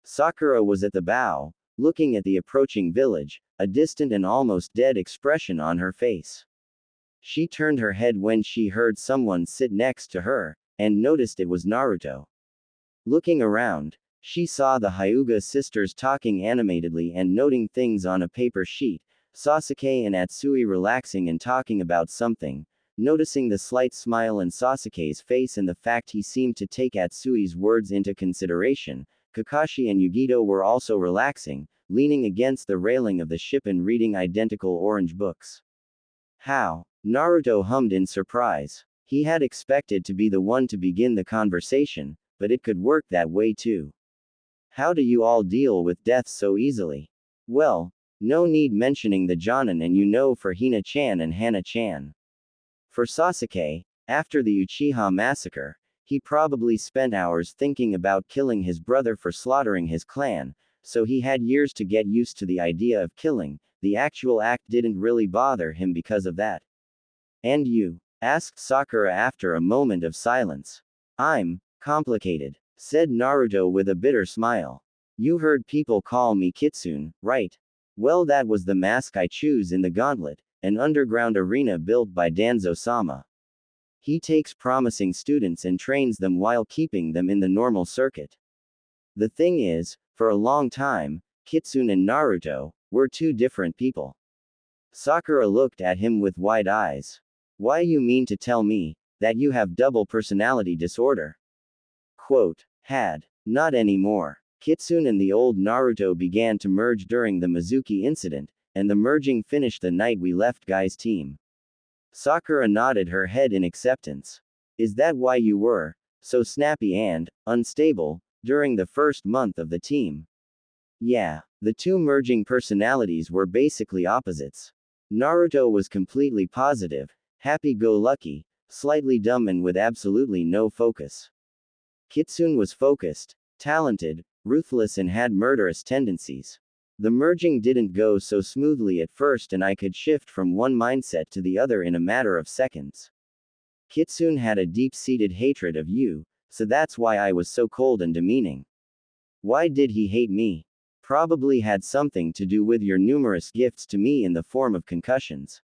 Sakura was at the bow, looking at the approaching village, a distant and almost dead expression on her face. She turned her head when she heard someone sit next to her, and noticed it was Naruto. Looking around, she saw the Hyuga sisters talking animatedly and noting things on a paper sheet, Sasuke and Atsui relaxing and talking about something. Noticing the slight smile on Sasuke's face and the fact he seemed to take Atsui's words into consideration, Kakashi and Yugito were also relaxing, leaning against the railing of the ship and reading identical orange books. How? Naruto hummed in surprise. He had expected to be the one to begin the conversation, but it could work that way too. How do you all deal with death so easily? Well, no need mentioning the Jonin and you know for Hina-chan and Hana-chan. For Sasuke, after the Uchiha massacre, he probably spent hours thinking about killing his brother for slaughtering his clan, so he had years to get used to the idea of killing. The actual act didn't really bother him because of that. And you? Asked Sakura after a moment of silence. I'm complicated, said Naruto with a bitter smile. You heard people call me Kitsune, right? Well, that was the mask I choose in the gauntlet, an underground arena built by Danzo-sama. He takes promising students and trains them while keeping them in the normal circuit. The thing is, for a long time, Kitsune and Naruto were two different people. Sakura looked at him with wide eyes. Why, you mean to tell me that you have double personality disorder? Quote, had. Not anymore. Kitsune and the old Naruto began to merge during the Mizuki incident, and the merging finished the night we left Guy's team. Sakura nodded her head in acceptance. Is that why you were so snappy and unstable during the first month of the team? Yeah, the two merging personalities were basically opposites. Naruto was completely positive, happy-go-lucky, slightly dumb and with absolutely no focus. Kitsune was focused, talented, ruthless and had murderous tendencies. The merging didn't go so smoothly at first and I could shift from one mindset to the other in a matter of seconds. Kitsune had a deep-seated hatred of you, so that's why I was so cold and demeaning. Why did he hate me? Probably had something to do with your numerous gifts to me in the form of concussions.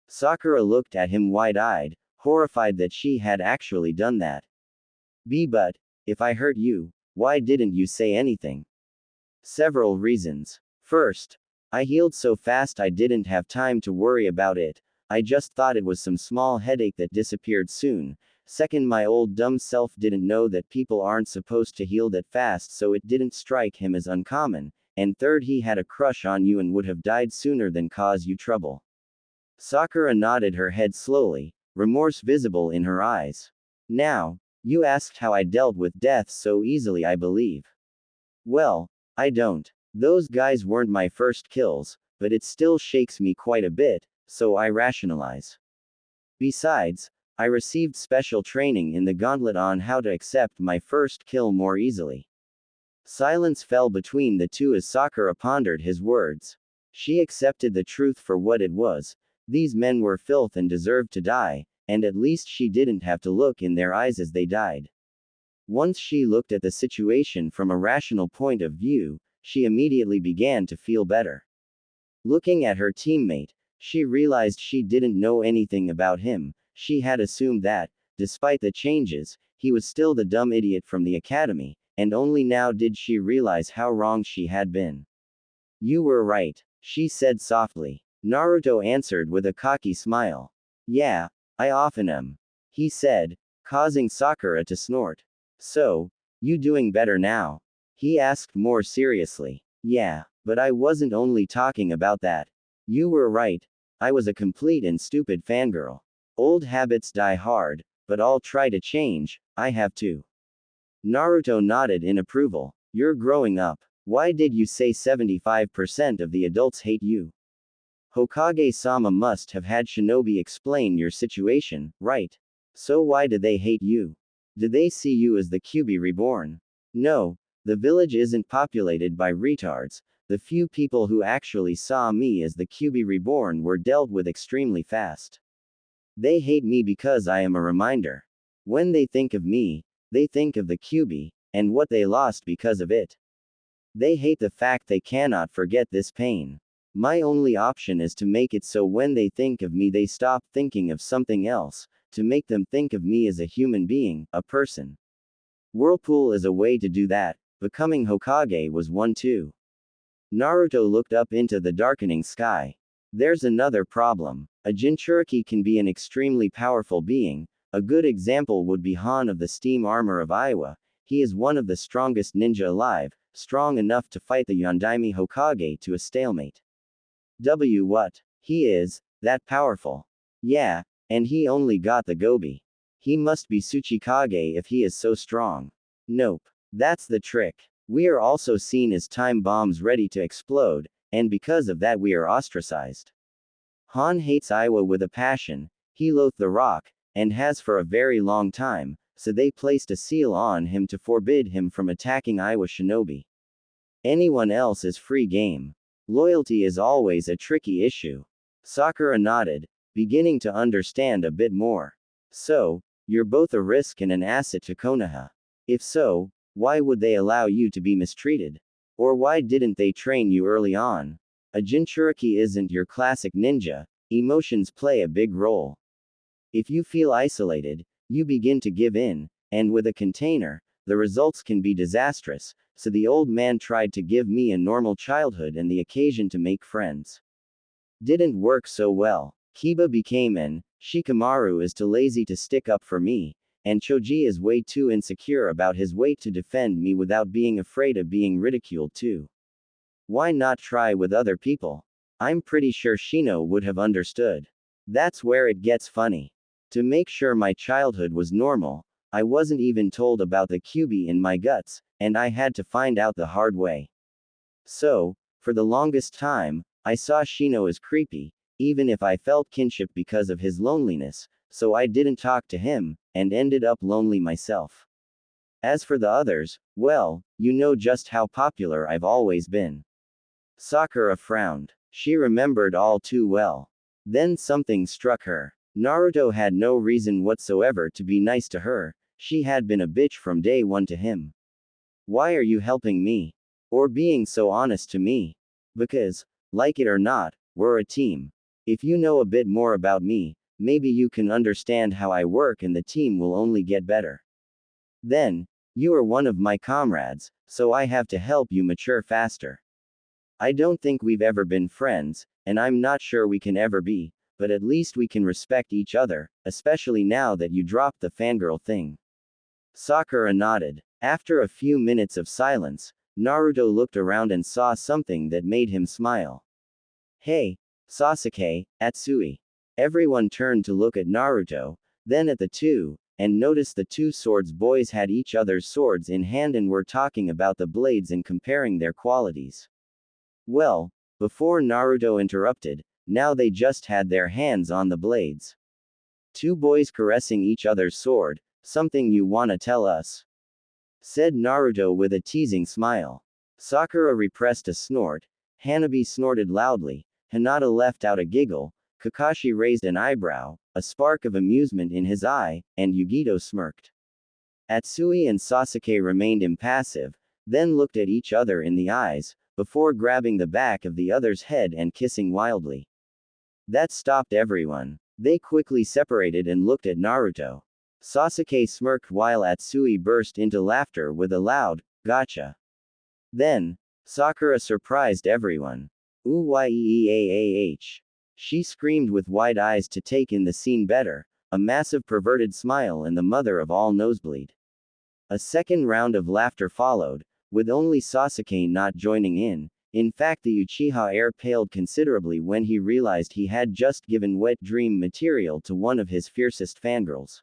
Sakura looked at him wide-eyed, horrified that she had actually done that. But, if I hurt you, why didn't you say anything? Several reasons. First, I healed so fast I didn't have time to worry about it, I just thought it was some small headache that disappeared soon. Second, my old dumb self didn't know that people aren't supposed to heal that fast, so it didn't strike him as uncommon. And third, he had a crush on you and would have died sooner than cause you trouble. Sakura nodded her head slowly, remorse visible in her eyes. Now, you asked how I dealt with death so easily, I believe. Well, I don't. Those guys weren't my first kills, but it still shakes me quite a bit, so I rationalize. Besides, I received special training in the gauntlet on how to accept my first kill more easily. Silence fell between the two as Sakura pondered his words. She accepted the truth for what it was. These men were filth and deserved to die, and at least she didn't have to look in their eyes as they died. Once she looked at the situation from a rational point of view, she immediately began to feel better. Looking at her teammate, she realized she didn't know anything about him. She had assumed that, despite the changes, he was still the dumb idiot from the academy, and only now did she realize how wrong she had been. You were right, she said softly. Naruto answered with a cocky smile. Yeah, I often am, he said, causing Sakura to snort. So, you doing better now? He asked more seriously. Yeah, but I wasn't only talking about that. You were right, I was a complete and stupid fangirl. Old habits die hard, but I'll try to change, I have to. Naruto nodded in approval. You're growing up. Why did you say 75% of the adults hate you? Hokage-sama must have had Shinobi explain your situation, right? So why do they hate you? Do they see you as the Kyuubi reborn? No, the village isn't populated by retards. The few people who actually saw me as the Kyuubi reborn were dealt with extremely fast. They hate me because I am a reminder. When they think of me, they think of the Kyuubi, and what they lost because of it. They hate the fact they cannot forget this pain. My only option is to make it so when they think of me they stop thinking of something else, to make them think of me as a human being, a person. Whirlpool is a way to do that, becoming Hokage was one too. Naruto looked up into the darkening sky. There's another problem. A Jinchuriki can be an extremely powerful being. A good example would be Han of the steam armor of Iowa. He is one of the strongest ninja alive, strong enough to fight the Yondaime Hokage to a stalemate. What? He is that powerful. Yeah, and he only got the Gobi. He must be Tsuchikage if he is so strong. Nope. That's the trick. We are also seen as time bombs ready to explode, and because of that we are ostracized. Han hates Iowa with a passion, he loathed the rock, and has for a very long time, so they placed a seal on him to forbid him from attacking Iowa shinobi. Anyone else is free game. Loyalty is always a tricky issue. Sakura nodded, beginning to understand a bit more. So, you're both a risk and an asset to Konoha. If so, why would they allow you to be mistreated? Or why didn't they train you early on? A Jinchuriki isn't your classic ninja, emotions play a big role. If you feel isolated, you begin to give in, and with a container, the results can be disastrous, so the old man tried to give me a normal childhood and the occasion to make friends. Didn't work so well. Kiba became an Shikamaru is too lazy to stick up for me, and Choji is way too insecure about his weight to defend me without being afraid of being ridiculed too. Why not try with other people? I'm pretty sure Shino would have understood. That's where it gets funny. To make sure my childhood was normal, I wasn't even told about the QB in my guts, and I had to find out the hard way. So, for the longest time, I saw Shino as creepy, even if I felt kinship because of his loneliness, so I didn't talk to him, and ended up lonely myself. As for the others, well, you know just how popular I've always been. Sakura frowned. She remembered all too well. Then something struck her. Naruto had no reason whatsoever to be nice to her, she had been a bitch from day one to him. Why are you helping me? Or being so honest to me? Because, like it or not, we're a team. If you know a bit more about me, maybe you can understand how I work and the team will only get better. Then, you are one of my comrades, so I have to help you mature faster. I don't think we've ever been friends, and I'm not sure we can ever be, but at least we can respect each other, especially now that you dropped the fangirl thing. Sakura nodded. After a few minutes of silence, Naruto looked around and saw something that made him smile. Hey, Sasuke, Atsui. Everyone turned to look at Naruto, then at the two, and noticed the two swords boys had each other's swords in hand and were talking about the blades and comparing their qualities. Well, before Naruto interrupted, now they just had their hands on the blades. Two boys caressing each other's sword, something you wanna tell us? Said Naruto with a teasing smile. Sakura repressed a snort, Hanabi snorted loudly, Hinata left out a giggle, Kakashi raised an eyebrow, a spark of amusement in his eye, and Yugito smirked. Atsui and Sasuke remained impassive, then looked at each other in the eyes, before grabbing the back of the other's head and kissing wildly. That stopped everyone. They quickly separated and looked at Naruto. Sasuke smirked while Atsui burst into laughter with a loud, gotcha. Then, Sakura surprised everyone. Ooh-yeeaah. She screamed with wide eyes to take in the scene better, a massive perverted smile and the mother of all nosebleed. A second round of laughter followed, with only Sasuke not joining in. In fact, the Uchiha heir paled considerably when he realized he had just given wet dream material to one of his fiercest fangirls.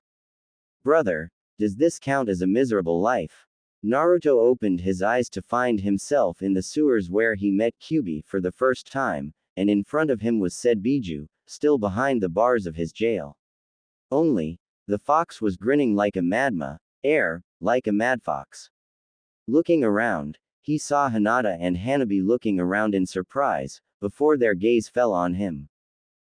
Brother, does this count as a miserable life? Naruto opened his eyes to find himself in the sewers where he met Kyuubi for the first time, and in front of him was said Biju, still behind the bars of his jail. Only, the fox was grinning like a madma, like a madfox. Looking around, he saw Hinata and Hanabi looking around in surprise, before their gaze fell on him.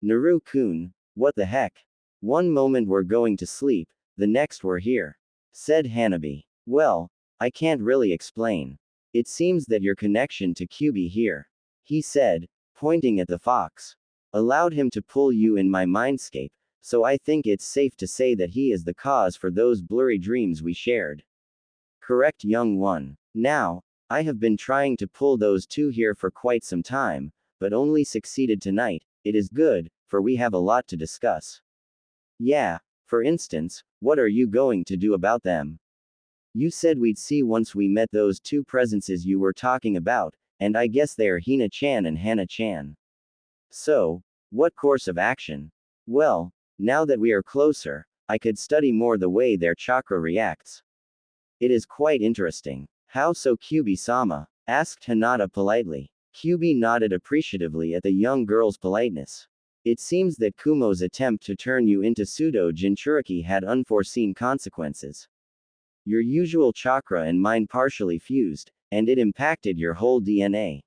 Naru-kun, what the heck? One moment we're going to sleep, the next we're here. Said Hanabi. Well, I can't really explain. It seems that your connection to Kyuubi here, he said, pointing at the fox, allowed him to pull you in my mindscape, so I think it's safe to say that he is the cause for those blurry dreams we shared. Correct, young one. Now, I have been trying to pull those two here for quite some time, but only succeeded tonight. It is good, for we have a lot to discuss. Yeah, for instance, what are you going to do about them? You said we'd see once we met those two presences you were talking about, and I guess they are Hina-chan and Hana-chan. So, what course of action? Well, now that we are closer, I could study more the way their chakra reacts. It is quite interesting. How so, Kyuubi-sama? Asked Hinata politely. Kyuubi nodded appreciatively at the young girl's politeness. It seems that Kumo's attempt to turn you into pseudo-Jinchuriki had unforeseen consequences. Your usual chakra and mine partially fused, and it impacted your whole DNA.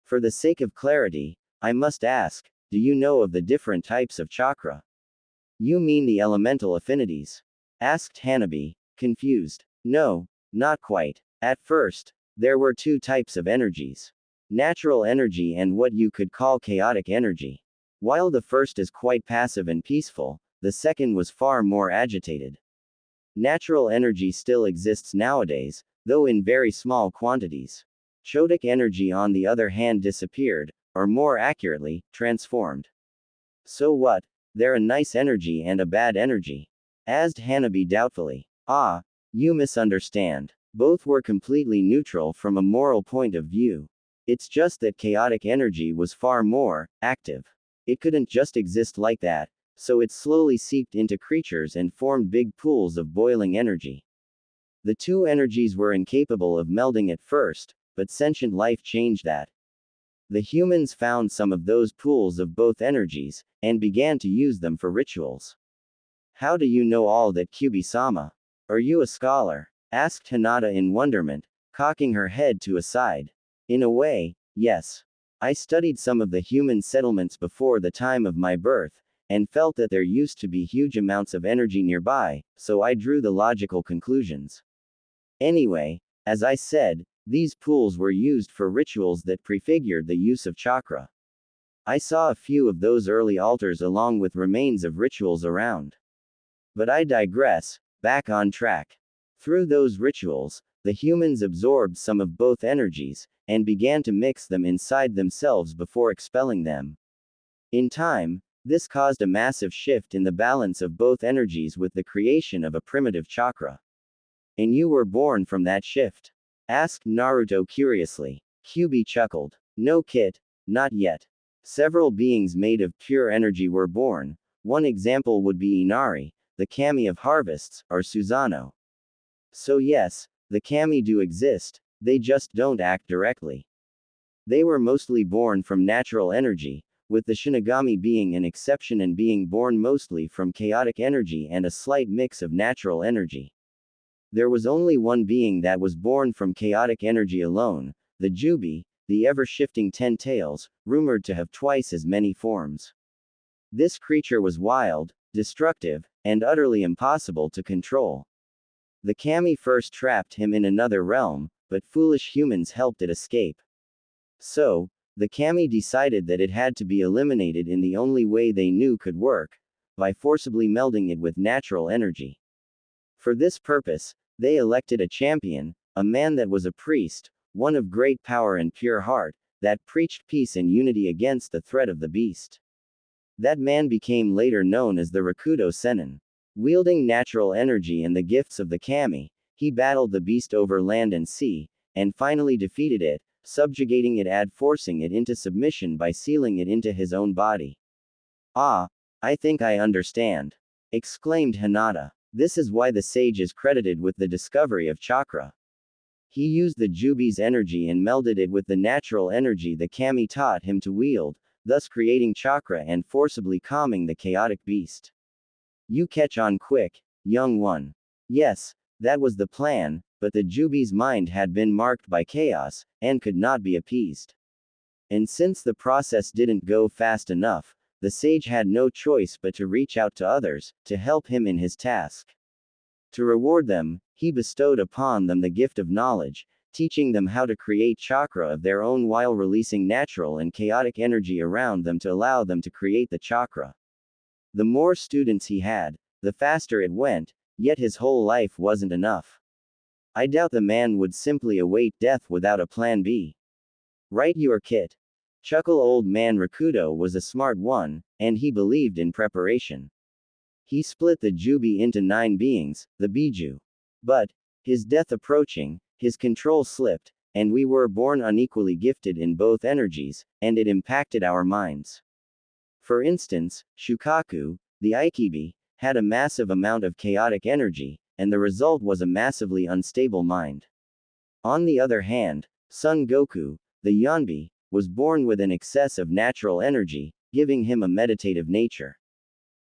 For the sake of clarity, I must ask, do you know of the different types of chakra? You mean the elemental affinities? Asked Hanabi, confused. No, not quite. At first, there were two types of energies. Natural energy and what you could call chaotic energy. While the first is quite passive and peaceful, the second was far more agitated. Natural energy still exists nowadays, though in very small quantities. Chotic energy on the other hand disappeared, or more accurately, transformed. So what? They're a nice energy and a bad energy? Asked Hanabi doubtfully. Ah, you misunderstand. Both were completely neutral from a moral point of view. It's just that chaotic energy was far more active. It couldn't just exist like that, so it slowly seeped into creatures and formed big pools of boiling energy. The two energies were incapable of melding at first, but sentient life changed that. The humans found some of those pools of both energies, and began to use them for rituals. How do you know all that, Kyubi-sama? Are you a scholar? Asked Hinata in wonderment, cocking her head to a side. In a way, yes. I studied some of the human settlements before the time of my birth, and felt that there used to be huge amounts of energy nearby, so I drew the logical conclusions. Anyway, as I said, these pools were used for rituals that prefigured the use of chakra. I saw a few of those early altars along with remains of rituals around. But I digress, back on track. Through those rituals, the humans absorbed some of both energies, and began to mix them inside themselves before expelling them. In time, this caused a massive shift in the balance of both energies with the creation of a primitive chakra. And you were born from that shift? Asked Naruto curiously. Kyubi chuckled. No, Kit, not yet. Several beings made of pure energy were born. One example would be Inari, the kami of harvests, or Susanoo. So yes, the kami do exist, they just don't act directly. They were mostly born from natural energy, with the Shinigami being an exception and being born mostly from chaotic energy and a slight mix of natural energy. There was only one being that was born from chaotic energy alone, the Jubi, the ever-shifting 10 tails, rumored to have twice as many forms. This creature was wild, destructive, and utterly impossible to control. The kami first trapped him in another realm, but foolish humans helped it escape. So, the kami decided that it had to be eliminated in the only way they knew could work, by forcibly melding it with natural energy. For this purpose, they elected a champion, a man that was a priest, one of great power and pure heart, that preached peace and unity against the threat of the beast. That man became later known as the Rakudo Sennin. Wielding natural energy and the gifts of the kami, he battled the beast over land and sea, and finally defeated it, subjugating it and forcing it into submission by sealing it into his own body. Ah, I think I understand. Exclaimed Hinata. This is why the sage is credited with the discovery of chakra. He used the Jubi's energy and melded it with the natural energy the kami taught him to wield, thus creating chakra and forcibly calming the chaotic beast. You catch on quick, young one. Yes, that was the plan, but the Jubi's mind had been marked by chaos, and could not be appeased. And since the process didn't go fast enough, the sage had no choice but to reach out to others, to help him in his task. To reward them, he bestowed upon them the gift of knowledge, teaching them how to create chakra of their own while releasing natural and chaotic energy around them to allow them to create the chakra. The more students he had, the faster it went, yet his whole life wasn't enough. I doubt the man would simply await death without a plan B. Right, your Kit. Chuckle old man Rakudo was a smart one, and he believed in preparation. He split the Jubi into 9 beings, the Biju. But, his death approaching, his control slipped, and we were born unequally gifted in both energies, and it impacted our minds. For instance, Shukaku, the Aikibi, had a massive amount of chaotic energy, and the result was a massively unstable mind. On the other hand, Son Goku, the Yanbi, was born with an excess of natural energy, giving him a meditative nature.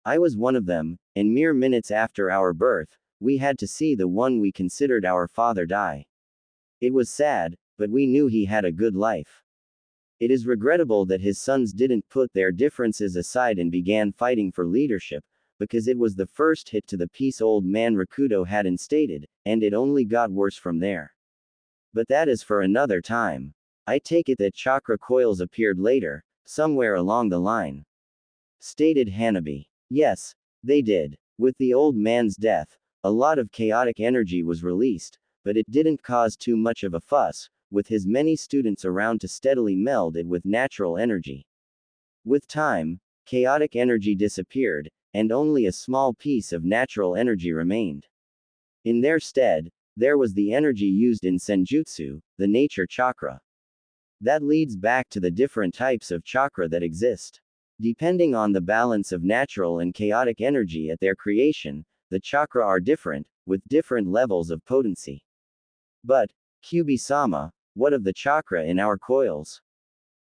I was one of them, and mere minutes after our birth, we had to see the one we considered our father die. It was sad, but we knew he had a good life. It is regrettable that his sons didn't put their differences aside and began fighting for leadership, because it was the first hit to the peace old man Rakudo had instated, and it only got worse from there. But that is for another time. I take it that chakra coils appeared later, somewhere along the line. Stated Hanabi. Yes, they did. With the old man's death, a lot of chaotic energy was released, but it didn't cause too much of a fuss, with his many students around to steadily meld it with natural energy. With time, chaotic energy disappeared, and only a small piece of natural energy remained. In their stead, there was the energy used in senjutsu, the nature chakra. That leads back to the different types of chakra that exist. Depending on the balance of natural and chaotic energy at their creation, the chakra are different, with different levels of potency. But, Kyubi-sama, what of the chakra in our coils?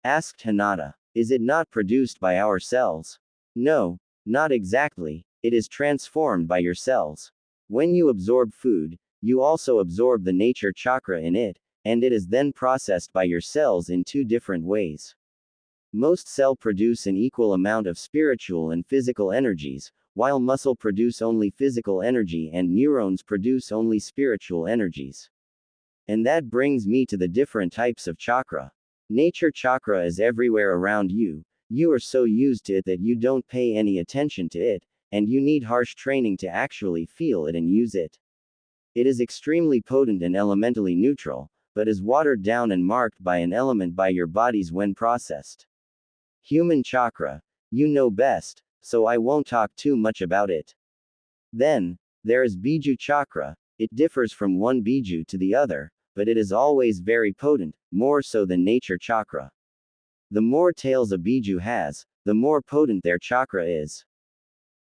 Asked Hinata. Is it not produced by our cells? No, not exactly, it is transformed by your cells. When you absorb food, you also absorb the nature chakra in it, and it is then processed by your cells in two different ways. Most cells produce an equal amount of spiritual and physical energies, while muscle produce only physical energy and neurons produce only spiritual energies. And that brings me to the different types of chakra. Nature chakra is everywhere around you. You are so used to it that you don't pay any attention to it, and you need harsh training to actually feel it and use it. It is extremely potent and elementally neutral, but is watered down and marked by an element by your bodies when processed. Human chakra, you know best, so I won't talk too much about it. Then, there is Biju chakra. It differs from one Biju to the other, but it is always very potent, more so than nature chakra. The more tails a Biju has, the more potent their chakra is.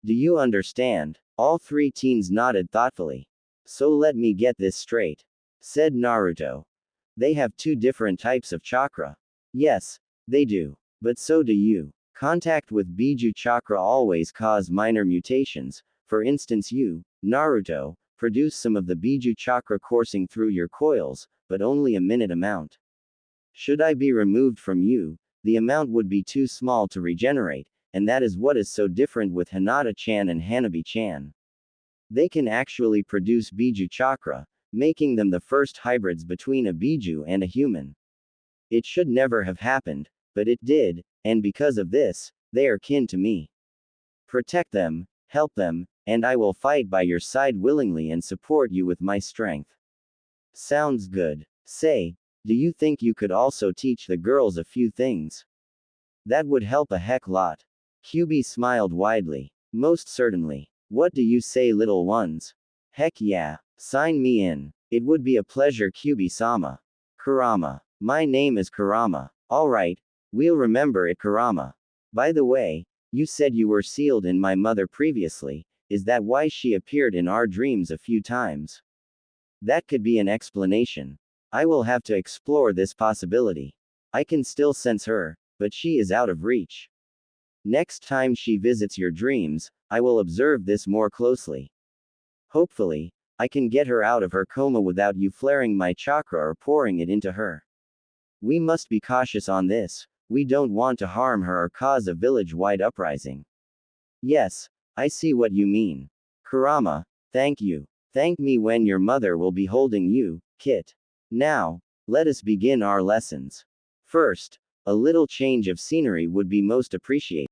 Do you understand? All three teens nodded thoughtfully. So let me get this straight, said Naruto. They have two different types of chakra. Yes, they do. But so do you. Contact with Biju chakra always cause minor mutations. For instance, you, Naruto, produce some of the Biju chakra coursing through your coils, but only a minute amount. Should I be removed from you, the amount would be too small to regenerate, and that is what is so different with Hinata-chan and Hanabi-chan. They can actually produce Biju chakra, making them the first hybrids between a Biju and a human. It should never have happened, but it did, and because of this, they are kin to me. Protect them, help them, and I will fight by your side willingly and support you with my strength. Sounds good. Say, do you think you could also teach the girls a few things? That would help a heck lot. Kyubi smiled widely. Most certainly. What do you say, little ones? Heck yeah. Sign me in. It would be a pleasure, Kyubi-sama. Kurama. My name is Kurama. Alright. We'll remember it, Kurama. By the way, you said you were sealed in my mother previously. Is that why she appeared in our dreams a few times? That could be an explanation. I will have to explore this possibility. I can still sense her, but she is out of reach. Next time she visits your dreams, I will observe this more closely. Hopefully, I can get her out of her coma without you flaring my chakra or pouring it into her. We must be cautious on this. We don't want to harm her or cause a village-wide uprising. Yes, I see what you mean. Kurama, thank you. Thank me when your mother will be holding you, Kit. Now, let us begin our lessons. First, a little change of scenery would be most appreciated.